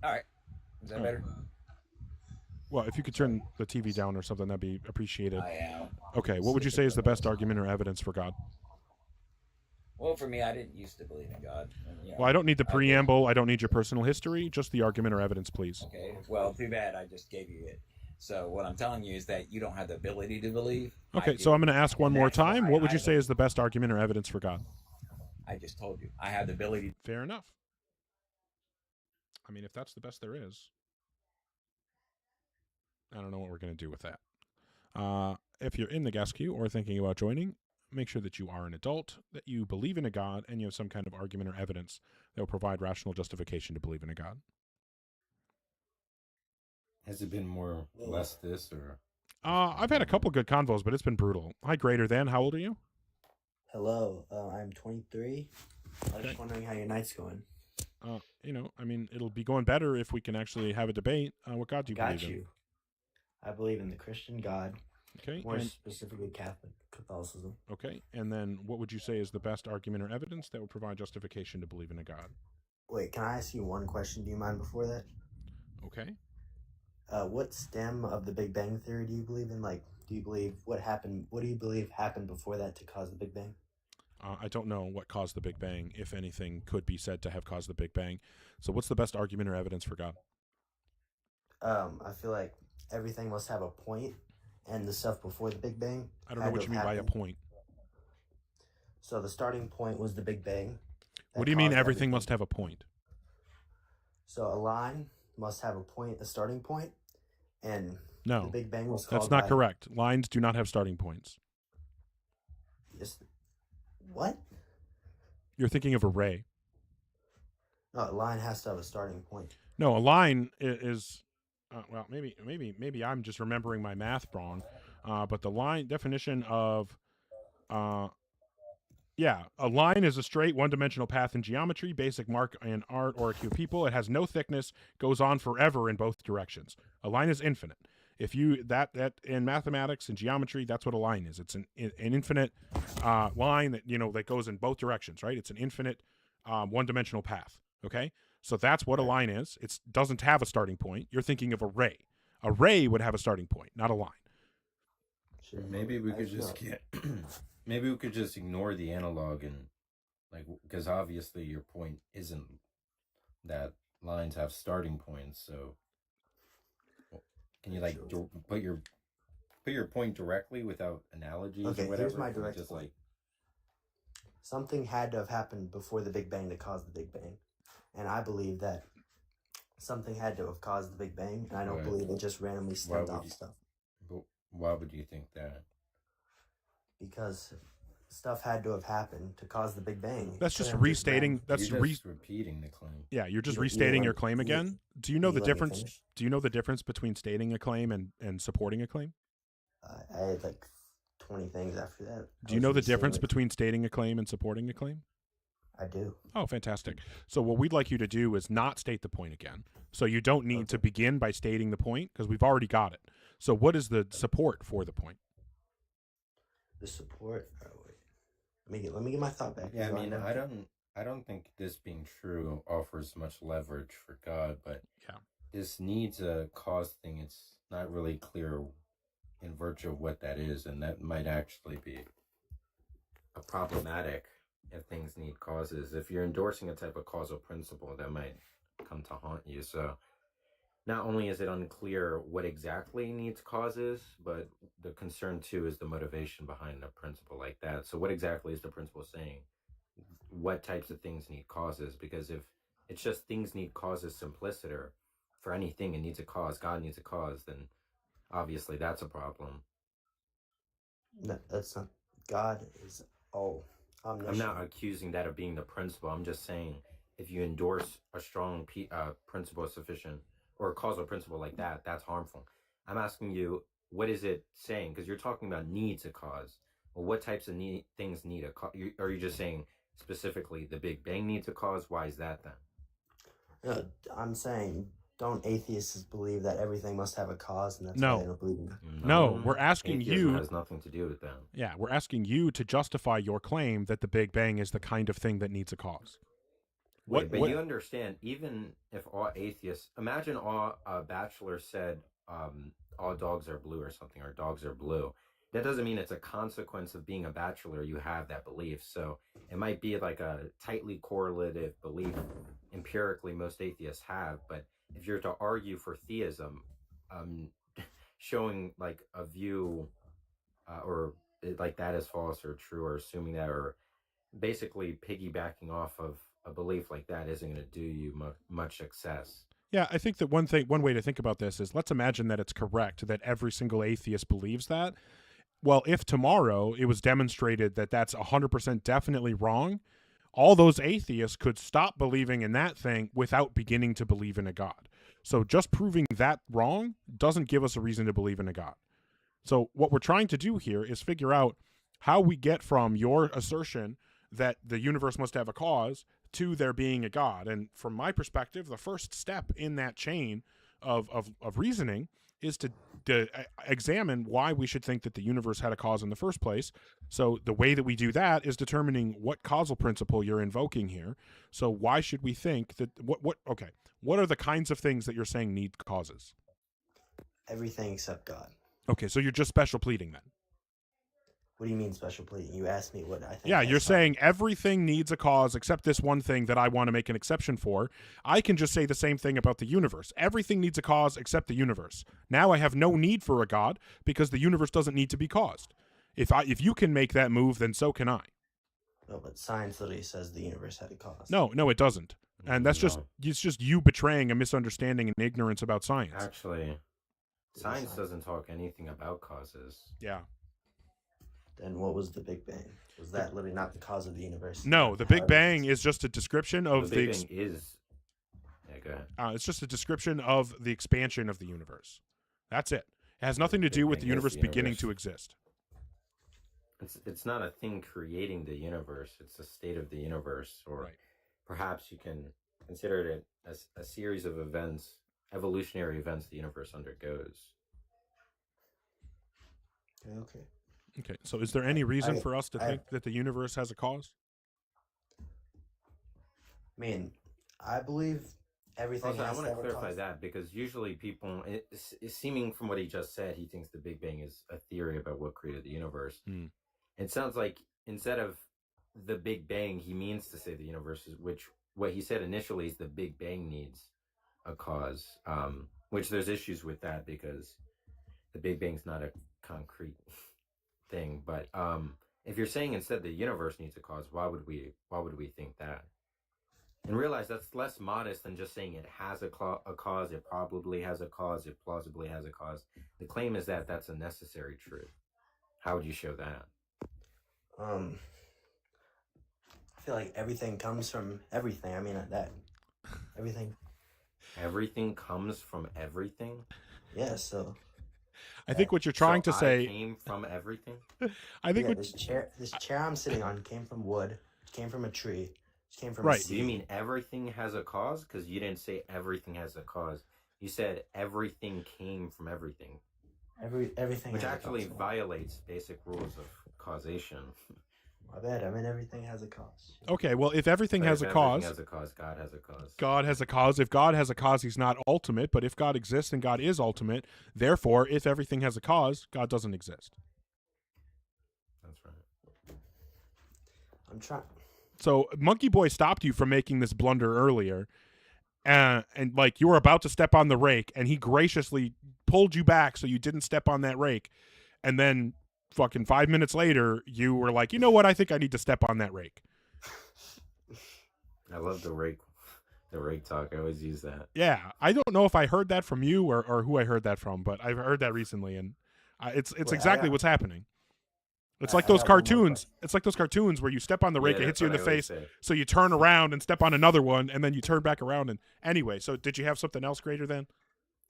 All right. Is that Oh. better? Well, if you could turn the TV down or something, that'd be appreciated. I am. Okay, what would you say is the best argument or evidence for God? Well, for me, I didn't used to believe in God. You know, Well, I don't need the preamble. I don't need your personal history. Just the argument or evidence, please. Okay. Well, too bad. I just gave you it. So what I'm telling you is that you don't have the ability to believe. Okay, so I'm going to ask one more time. What would you say is the best argument or evidence for God? I just told you. I have the ability. Fair enough. I mean, if that's the best there is, I don't know what we're going to do with that. If you're in the guest queue or thinking about joining, make sure that you are an adult, that you believe in a God, and you have some kind of argument or evidence that will provide rational justification to believe in a God. Has it been more or less this or? I've had a couple good convos, but it's been brutal. Hi, Greater Than. How old are you? Hello, I'm 23. I was just wondering how your night's going. I mean, it'll be going better if we can actually have a debate. What God do you Got believe in? you. I believe in the Christian God. Okay. More and- specifically, Catholicism. Okay. And then what would you say is the best argument or evidence that would provide justification to believe in a God? Wait, can I ask you one question? Do you mind before that? Okay. What stem of the Big Bang Theory do you believe in? Like, do you believe what happened? What do you believe happened before that to cause the Big Bang? I don't know what caused the Big Bang, if anything could be said to have caused the Big Bang. So what's the best argument or evidence for God? I feel like everything must have a point, and the stuff before the Big Bang. I don't know what you mean by a point. So the starting point was the Big Bang. What do you mean everything must have a point? So a line must have a point, a starting point, and No. the Big Bang was called. That's not by- correct. Lines do not have starting points. Yes. What? You're thinking of a ray. No, a line has to have a starting point. No, a line is well, maybe I'm just remembering my math wrong. But the line definition of a line is a straight one-dimensional path in geometry, basic mark in art or a queue of people. It has no thickness, goes on forever in both directions. A line is infinite. If you that in mathematics and geometry, that's what a line is. It's an infinite line that goes in both directions, right? It's an infinite one-dimensional path. Okay, so that's what a line is. It doesn't have a starting point. You're thinking of a ray. A ray would have a starting point, not a line. Maybe we could just get. Maybe we could just ignore the analog and, because obviously your point isn't that lines have starting points. So, can you put your point directly without analogies Okay, or whatever? here's my direct Just point. Something had to have happened before the Big Bang to cause the Big Bang. And I believe that something had to have caused the Big Bang, and I don't Right. believe it just randomly Why stemmed would off you- stuff. But why would you think that? Because stuff had to have happened to cause the Big Bang. That's It just couldn't have restating. ran- That's You're just repeating the claim. Yeah, you're just You- you restating let- your claim you- again. Do you know you the let me difference? finish? Do you know the difference between stating a claim and supporting a claim? I had like 20 things after that. Do you know the difference between stating a claim and supporting a claim? I do. Oh, fantastic. So what we'd like you to do is not state the point again. So you don't need to begin by stating the point because we've already got it. So what is the support for the point? The support. Oh, wait. Let me get my thought back. Yeah, I So mean, know- I don't think this being true offers much leverage for God, but yeah, this needs a cause thing. It's not really clear in virtue of what that is, and that might actually be a problematic if things need causes. If you're endorsing a type of causal principle, that might come to haunt you. So not only is it unclear what exactly needs causes, but the concern too is the motivation behind a principle like that. So what exactly is the principle saying? What types of things need causes? Because if it's just things need causes simpliciter, for anything it needs a cause, God needs a cause, then Obviously, that's a problem. No, that's not. God is all I'm omniscient. not accusing that of being the principle. I'm just saying if you endorse a strong principle sufficient or a causal principle like that, that's harmful. I'm asking you, what is it saying? Because you're talking about needs a cause. Well, what types of things need a cause? Are you just saying specifically the Big Bang needs a cause? Why is that then? No, I'm saying, don't atheists believe that everything must have a cause, and that's No. why they don't believe in it? No, we're asking Atheism you. has nothing to do with that. Yeah, we're asking you to justify your claim that the Big Bang is the kind of thing that needs a cause. Wait, but you understand, even if all atheists, imagine all bachelors said all dogs are blue or something, or dogs are blue. That doesn't mean it's a consequence of being a bachelor you have that belief. So it might be like a tightly correlative belief empirically most atheists have. But if you're to argue for theism, showing like a view or like that is false or true, or assuming that, or basically piggybacking off of a belief like that isn't going to do you much success. Yeah, I think that one way to think about this is, let's imagine that it's correct that every single atheist believes that. Well, if tomorrow it was demonstrated that that's 100% definitely wrong, all those atheists could stop believing in that thing without beginning to believe in a God. So just proving that wrong doesn't give us a reason to believe in a God. So what we're trying to do here is figure out how we get from your assertion that the universe must have a cause to there being a God. And from my perspective, the first step in that chain of reasoning is to examine why we should think that the universe had a cause in the first place. So the way that we do that is determining what causal principle you're invoking here. So why should we think that what are the kinds of things that you're saying need causes? Everything except God. Okay, so you're just special pleading then. What do you mean special pleading? You asked me what I think. Yeah, you're saying everything needs a cause except this one thing that I want to make an exception for. I can just say the same thing about the universe. Everything needs a cause except the universe. Now I have no need for a God because the universe doesn't need to be caused. If you can make that move, then so can I. No, but science literally says the universe had a cause. No, it doesn't. And that's just you betraying a misunderstanding and ignorance about science. Actually, science doesn't talk anything about causes. Yeah. Then what was the Big Bang? Was that literally not the cause of the universe? No, the Big Bang is just a description of the Big Bang is. Yeah, go ahead. It's just a description of the expansion of the universe. That's it. It has nothing to do with the universe beginning to exist. It's not a thing creating the universe. It's a state of the universe, or perhaps you can consider it as a series of events, evolutionary events the universe undergoes. Okay. Okay, so is there any reason for us to think that the universe has a cause? I mean, I believe everything Also, I has want to to have a clarify cause. that, because usually people, it's seeming from what he just said, he thinks the Big Bang is a theory about what created the universe. It sounds like instead of the Big Bang, he means to say the universe is, which what he said initially is the Big Bang needs a cause, which there's issues with that because the Big Bang's not a concrete thing. But if you're saying instead the universe needs a cause, why would we think that? And realize that's less modest than just saying it has a cause, it probably has a cause, it plausibly has a cause. The claim is that that's a necessary truth. How would you show that? I feel like everything comes from everything. I mean, that everything. Everything comes from everything? Yeah, so. I think what you're trying to say came from everything. I think this chair I'm sitting on came from wood, came from a tree, came from a Right. seed. Do you mean everything has a cause? Because you didn't say everything has a cause. You said everything came from everything. Everything. Which has a actually cause. violates basic rules of causation. My bad. I mean, everything has a cause. Okay, well, if everything But has if a everything cause, has a cause, God has a cause. God has a cause. If God has a cause, he's not ultimate. But if God exists, then God is ultimate. Therefore, if everything has a cause, God doesn't exist. That's right. I'm trying. So Monkey Boy stopped you from making this blunder earlier. And like you were about to step on the rake, and he graciously pulled you back so you didn't step on that rake. And then fucking 5 minutes later, you were like, you know what? I think I need to step on that rake. I love the rake The rake talk. I always use that. Yeah, I don't know if I heard that from you or who I heard that from, but I've heard that recently, and it's Wait, exactly what's happening. It's like I those got one more cartoons. It's like those cartoons where you step on the rake, Yeah, it hits that's you in what the I always face, say. so you turn around and step on another one, and then you turn back around. And anyway, so did you have something else greater than?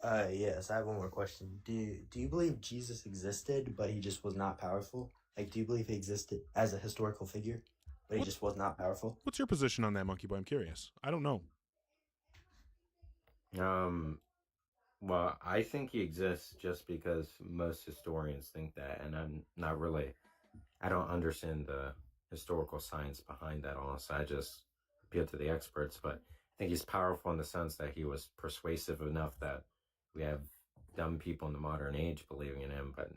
Yes, I have one more question. Do you believe Jesus existed, but he just was not powerful? Like, do you believe he existed as a historical figure, but he just was not powerful? What's your position on that, Monkey Boy? I'm curious. I don't know. Well, I think he exists just because most historians think that, and I'm not really. I don't understand the historical science behind that. Honestly, I just appeal to the experts. But I think he's powerful in the sense that he was persuasive enough that we have dumb people in the modern age believing in him. But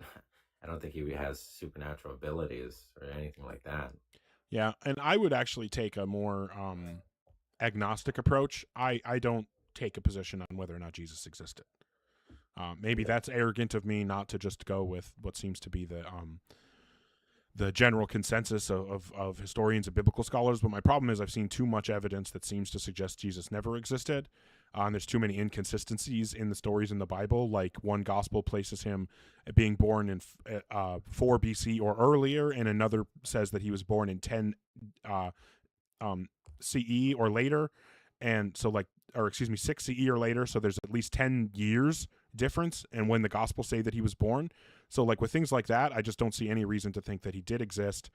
I don't think he has supernatural abilities or anything like that. Yeah, and I would actually take a more agnostic approach. I don't take a position on whether or not Jesus existed. Maybe that's arrogant of me not to just go with what seems to be the general consensus of historians and biblical scholars. But my problem is I've seen too much evidence that seems to suggest Jesus never existed. And there's too many inconsistencies in the stories in the Bible. Like one gospel places him being born in 4 BC or earlier, and another says that he was born in 10 CE or later. And so 6 CE or later. So there's at least 10 years difference and when the gospels say that he was born. So like with things like that, I just don't see any reason to think that he did exist,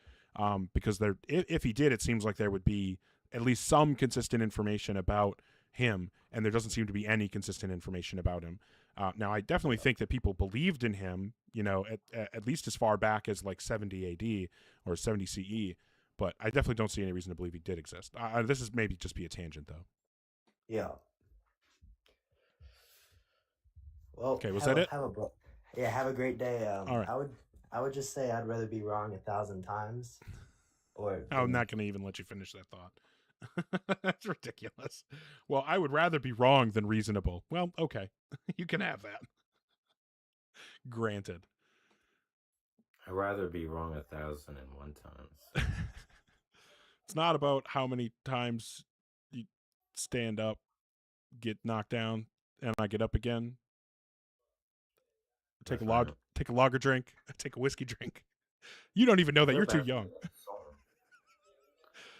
because if he did, it seems like there would be at least some consistent information about him, and there doesn't seem to be any consistent information about him. Now, I definitely think that people believed in him, at least as far back as like 70 AD or 70 CE, but I definitely don't see any reason to believe he did exist. This is maybe just be a tangent, though. Yeah. Well, okay, was that it? Have a great day. All right. I would just say I'd rather be wrong 1,000 times, or I'm not going to even let you finish that thought. That's ridiculous. Well, I would rather be wrong than reasonable. Well, okay, you can have that. Granted. I'd rather be wrong 1,001 times. It's not about how many times you stand up, get knocked down, and I get up again. Take a lager drink, take a whiskey drink. You don't even know that. You're too young. I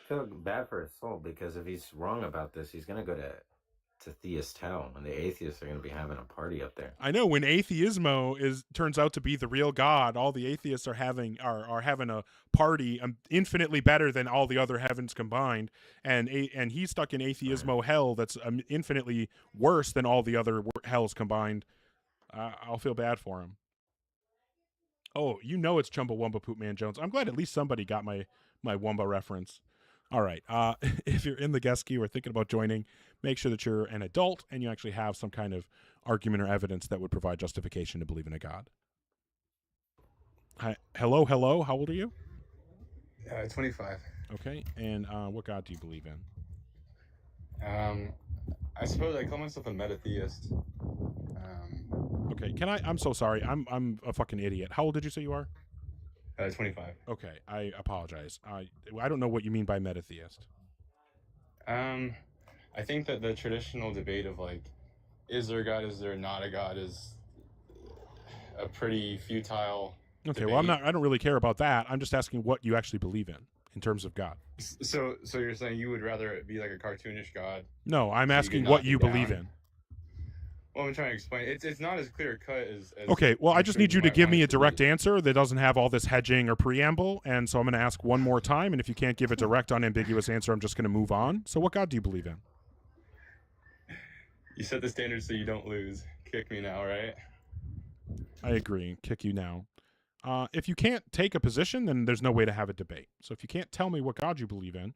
feel bad for his soul, because if he's wrong about this, he's going to go to theist hell, and the atheists are going to be having a party up there. I know, when atheismo turns out to be the real God, all the atheists are having a party infinitely better than all the other heavens combined, and he's stuck in atheismo hell that's infinitely worse than all the other hells combined. I'll feel bad for him. Oh, it's Chumbawamba Poop Man Jones. I'm glad at least somebody got my Wumba reference. All right. If you're in the guest queue or thinking about joining, make sure that you're an adult and you actually have some kind of argument or evidence that would provide justification to believe in a God. Hi. Hello. How old are you? 25. Okay. And what God do you believe in? I suppose I call myself a metatheist. Okay. I'm so sorry. I'm a fucking idiot. How old did you say you are? 25. Okay. I apologize. I don't know what you mean by metatheist. I think that the traditional debate of is there a God, is there not a God, is a pretty futile Okay, debate. well, I don't really care about that. I'm just asking what you actually believe in terms of God. So you're saying you would rather it be like a cartoonish God? No, I'm so asking could what knock you it down? believe in. Well, I'm trying to explain. It's not as clear cut as Okay, well, I I'm just sure need you to might give want me it a to be. direct answer that doesn't have all this hedging or preamble, and so I'm going to ask one more time, and if you can't give a direct, unambiguous answer, I'm just going to move on. So what God do you believe in? You set the standard so you don't lose. Kick me now, right? I agree. Kick you now. If you can't take a position, then there's no way to have a debate. So if you can't tell me what God you believe in,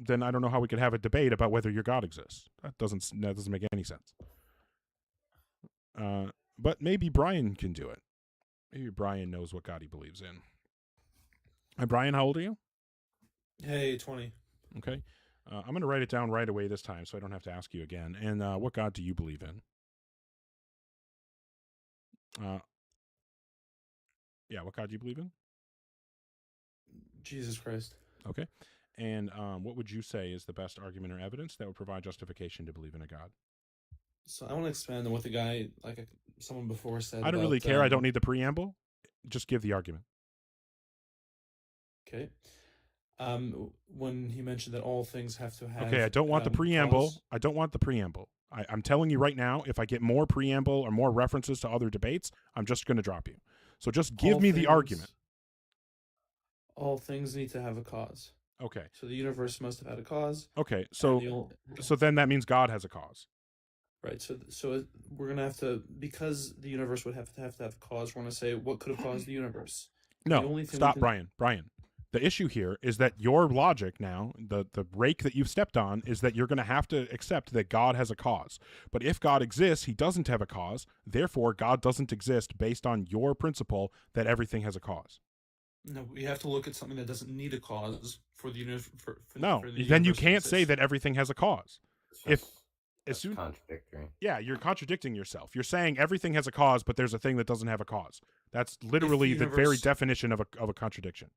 then I don't know how we could have a debate about whether your God exists. That doesn't make any sense. But maybe Brian can do it. Maybe Brian knows what God he believes in. Hi, Brian. How old are you? Hey, 20. Okay. I'm going to write it down right away this time so I don't have to ask you again. And what God do you believe in? Yeah, what God do you believe in? Jesus Christ. Okay. And what would you say is the best argument or evidence that would provide justification to believe in a God? So I want to expand on what the guy, someone before said. I don't really care. I don't need the preamble. Just give the argument. Okay. When he mentioned that all things have to have. Okay, I don't want the preamble. Cause. I don't want the preamble. I'm telling you right now, if I get more preamble or more references to other debates, I'm just going to drop you. So just give me the argument. All things need to have a cause. Okay. So the universe must have had a cause. Okay, so then that means God has a cause. Right. So we're gonna have to, because the universe would have to have a cause. We're gonna say what could have caused the universe. No, stop, Brian. The issue here is that your logic now, the rake that you've stepped on, is that you're going to have to accept that God has a cause. But if God exists, he doesn't have a cause. Therefore, God doesn't exist based on your principle that everything has a cause. No, we have to look at something that doesn't need a cause for the universe. No, then you can't say that everything has a cause. That's contradictory. Yeah, you're contradicting yourself. You're saying everything has a cause, but there's a thing that doesn't have a cause. That's literally the very definition of a contradiction.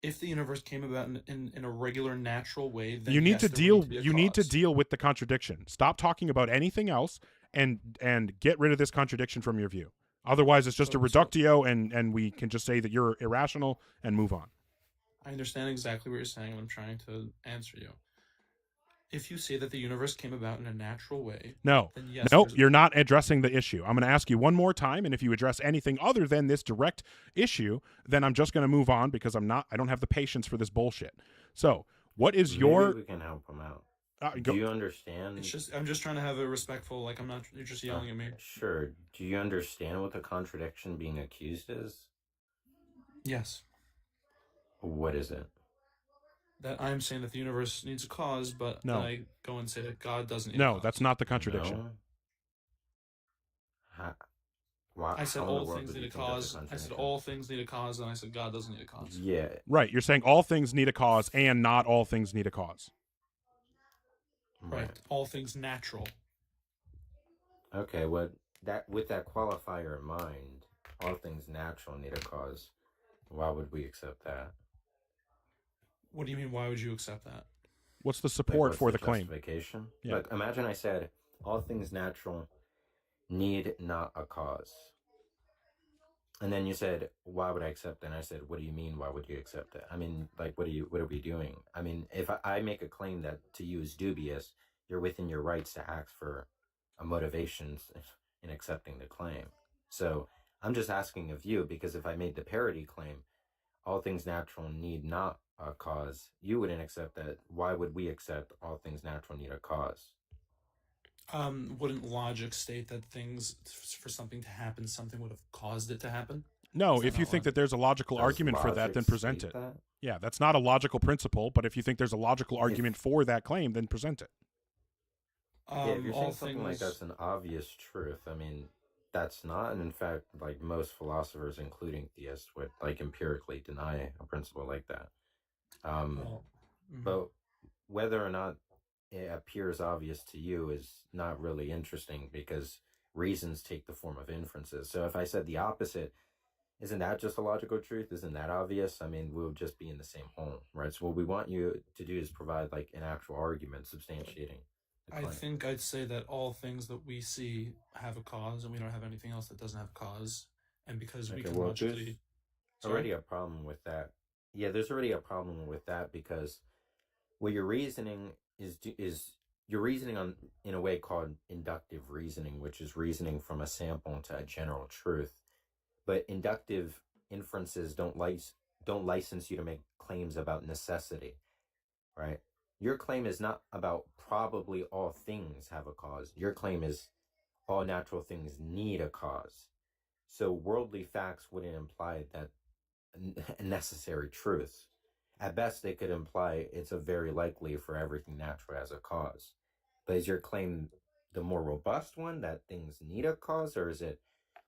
If the universe came about in a regular, natural way, then you need yes, to there deal. would need to be a You need to cause. deal with the contradiction. Stop talking about anything else, and get rid of this contradiction from your view. Otherwise, it's just a reductio, and we can just say that you're irrational and move on. I understand exactly what you're saying, and I'm trying to answer you. If you say that the universe came about in a natural way, No, then yes, nope, there's- you're not addressing the issue. I'm going to ask you one more time, and if you address anything other than this direct issue, then I'm just going to move on because I don't have the patience for this bullshit. So, what is your? Maybe we can help him out. Do you understand? I'm just trying to have a respectful. I'm not. You're just yelling at me. Sure. Do you understand what the contradiction being accused is? Yes. What is it? That I'm saying that the universe needs a cause, but No. then I go and say that God doesn't need a No, cause. that's not the contradiction. No? Why, I said how in the all world things do need you a think that's cause. I said contradiction? all things need a cause, and I said God doesn't need a cause. Yeah. Right. You're saying all things need a cause, and not all things need a cause. Right. All things natural. Okay, with that qualifier in mind, all things natural need a cause. Why would we accept that? What do you mean? Why would you accept that? What's the support What's for the claim? justification? Yeah. Look, imagine I said all things natural need not a cause. And then you said, why would I accept that? And I said, what do you mean, why would you accept it? I mean, what are we doing? I mean, if I make a claim that to you is dubious, you're within your rights to ask for a motivation in accepting the claim. So I'm just asking of you, because if I made the parody claim, all things natural need not a cause, you wouldn't accept that. Why would we accept all things natural need a cause? Wouldn't logic state that things, for something to happen, something would have caused it to happen? No, Is that if you not think logic? that there's a logical Does argument for that, logic then present state it. that? Yeah, that's not a logical principle, but if you think there's a logical argument for that claim, then present it. Yeah, if you're all saying something like things- that's an obvious truth, I mean, that's not. And in fact, like most philosophers, including theists, would empirically deny a principle like that. But whether or not it appears obvious to you is not really interesting, because reasons take the form of inferences. So if I said the opposite, isn't that just a logical truth? Isn't that obvious? I mean, we'll just be in the same hole, right? So what we want you to do is provide an actual argument substantiating the I claim. think I'd say that all things that we see have a cause, and we don't have anything else that doesn't have a cause. And because we Okay, can well, logically... there's already a problem with that. Yeah, there's already a problem with that, because what you're reasoning is you're reasoning on in a way called inductive reasoning, which is reasoning from a sample to a general truth. But inductive inferences don't license you to make claims about necessity, right? Your claim is not about probably all things have a cause. Your claim is all natural things need a cause. So worldly facts wouldn't imply that a necessary truth. At best, they could imply it's a very likely for everything natural as a cause. But is your claim the more robust one, that things need a cause, or is it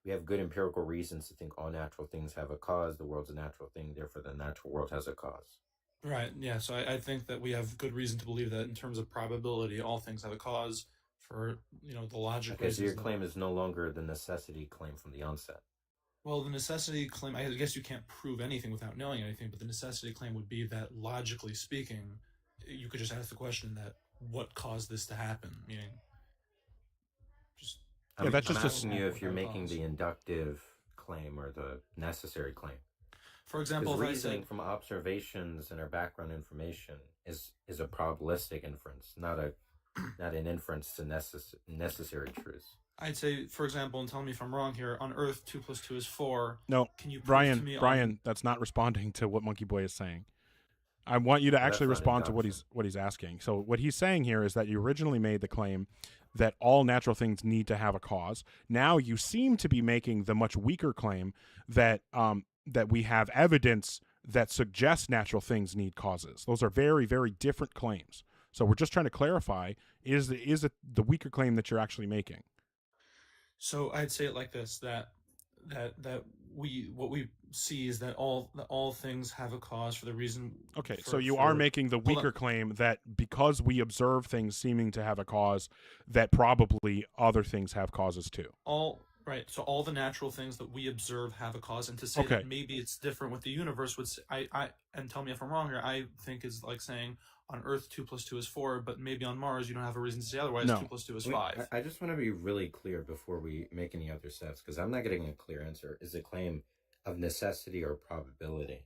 we have good empirical reasons to think all natural things have a cause, the world's a natural thing, therefore the natural world has a cause? Right, yeah, so I think that we have good reason to believe that in terms of probability, all things have a cause for, the logic Okay, so your reasons that- claim is no longer the necessity claim from the onset. Well, the necessity claim, I guess you can't prove anything without knowing anything, but the necessity claim would be that, logically speaking, you could just ask the question that what caused this to happen, meaning just... I'm that's just asking you if you're without making cause. the inductive claim or the necessary claim. For example, if I reasoning said, from observations and our background information is a probabilistic inference, not an inference to necessary truths. I'd say, for example, and tell me if I'm wrong here, on Earth 2 + 2 is 4. No, Can you prove Brian, to me Brian, that's not responding to what Monkey Boy is saying. I want you to actually that's not respond to what he's asking. So what he's saying here is that you originally made the claim that all natural things need to have a cause. Now you seem to be making the much weaker claim that that we have evidence that suggests natural things need causes. Those are very, very different claims. So we're just trying to clarify: is it the weaker claim that you're actually making? So I'd say it like this: that what we see is that all things have a cause for the reason. Okay, so you are making the weaker claim that because we observe things seeming to have a cause, that probably other things have causes too. Right. So all the natural things that we observe have a cause, and to say that maybe it's different with the universe would say, and tell me if I'm wrong here, I think is like saying on Earth 2 + 2 is 4, but maybe on Mars you don't have a reason to say otherwise. No. 2 + 2 is 5. I just want to be really clear before we make any other steps, because I'm not getting a clear answer. Is the claim of necessity or probability?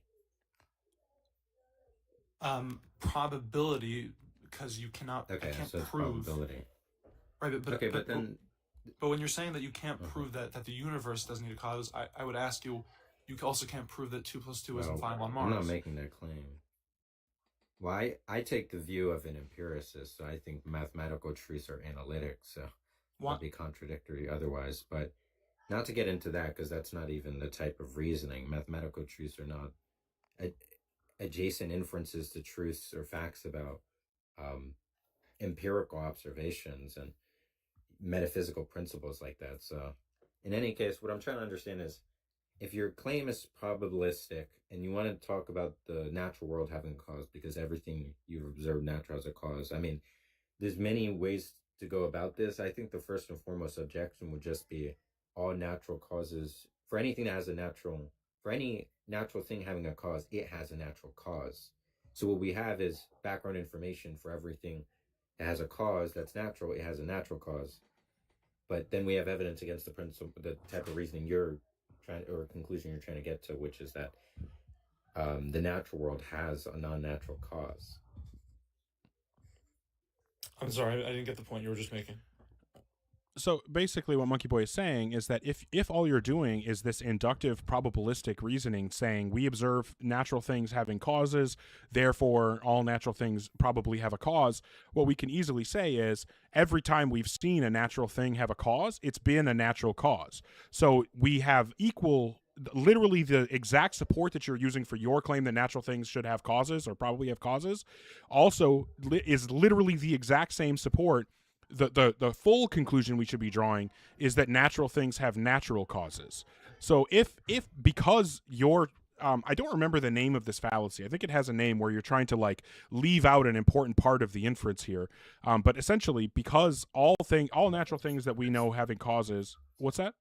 Probability, because you cannot. Okay, I can't so it's prove. probability. Right, but when you're saying that you can't Mm-hmm. prove that the universe doesn't need a cause, I would ask you, you also can't prove that 2 + 2 isn't 5 on Mars. I'm not making that claim. Well, I take the view of an empiricist, so I think mathematical truths are analytic, so it'd be contradictory otherwise. But not to get into that, because that's not even the type of reasoning. Mathematical truths are not adjacent inferences to truths or facts about empirical observations and metaphysical principles like that. So in any case, what I'm trying to understand is, if your claim is probabilistic and you want to talk about the natural world having a cause because everything you've observed natural has a cause, I mean, there's many ways to go about this. I think the first and foremost objection would just be all natural causes. For anything that has for any natural thing having a cause, it has a natural cause. So what we have is background information for everything that has a cause that's natural. It has a natural cause. But then we have evidence against the principle, the type of reasoning you're trying, or conclusion you're trying to get to, which is that the natural world has a non-natural cause. I'm sorry, I didn't get the point you were just making. So basically what Monkey Boy is saying is that if all you're doing is this inductive probabilistic reasoning saying we observe natural things having causes, therefore all natural things probably have a cause, what we can easily say is every time we've seen a natural thing have a cause, it's been a natural cause. So we have literally the exact support that you're using for your claim that natural things should have causes or probably have causes also is literally the exact same support. The full conclusion we should be drawing is that natural things have natural causes. So if because you're I don't remember the name of this fallacy. I think it has a name where you're trying to like leave out an important part of the inference here. But essentially, because all natural things that we know having causes. What's that?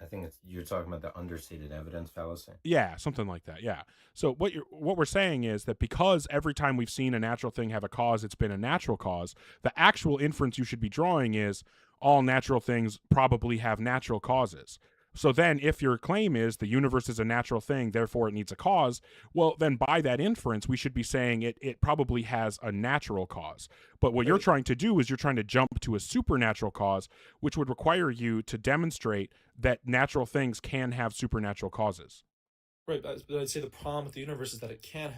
I think you're talking about the understated evidence fallacy. Yeah, something like that. Yeah. So what we're saying is that because every time we've seen a natural thing have a cause, it's been a natural cause. The actual inference you should be drawing is all natural things probably have natural causes. So then if your claim is the universe is a natural thing, therefore it needs a cause, well, then by that inference, we should be saying it probably has a natural cause. But what you're trying to do is you're trying to jump to a supernatural cause, which would require you to demonstrate that natural things can have supernatural causes. Right, but I'd say the problem with the universe is that it cannot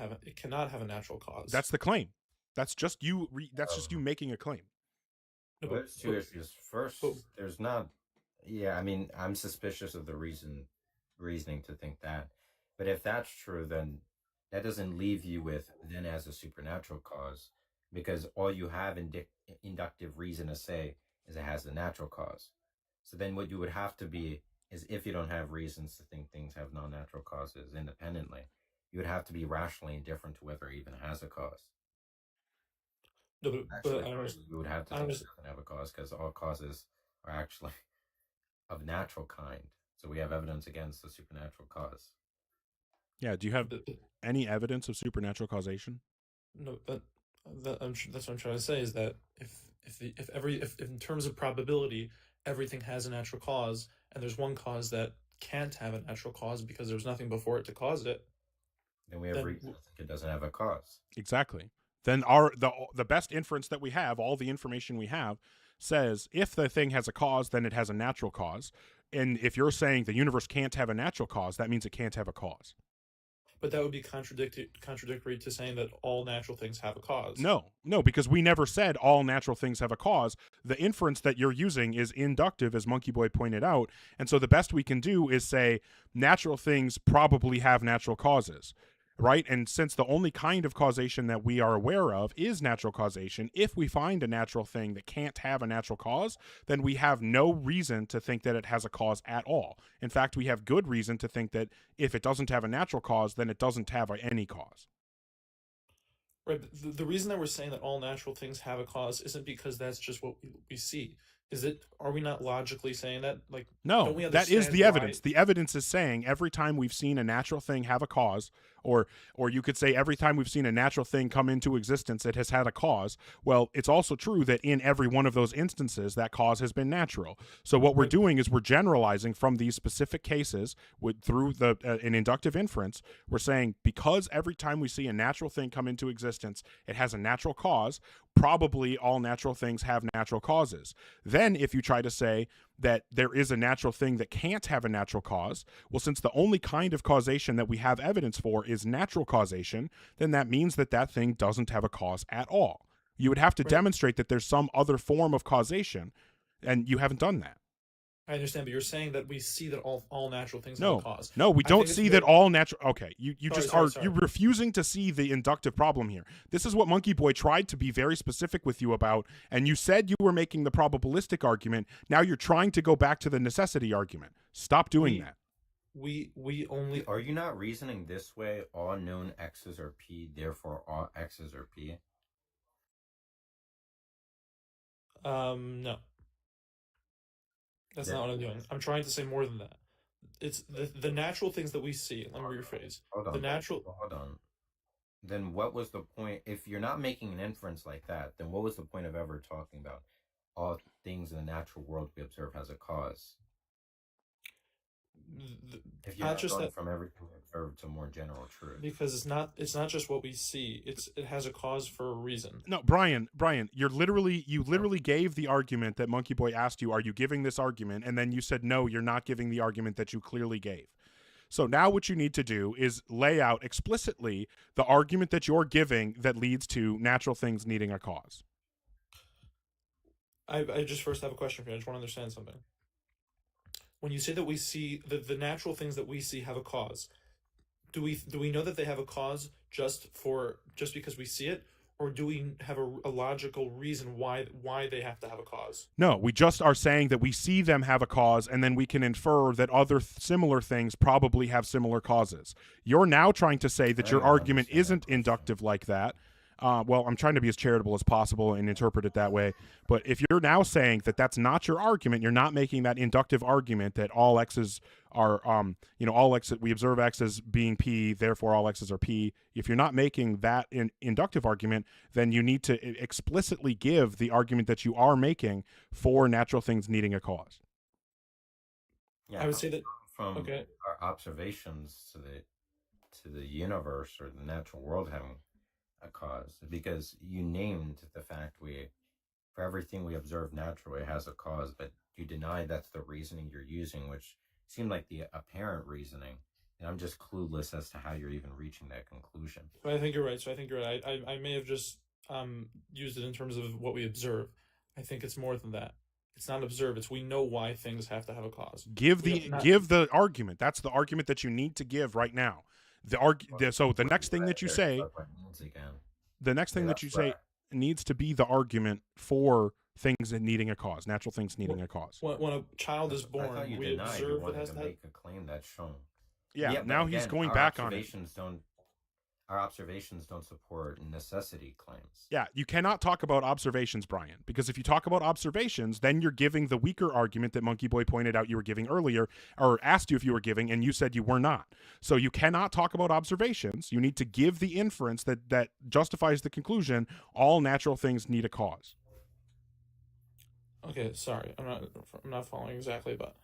have a natural cause. That's the claim. That's just you. That's just you making a claim. Well, there's two issues. First, there's not. Yeah, I mean, I'm suspicious of the reasoning to think that. But if that's true, then that doesn't leave you with then as a supernatural cause, because all you have inductive reason to say is it has a natural cause. So then what you would have to be is, if you don't have reasons to think things have non-natural causes independently, you would have to be rationally indifferent to whether it even has a cause. No, but Actually, I don't, you would have to think it doesn't have a cause, because all causes are actually of natural kind. So we have evidence against the supernatural cause. Yeah. Do you have any evidence of supernatural causation? No, that's what I'm trying to say is that if in terms of probability, everything has a natural cause, and there's one cause that can't have a natural cause because there's nothing before it to cause it. Then we have reasons it doesn't have a cause. Exactly. Then the best inference that we have, all the information we have, says if the thing has a cause, then it has a natural cause. And if you're saying the universe can't have a natural cause, that means it can't have a cause. But that would be contradictory to saying that all natural things have a cause. No, because we never said all natural things have a cause. The inference that you're using is inductive, as Monkey Boy pointed out. And so the best we can do is say natural things probably have natural causes, right? And since the only kind of causation that we are aware of is natural causation, if we find a natural thing that can't have a natural cause, then we have no reason to think that it has a cause at all. In fact, we have good reason to think that if it doesn't have a natural cause, then it doesn't have any cause. Right. The reason that we're saying that all natural things have a cause isn't because that's just what we see. Are we not logically saying that? Like, no, that is the evidence. The evidence is saying every time we've seen a natural thing have a cause, or you could say every time we've seen a natural thing come into existence, it has had a cause. Well, it's also true that in every one of those instances, that cause has been natural. So what we're doing is we're generalizing from these specific cases through an inductive inference. We're saying because every time we see a natural thing come into existence, it has a natural cause, probably all natural things have natural causes. Then if you try to say that there is a natural thing that can't have a natural cause, well, since the only kind of causation that we have evidence for is natural causation, then that means that that thing doesn't have a cause at all. You would have to demonstrate that there's some other form of causation, and you haven't done that. I understand, but you're saying that we see that all natural things have a cause. No, we don't see that all natural. Okay, you're refusing to see the inductive problem here. This is what Monkey Boy tried to be very specific with you about, and you said you were making the probabilistic argument. Now you're trying to go back to the necessity argument. Stop doing that. We only. Are you not reasoning this way? All known x's are p, therefore all x's are p. No. That's not what I'm doing. I'm trying to say more than that. It's the natural things that we see. Let me rephrase. Hold on. Then what was the point? If you're not making an inference like that, then what was the point of ever talking about all things in the natural world we observe has a cause? If you're not going from everything we observe to more general truth. Because it's not just what we see. It has a cause for a reason. No, Brian, you literally gave the argument that Monkey Boy asked you, are you giving this argument? And then you said, no, you're not giving the argument that you clearly gave. So now what you need to do is lay out explicitly the argument that you're giving that leads to natural things needing a cause. I just first have a question for you. I just want to understand something. When you say that we see the natural things that we see have a cause, do we know that they have a cause just because we see it, or do we have a logical reason why they have to have a cause? No, we just are saying that we see them have a cause, and then we can infer that other similar things probably have similar causes. You're now trying to say that your argument isn't inductive like that. Well, I'm trying to be as charitable as possible and interpret it that way. But if you're now saying that that's not your argument, you're not making that inductive argument that all x's are, all x, we observe x as being p, therefore all x's are p. If you're not making that inductive argument, then you need to explicitly give the argument that you are making for natural things needing a cause. Yeah, I would say that from our observations to the universe or the natural world having a cause, because you named the fact for everything we observe naturally has a cause, but you deny that's the reasoning you're using, which seemed like the apparent reasoning, and I'm just clueless as to how you're even reaching that conclusion. But I think you're right. I may have just used it in terms of what we observe. I think it's more than that. It's not observe. It's we know why things have to have a cause. Give the argument. That's the argument that you need to give right now. So the next thing that you say, needs to be the argument for things needing a cause, natural things needing a cause. When a child is born, we observe it has to make a claim that's shown. Yeah, now he's going back on it. our observations don't support necessity claims. Yeah, you cannot talk about observations, Brian, because if you talk about observations, then you're giving the weaker argument that Monkey Boy pointed out you were giving earlier, or asked you if you were giving, and you said you were not. So you cannot talk about observations. You need to give the inference that justifies the conclusion, all natural things need a cause. Okay, sorry, I'm not following exactly, but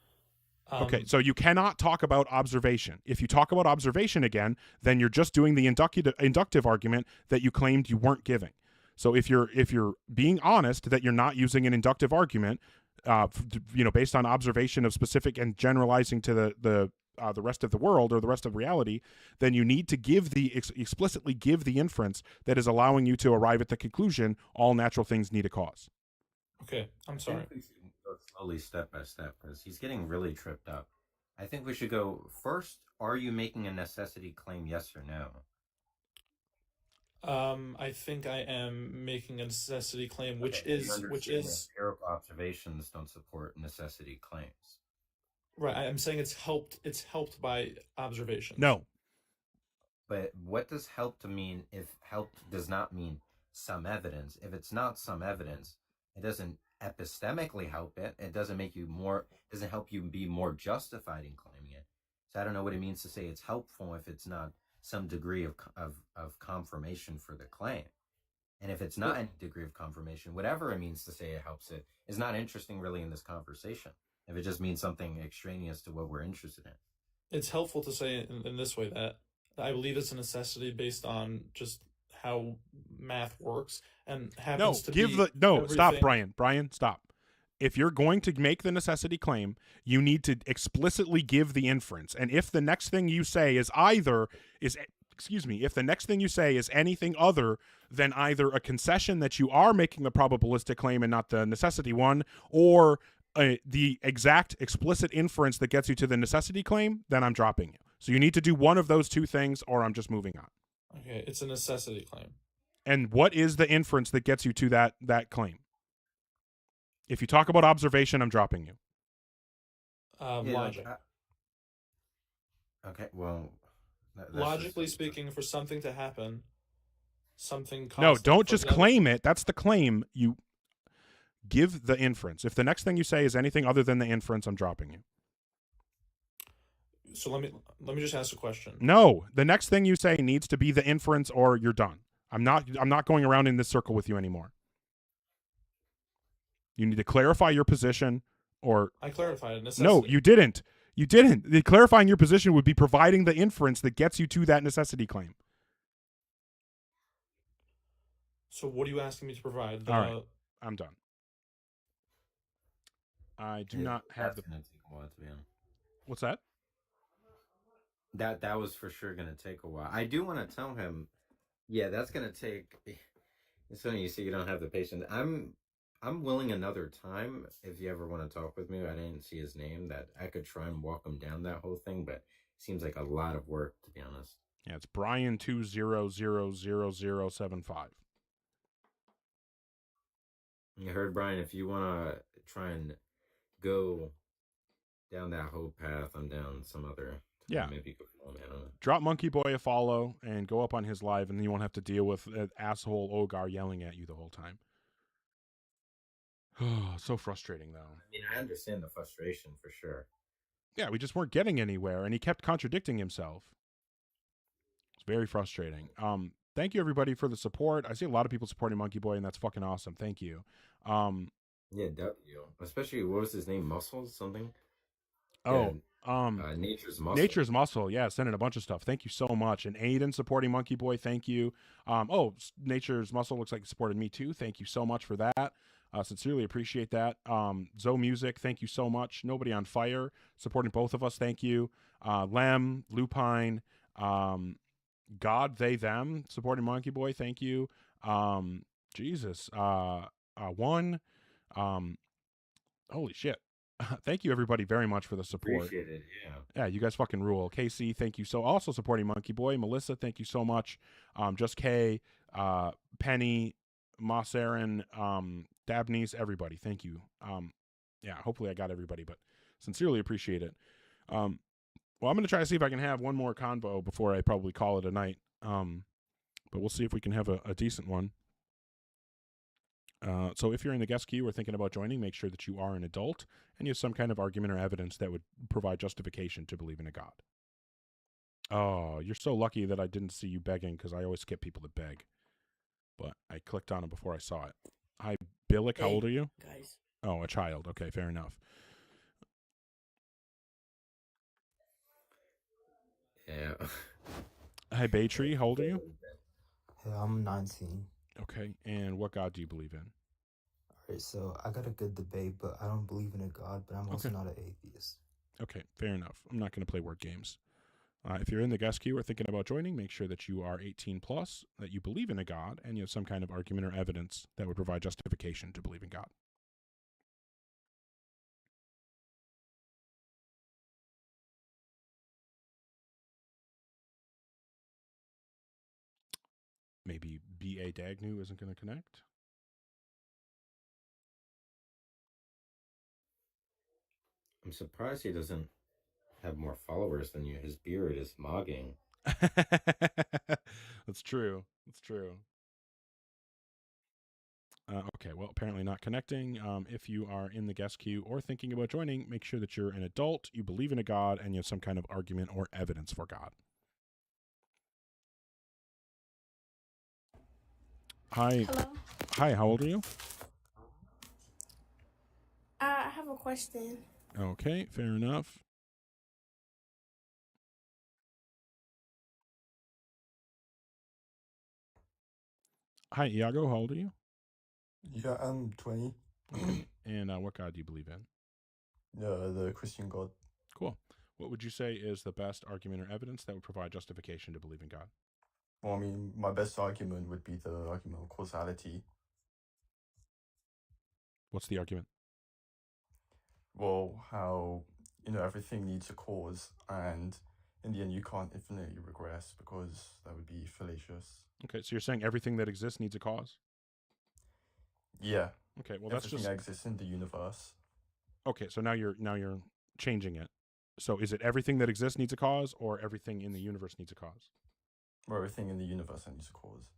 Okay, so you cannot talk about observation. If you talk about observation again, then you're just doing the inductive argument that you claimed you weren't giving. So if you're being honest that you're not using an inductive argument, based on observation of specific and generalizing to the rest of the world or the rest of reality, then you need to give explicitly give the inference that is allowing you to arrive at the conclusion all natural things need a cause. Okay, I'm sorry. I think we should go slowly, step by step, because he's getting really tripped up. I think we should go first. Are you making a necessity claim? Yes or no? I think I am making a necessity claim, which Okay, is empirical observations don't support necessity claims. right. I'm saying it's helped by observation. No. But what does helped mean if helped does not mean some evidence? If it's not some evidence, it doesn't epistemically help it. It doesn't make you more, doesn't help you be more justified in claiming it. So I don't know what it means to say it's helpful if it's not some degree of confirmation for the claim. And if it's not any degree of confirmation, whatever it means to say it helps it is not interesting really in this conversation. If it just means something extraneous to what we're interested in. It's helpful to say in this way that I believe it's a necessity based on just how math works and happens to be Stop, everything- Brian, stop. If you're going to make the necessity claim, you need to explicitly give the inference. And if the next thing you say is if the next thing you say is anything other than either a concession that you are making the probabilistic claim and not the necessity one, or the exact explicit inference that gets you to the necessity claim, then I'm dropping you. So you need to do one of those two things, or I'm just moving on. Okay, it's a necessity claim. And what is the inference that gets you to that claim? If you talk about observation, I'm dropping you. Logic. Okay, well... Logically speaking, for something to happen, something No, constant, don't for just example- claim it. That's the claim. You give the inference. If the next thing you say is anything other than the inference, I'm dropping you. So let me just ask a question. No, the next thing you say needs to be the inference, or you're done. I'm not going around in this circle with you anymore. You need to clarify your position, or I clarified it. no, you didn't. You didn't. The clarifying your position would be providing the inference that gets you to that necessity claim. So what are you asking me to provide? All right, I'm done. I do not have the. Gonna take a while, to be honest. What's that? That was for sure gonna take a while. I do want to tell him, yeah, that's gonna take. It's funny you say you don't have the patience. I'm willing another time if you ever want to talk with me. I didn't see his name. That I could try and walk him down that whole thing, but it seems like a lot of work, to be honest. Yeah, it's Brian 20000075. You heard, Brian. If you want to try and go down that whole path, I'm down some other time. Yeah. Maybe you could follow me. I don't know. Drop Monkey Boy a follow and go up on his live, and then you won't have to deal with an asshole Ogar yelling at you the whole time. So frustrating, though. I mean, I understand the frustration for sure. Yeah, we just weren't getting anywhere, and he kept contradicting himself. It's very frustrating. Thank you, everybody, for the support. I see a lot of people supporting Monkey Boy, and that's fucking awesome. Thank you. Yeah, especially, what was his name? Muscles? Something? Oh, Nature's Muscle. Nature's Muscle, yeah, sending a bunch of stuff. Thank you so much. And Aiden supporting Monkey Boy, thank you. Nature's Muscle looks like he supported me too. Thank you so much for that. Sincerely appreciate that. Zoe Music, thank you so much. Nobody on Fire supporting both of us, thank you. Lem, Lupine, God, They, Them supporting Monkey Boy, thank you. Jesus, One, holy shit. Thank you, everybody, very much for the support. Appreciate it, yeah. Yeah, you guys fucking rule. Casey, thank you. So also supporting Monkey Boy. Melissa, thank you so much. Just K, Penny, Moss Aaron, Dabney's, everybody. Thank you. Yeah, hopefully I got everybody, but sincerely appreciate it. Well, I'm going to try to see if I can have one more convo before I probably call it a night. but we'll see if we can have a decent one. So if you're in the guest queue or thinking about joining, make sure that you are an adult and you have some kind of argument or evidence that would provide justification to believe in a God. Oh, you're so lucky that I didn't see you begging, because I always skip people that beg. But I clicked on it before I saw it. Hi, Billick. How old are you? Guys. Oh, a child. Okay, fair enough. Yeah. Hi, Baytree. How old are you? I'm 19. Okay, and what God do you believe in? Alright, so I got a good debate, but I don't believe in a God, but I'm also not an atheist. Okay, fair enough. I'm not going to play word games. If you're in the guest queue or thinking about joining, make sure that you are 18 plus, that you believe in a God, and you have some kind of argument or evidence that would provide justification to believe in God. Maybe B.A. Dagnu isn't going to connect. I'm surprised he doesn't have more followers than you. His beard is mogging. That's true. That's true. Okay, well, apparently not connecting. If you are in the guest queue or thinking about joining, make sure that you're an adult, you believe in a God, and you have some kind of argument or evidence for God. Hi. Hello. Hi, how old are you? I have a question. Okay, fair enough. Hi, Iago, how old are you? Yeah, I'm 20. And what God do you believe in? The Christian God. Cool. What would you say is the best argument or evidence that would provide justification to believe in God? Well, I mean, my best argument would be the argument of causality. What's the argument? Well, how, everything needs a cause, and in the end, you can't infinitely regress because that would be fallacious. Okay, so you're saying everything that exists needs a cause? Yeah. Okay, well, that's everything just... that exists in the universe. Okay, so now you're changing it. So is it everything that exists needs a cause, or everything in the universe needs a cause? Or everything in the universe needs a cause.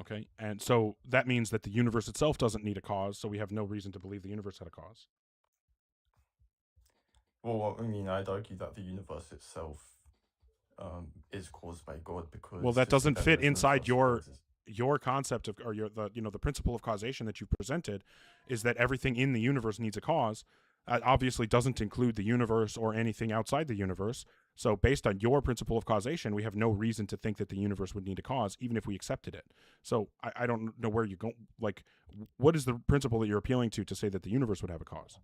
Okay, and so that means that the universe itself doesn't need a cause, so we have no reason to believe the universe had a cause. Well, I mean, I'd argue that the universe itself is caused by God because... Well, that doesn't fit inside your concept of, or the principle of causation that you presented, is that everything in the universe needs a cause. Obviously doesn't include the universe or anything outside the universe. So based on your principle of causation, we have no reason to think that the universe would need a cause, even if we accepted it. So I don't know where you go. Like, what is the principle that you're appealing to say that the universe would have a cause?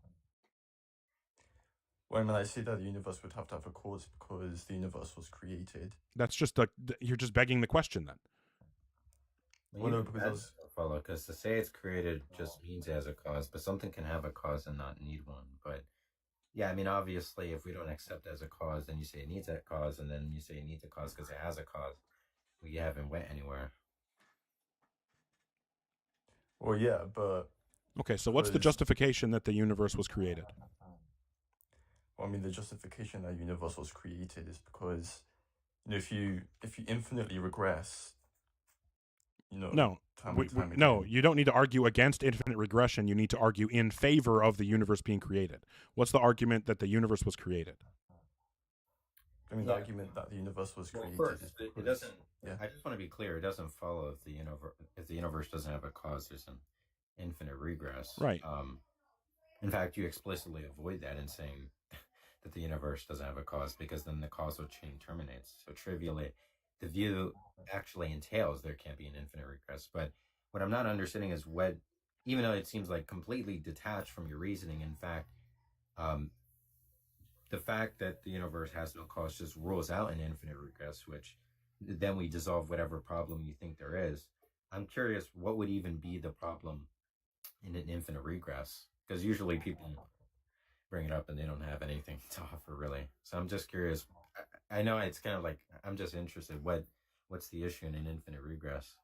Well, I mean, I say that the universe would have to have a cause because the universe was created. That's just you're just begging the question then. Well, no, because to say it's created just means it has a cause, but something can have a cause and not need one. But yeah, I mean, obviously, if we don't accept it as a cause, then you say it needs that cause, and then you say it needs a cause because it has a cause. We haven't went anywhere. Well, yeah, but... Okay, so what's the justification that the universe was created? Well, I mean, the justification that the universe was created is because, if you infinitely regress... No, you don't need to argue against infinite regression. You need to argue in favor of the universe being created. What's the argument that the universe was created? I mean, the argument that the universe was created. First, is it because, doesn't. Yeah. I just want to be clear. It doesn't follow if the universe doesn't have a cause, there's an infinite regress. Right. In fact, you explicitly avoid that in saying that the universe doesn't have a cause, because then the causal chain terminates. So trivially, the view actually entails there can't be an infinite regress. But what I'm not understanding is what, even though it seems like completely detached from your reasoning, in fact, the fact that the universe has no cause just rules out an infinite regress, which then we dissolve whatever problem you think there is. I'm curious, what would even be the problem in an infinite regress? Because usually people bring it up and they don't have anything to offer, really. So I'm just curious. I know it's kind of like, I'm just interested. What's the issue in an infinite regress?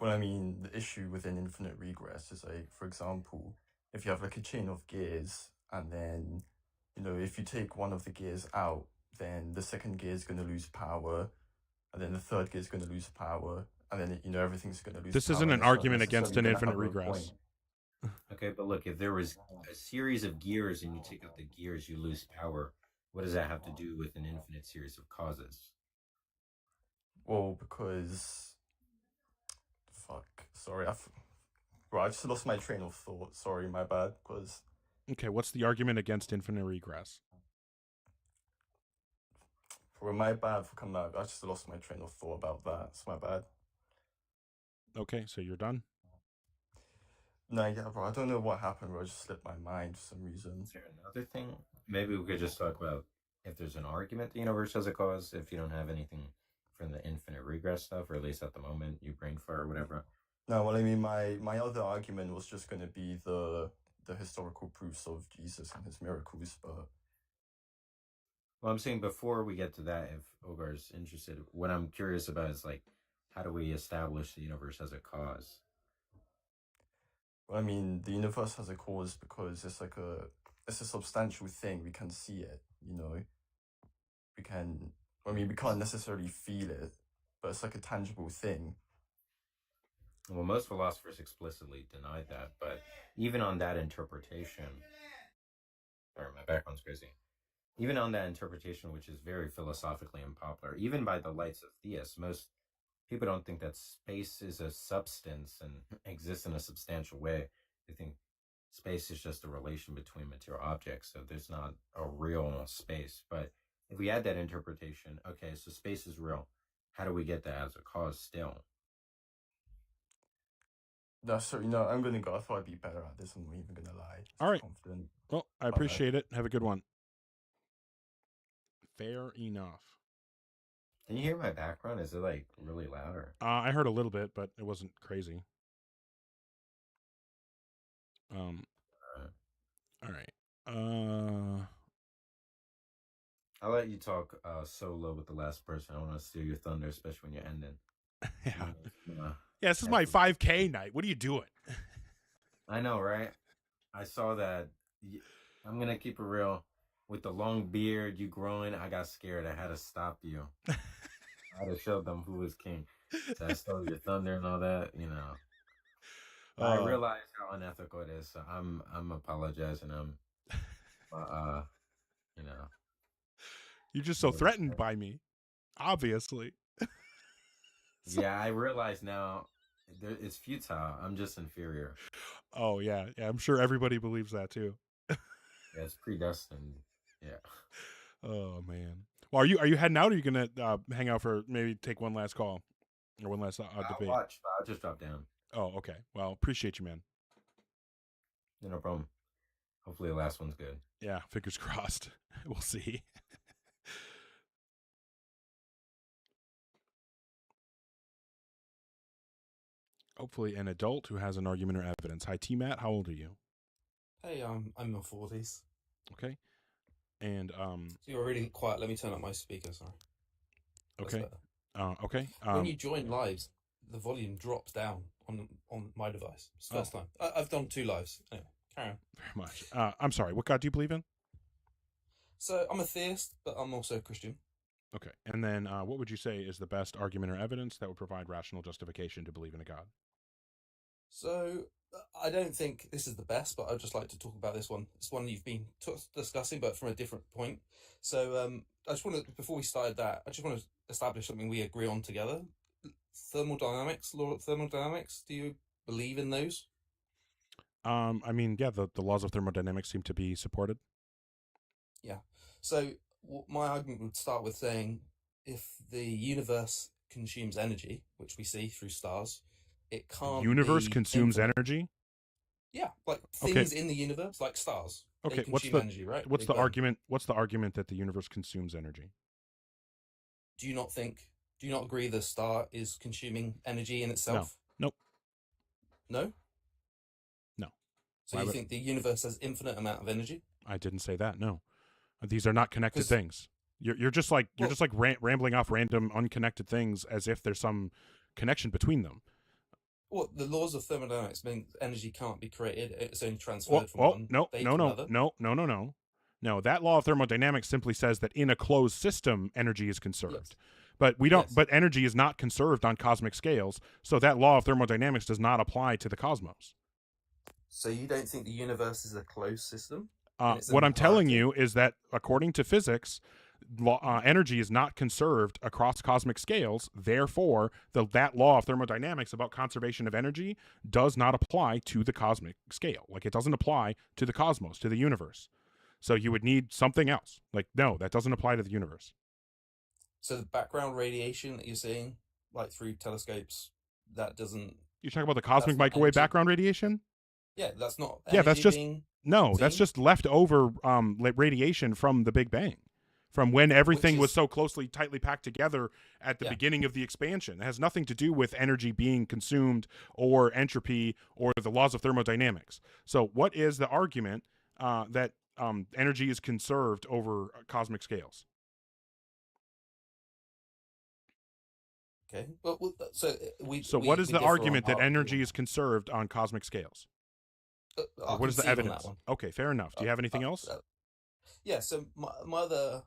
Well, I mean, the issue with an infinite regress is, like, for example, if you have like a chain of gears, and then, if you take one of the gears out, then the second gear is going to lose power, and then the third gear is going to lose power, and then everything's going to lose. This power, isn't and an it's not argument against an necessarily infinite gonna have a regress. point. Okay, but look, if there was a series of gears and you take out the gears, you lose power. What does that have to do with an infinite series of causes? Well, because fuck, sorry, bro, I just lost my train of thought. Sorry, my bad. Because Okay, what's the argument against infinite regress? for my bad for coming out, I just lost my train of thought about that. It's my bad. Okay, so you're done. No, yeah, bro, I don't know what happened, bro. It just slipped my mind for some reason. Is there another thing? Maybe we could just talk about if there's an argument the universe has a cause, if you don't have anything from the infinite regress stuff, or at least at the moment, you brain fart or whatever. No, well, I mean, my other argument was just going to be the historical proofs of Jesus and his miracles, but Well, I'm saying before we get to that, if Ogar's interested, what I'm curious about is like, how do we establish the universe as a cause? well, I mean, the universe has a cause because it's a substantial thing. We can see it, we can't necessarily feel it, but it's like a tangible thing. Well, most philosophers explicitly deny that, but even on that interpretation, sorry, my background's crazy. Even on that interpretation, which is very philosophically unpopular, even by the lights of theists, most people don't think that space is a substance and exists in a substantial way. They think space is just a relation between material objects, so there's not a real space. But if we add that interpretation, okay, so space is real. How do we get that as a cause still? No, sorry, no, I'm gonna go. I thought I'd be better at this. I'm not even gonna lie. All right. Confident. Well, I appreciate it. Have a good one. Fair enough. Can you hear my background? Is it like really loud or? I heard a little bit, but it wasn't crazy. All right. I'll let you talk solo with the last person. I don't want to steal your thunder, especially when you're ending. Yeah. Yeah, this is my 5K night. What are you doing? I know, right? I saw that. I'm gonna keep it real. With the long beard, you growing, I got scared. I had to stop you. I had to show them who was king. So I stole your thunder and all that, I realize how unethical it is, so I'm apologizing. You're just so threatened by me, obviously. Yeah, I realize now it's futile. I'm just inferior. Oh yeah, I'm sure everybody believes that too. Yeah, it's predestined. Yeah. Oh man. Well, are you heading out? Or are you gonna hang out for maybe take one last call or one last debate? I'll watch, but I'll just drop down. Oh, okay. Well, appreciate you, man. No problem. Hopefully the last one's good. Yeah, fingers crossed. We'll see. Hopefully an adult who has an argument or evidence. Hi, T-Matt. How old are you? Hey, I'm in my 40s. Okay. And So you're really quiet. Let me turn up my speaker. Sorry. That's okay. better. Okay. When you join lives, the volume drops down on my device. It's the first time. I've done 2 lives. Anyway, carry on. Very much. I'm sorry. What God do you believe in? So I'm a theist, but I'm also a Christian. Okay. And then what would you say is the best argument or evidence that would provide rational justification to believe in a God? So I don't think this is the best, but I'd just like to talk about this one. It's one you've been discussing, but from a different point. So I just want to, before we started that, I just want to establish something we agree on together. Thermodynamics, law of thermodynamics. Do you believe in those? I mean, yeah, the laws of thermodynamics seem to be supported. Yeah. So my argument would start with saying if the universe consumes energy, which we see through stars, it can't. Universe be consumes infinite. energy? Yeah, like things in the universe, like stars. Okay, they consume energy, right? What's They the burn. argument? What's the argument that the universe consumes energy? Do you not agree the star is consuming energy in itself? Nope. No? No. So Why you would- think the universe has infinite amount of energy? I didn't say that. No, these are not connected 'Cause- things. You're just like rambling off random unconnected things as if there's some connection between them. Well, the laws of thermodynamics mean energy can't be created; it's only transferred from one No. state to another. No. That law of thermodynamics simply says that in a closed system, energy is conserved. But we don't. Yes. But energy is not conserved on cosmic scales, so that law of thermodynamics does not apply to the cosmos. So you don't think the universe is a closed system? And it's a What I'm telling hierarchy? you is that according to physics, energy is not conserved across cosmic scales. Therefore, that law of thermodynamics about conservation of energy does not apply to the cosmic scale. Like, it doesn't apply to the cosmos, to the universe. So you would need something else. Like, no, that doesn't apply to the universe. So the background radiation that you're seeing, like through telescopes, that doesn't. You talk about the cosmic not microwave energy. background radiation? Yeah, that's not. Yeah, that's energy just being no. That's seen? just leftover radiation from the Big Bang, from when everything was so tightly packed together at the Yeah. beginning of the expansion. It has nothing to do with energy being consumed or entropy or the laws of thermodynamics. So, what is the argument that energy is conserved over cosmic scales? Okay. Well, so we. So, we, what is we the differ on argument that hierarchy energy on is conserved on cosmic scales? that. Or I'll what is the concede on that evidence? one. Okay, fair enough. Do you have anything else? Yeah, so my other,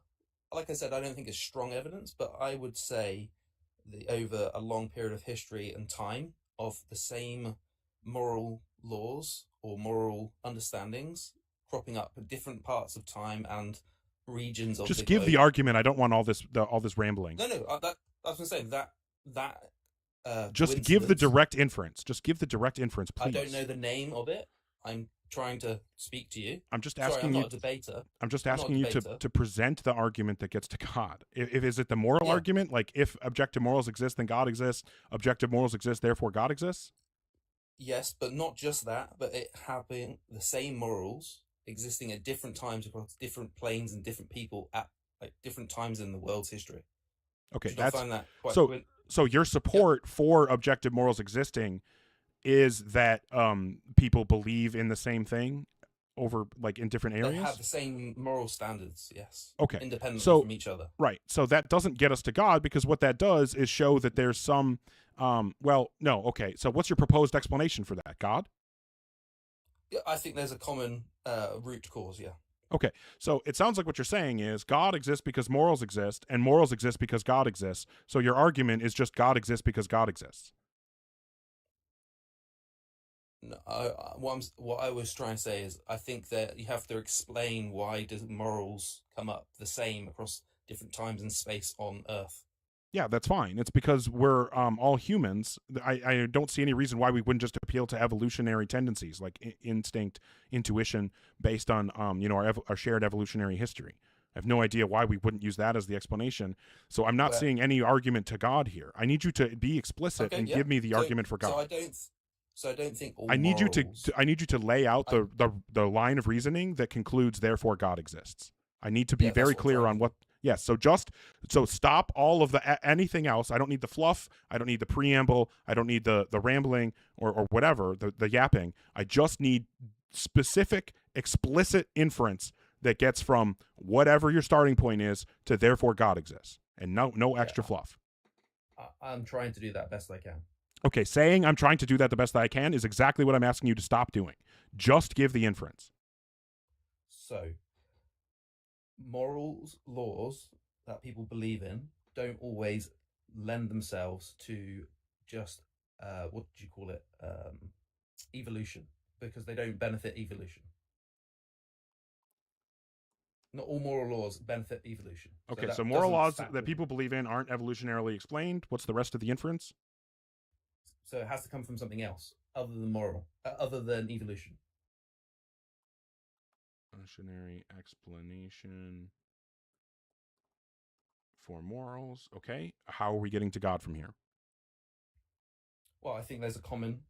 like I said, I don't think it's strong evidence, but I would say over a long period of history and time of the same moral laws or moral understandings cropping up at different parts of time and regions of Just the give globe. the argument. I don't want all this rambling. No, that I was going to say that. Just give the coincidence, direct inference. Just give the direct inference, please. I don't know the name of it. I'm trying to speak to you. I'm just Sorry, asking I'm you. not a debater. I'm just I'm not a asking you debater. to present the argument that gets to God. If is it the moral argument, like if objective morals exist, then God exists. Objective morals exist, therefore God exists. Yes, but not just that, but it having the same morals existing at different times across different planes and different people at like different times in the world's history. Okay, Should I that's find that quite so. quin- So your support for objective morals existing is that people believe in the same thing over like in different They areas. have the same moral standards, yes. Okay. Independently So, from each other. Right. So that doesn't get us to God because what that does is show that there's some well, no, okay. So what's your proposed explanation for that? God? Yeah, I think there's a common root cause, yeah. Okay. So it sounds like what you're saying is God exists because morals exist and morals exist because God exists. So your argument is just God exists because God exists. No, what I was trying to say is I think that you have to explain why does morals come up the same across different times and space on Earth. Yeah, that's fine. It's because we're all humans. I don't see any reason why we wouldn't just appeal to evolutionary tendencies like instinct, intuition, based on our shared evolutionary history. I have no idea why we wouldn't use that as the explanation. So I'm not Well- seeing any argument to God here. I need you to be explicit Okay, and yeah. give me the So- argument for God. So I don't think all I need morals, you to lay out the line of reasoning that concludes therefore God exists. I need to be Yeah, that's very what I'm clear trying on to what. Yes, so stop all of the anything else. I don't need the fluff. I don't need the preamble. I don't need the rambling or whatever, the yapping. I just need specific, explicit inference that gets from whatever your starting point is to therefore God exists, and no extra fluff. I'm trying to do that best I can. Okay, saying I'm trying to do that the best that I can is exactly what I'm asking you to stop doing. Just give the inference. So, morals, laws that people believe in don't always lend themselves to just, what did you call it? Evolution, because they don't benefit evolution. Not all moral laws benefit evolution. Okay, that so moral doesn't laws factor that in. people believe in aren't evolutionarily explained. What's the rest of the inference? So it has to come from something else other than moral, other than evolution. Evolutionary explanation for morals. Okay, how are we getting to God from here? Well, I think there's a common.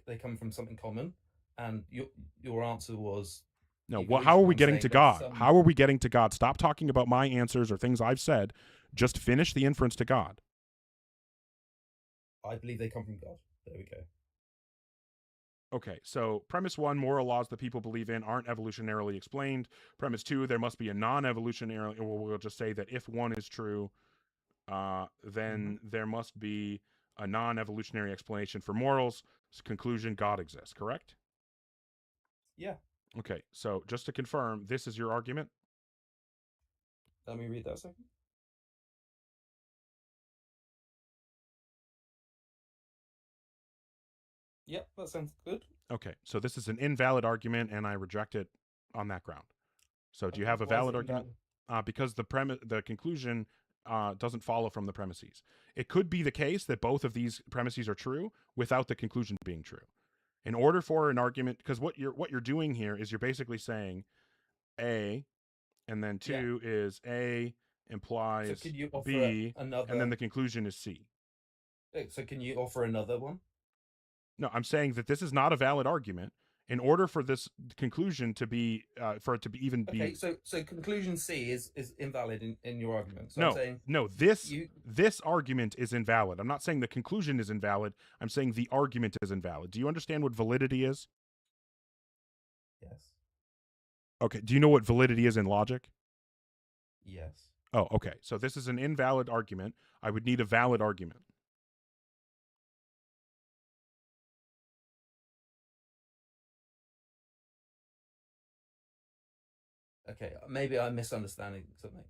They come from something common, and your answer was No, evolution. how are we I'm getting saying to there's God? some- How are we getting to God? Stop talking about my answers or things I've said. Just finish the inference to God. I believe they come from God. There we go. Okay, so premise one, moral laws that people believe in aren't evolutionarily explained. Premise two, there must be a non-evolutionary, or we'll just say that if one is true, then there must be a non-evolutionary explanation for morals. Conclusion, God exists, correct? Yeah. Okay, so just to confirm, this is your argument? Let me read that a second. Yep, that sounds good. Okay, so this is an invalid argument, and I reject it on that ground. So do you have a Why is valid it argument? Because the conclusion doesn't follow from the premises. It could be the case that both of these premises are true without the conclusion being true. In order for an argument, because what you're doing here is you're basically saying A, and then 2 is A implies could you offer B, another- and then the conclusion is C. So can you offer another one? No, I'm saying that this is not a valid argument. In order for this conclusion to be, for it to be even be, Okay, so conclusion C is invalid in your argument. So no, I'm saying no, this argument is invalid. I'm not saying the conclusion is invalid. I'm saying the argument is invalid. Do you understand what validity is? Yes. Okay. Do you know what validity is in logic? Yes. Oh, okay. So this is an invalid argument. I would need a valid argument. Okay, maybe I'm misunderstanding something.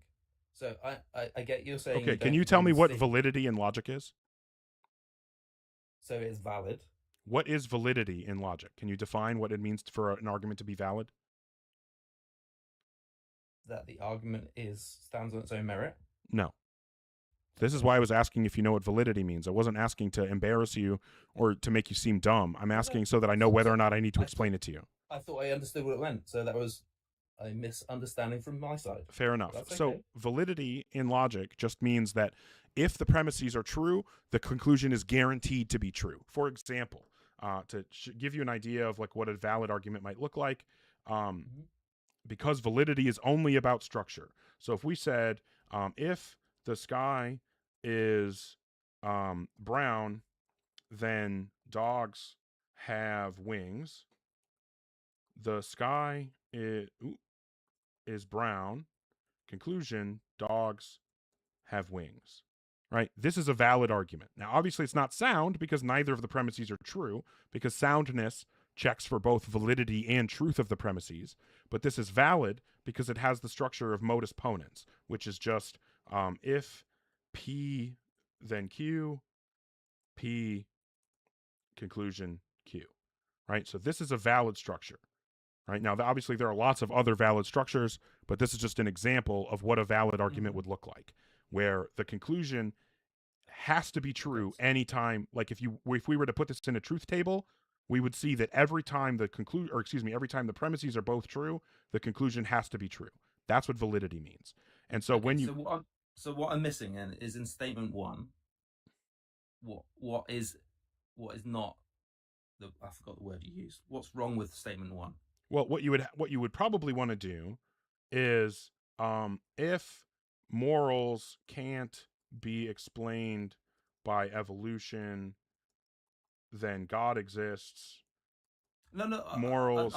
So I get you're saying. Okay, can don't you tell me believe what C. validity in logic is? So it's valid. What is validity in logic? Can you define what it means for an argument to be valid? That the argument stands on its own merit. No. This is why I was asking if you know what validity means. I wasn't asking to embarrass you or to make you seem dumb. I'm asking so that I know whether or not I need to explain it to you. I thought I understood what it meant, so that was a misunderstanding from my side. Fair enough. That's So okay. validity in logic just means that if the premises are true, the conclusion is guaranteed to be true. For example, to give you an idea of like what a valid argument might look like, because validity is only about structure. So if we said, if the sky is brown, then dogs have wings. The sky is brown. Conclusion, dogs have wings. Right? This is a valid argument. Now, obviously, it's not sound because neither of the premises are true, because soundness checks for both validity and truth of the premises. But this is valid because it has the structure of modus ponens, which is just if P, then Q, P, conclusion, Q. Right? So this is a valid structure. Right? Now, obviously, there are lots of other valid structures, but this is just an example of what a valid argument would look like, where the conclusion has to be true anytime. Like if we were to put this in a truth table, we would see that every time every time the premises are both true, the conclusion has to be true. That's what validity means. And so when you So what I'm missing then is in statement 1. What is not I forgot the word you used. What's wrong with statement 1? Well, what you would probably want to do is if morals can't be explained by evolution, then God exists. No, morals.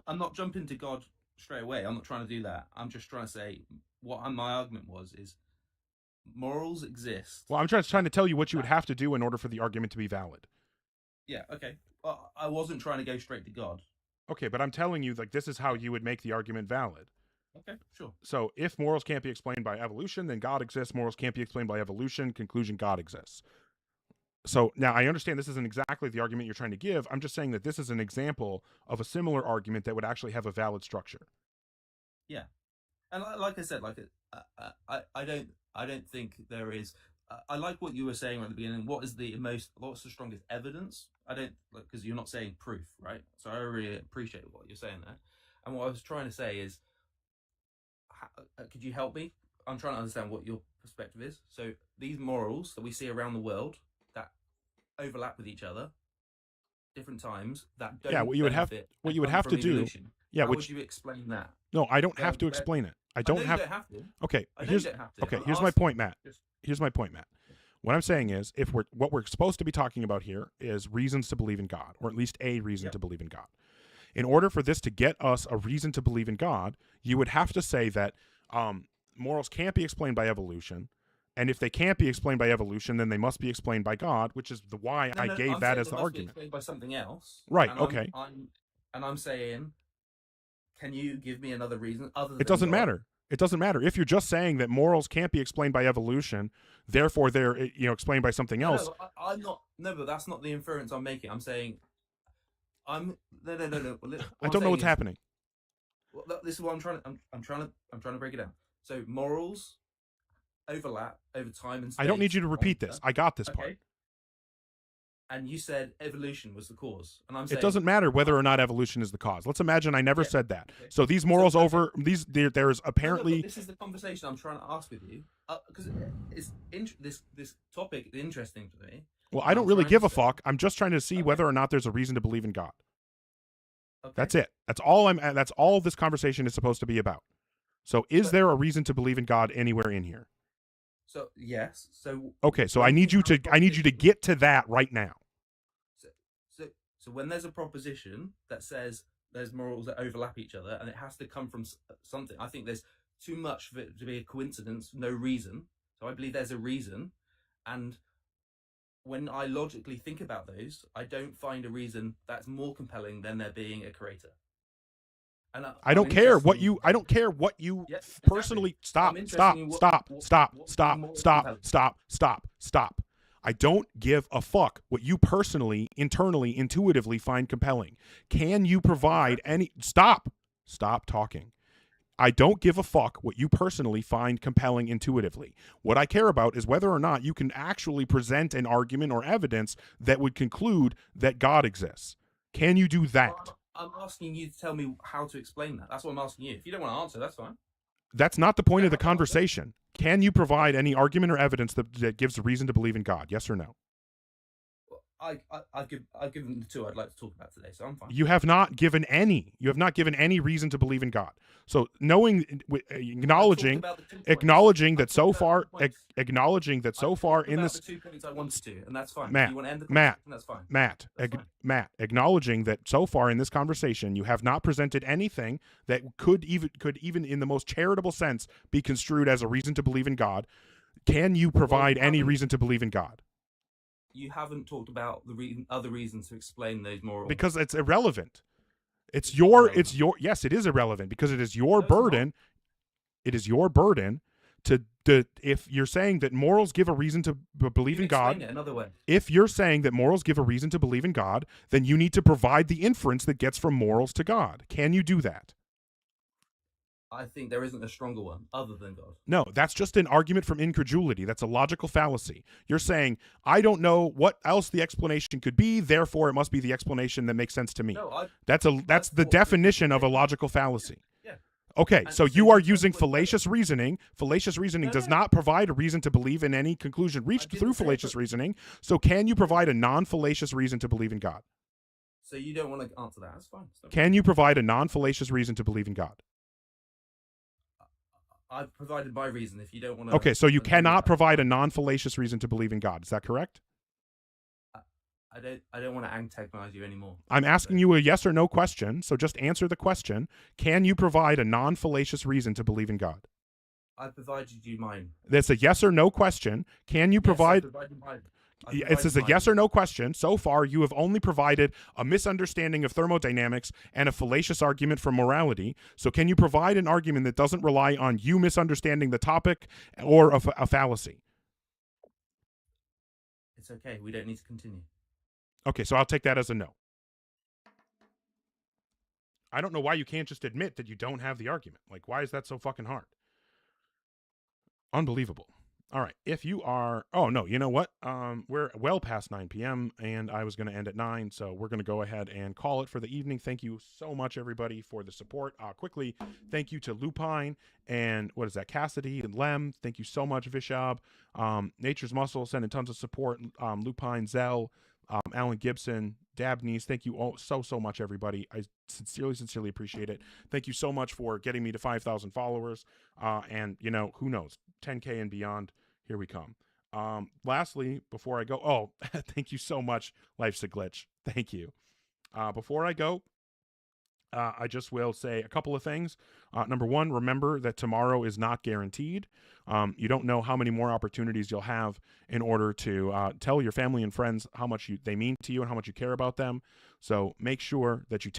I'm not jumping to God straight away. I'm not trying to do that. I'm just trying to say my argument is morals exist. Well, I'm just trying to tell you what you would have to do in order for the argument to be valid. Yeah. Okay. Well, I wasn't trying to go straight to God. Okay, but I'm telling you, like, this is how you would make the argument valid. Okay, sure. So if morals can't be explained by evolution, then God exists. Morals can't be explained by evolution. Conclusion, God exists. So now I understand this isn't exactly the argument you're trying to give. I'm just saying that this is an example of a similar argument that would actually have a valid structure. Yeah, and like I said, I don't think there is. I like what you were saying at the beginning. What's the strongest evidence? I don't, because you're not saying proof, right? So I really appreciate what you're saying there. And what I was trying to say is, could you help me? I'm trying to understand what your perspective is. So these morals that we see around the world that overlap with each other, different times, that don't what you would have to do. Evolution. Yeah, how would you explain that? No, I don't have to explain it. I don't have to. Okay, here's my point, Matt. Here's my point, Matt. What I'm saying is, what we're supposed to be talking about here is reasons to believe in God, or at least a reason to believe in God. In order for this to get us a reason to believe in God, you would have to say that morals can't be explained by evolution, and if they can't be explained by evolution, then they must be explained by God, which is why I gave that as the argument. Explained by something else, right? And okay. I'm saying, can you give me another reason other than it doesn't God? matter. It doesn't matter if you're just saying that morals can't be explained by evolution, therefore they're explained by something else. No, I'm not. No, but that's not the inference I'm making. I'm saying No. Well, I don't know what's happening. Well, this is what I'm trying to break it down. So morals overlap over time and space. I don't need you to repeat this. I got this part. And you said evolution was the cause, and I'm saying It doesn't matter whether or not evolution is the cause. Let's imagine I never said that. So these morals there's apparently. This is the conversation I'm trying to ask with you, because this topic is interesting to me. Well, I don't really give a fuck. I'm just trying to see whether or not there's a reason to believe in God. That's it. That's all this conversation is supposed to be about. So is there a reason to believe in God anywhere in here? So yes. So okay. So I need you to get to that right now. So when there's a proposition that says there's morals that overlap each other, and it has to come from something, I think there's too much for it to be a coincidence, no reason. So I believe there's a reason, and when I logically think about those, I don't find a reason that's more compelling than there being a creator. And I don't care what you personally stop. I don't give a fuck what you personally, internally, intuitively find compelling. Can you provide any stop talking. I don't give a fuck what you personally find compelling intuitively. What I care about is whether or not you can actually present an argument or evidence that would conclude that God exists. Can you do that? I'm asking you to tell me how to explain that. That's what I'm asking you. If you don't want to answer, that's fine. That's not the point of the conversation. Can you provide any argument or evidence that gives a reason to believe in God? Yes or no? I've given the two I'd like to talk about today, so I'm fine. You have not given any. You have not given any reason to believe in God. So acknowledging that so far in this, the 2 points I wanted to, and that's fine. Matt, if you want to end the conversation, that's fine. Matt, acknowledging that so far in this conversation you have not presented anything that could even in the most charitable sense be construed as a reason to believe in God. Can you provide any reason to believe in God? You haven't talked about the other reasons to explain those morals. Because it's irrelevant. Yes, it is irrelevant because it is your burden. It is your burden to if you're saying that morals give a reason to believe in God. Explain it another way. If you're saying that morals give a reason to believe in God, then you need to provide the inference that gets from morals to God. Can you do that? I think there isn't a stronger one other than God. No, that's just an argument from incredulity. That's a logical fallacy. You're saying, I don't know what else the explanation could be, therefore it must be the explanation that makes sense to me. No, that's the definition of a logical fallacy. Yeah. Okay, so you are using fallacious reasoning. Fallacious reasoning does not provide a reason to believe in any conclusion reached through fallacious reasoning. So can you provide a non-fallacious reason to believe in God? So you don't want to answer that. That's fine. Can you provide a non-fallacious reason to believe in God? I've provided my reason. If you don't want to... Okay, so you cannot provide a non-fallacious reason to believe in God. Is that correct? I don't want to antagonize you anymore. I'm asking you a yes or no question, so just answer the question. Can you provide a non-fallacious reason to believe in God? I provided you mine. That's a yes or no question. Can you provide... Yes, I provided mine. It says a yes or no question. So far, you have only provided a misunderstanding of thermodynamics and a fallacious argument for morality. So can you provide an argument that doesn't rely on you misunderstanding the topic or a fallacy? It's okay. We don't need to continue. Okay, so I'll take that as a no. I don't know why you can't just admit that you don't have the argument. Like, why is that so fucking hard? Unbelievable. All right, if you are... Oh, no, you know what? We're well past 9 p.m., and I was going to end at 9, so we're going to go ahead and call it for the evening. Thank you so much, everybody, for the support. Quickly, thank you to Lupine and, what is that, Cassidy and Lem. Thank you so much, Vishab. Nature's Muscle sending tons of support. Lupine, Zell, Alan Gibson, Dabney's. Thank you all so much, everybody. I sincerely appreciate it. Thank you so much for getting me to 5,000 followers. And, you know, who knows, 10K and beyond. Here we come. Lastly, before I go, thank you so much, Life's a Glitch. Thank you. Before I go, I just will say a couple of things. Number one, remember that tomorrow is not guaranteed. You don't know how many more opportunities you'll have in order to tell your family and friends how much they mean to you and how much you care about them. So make sure that you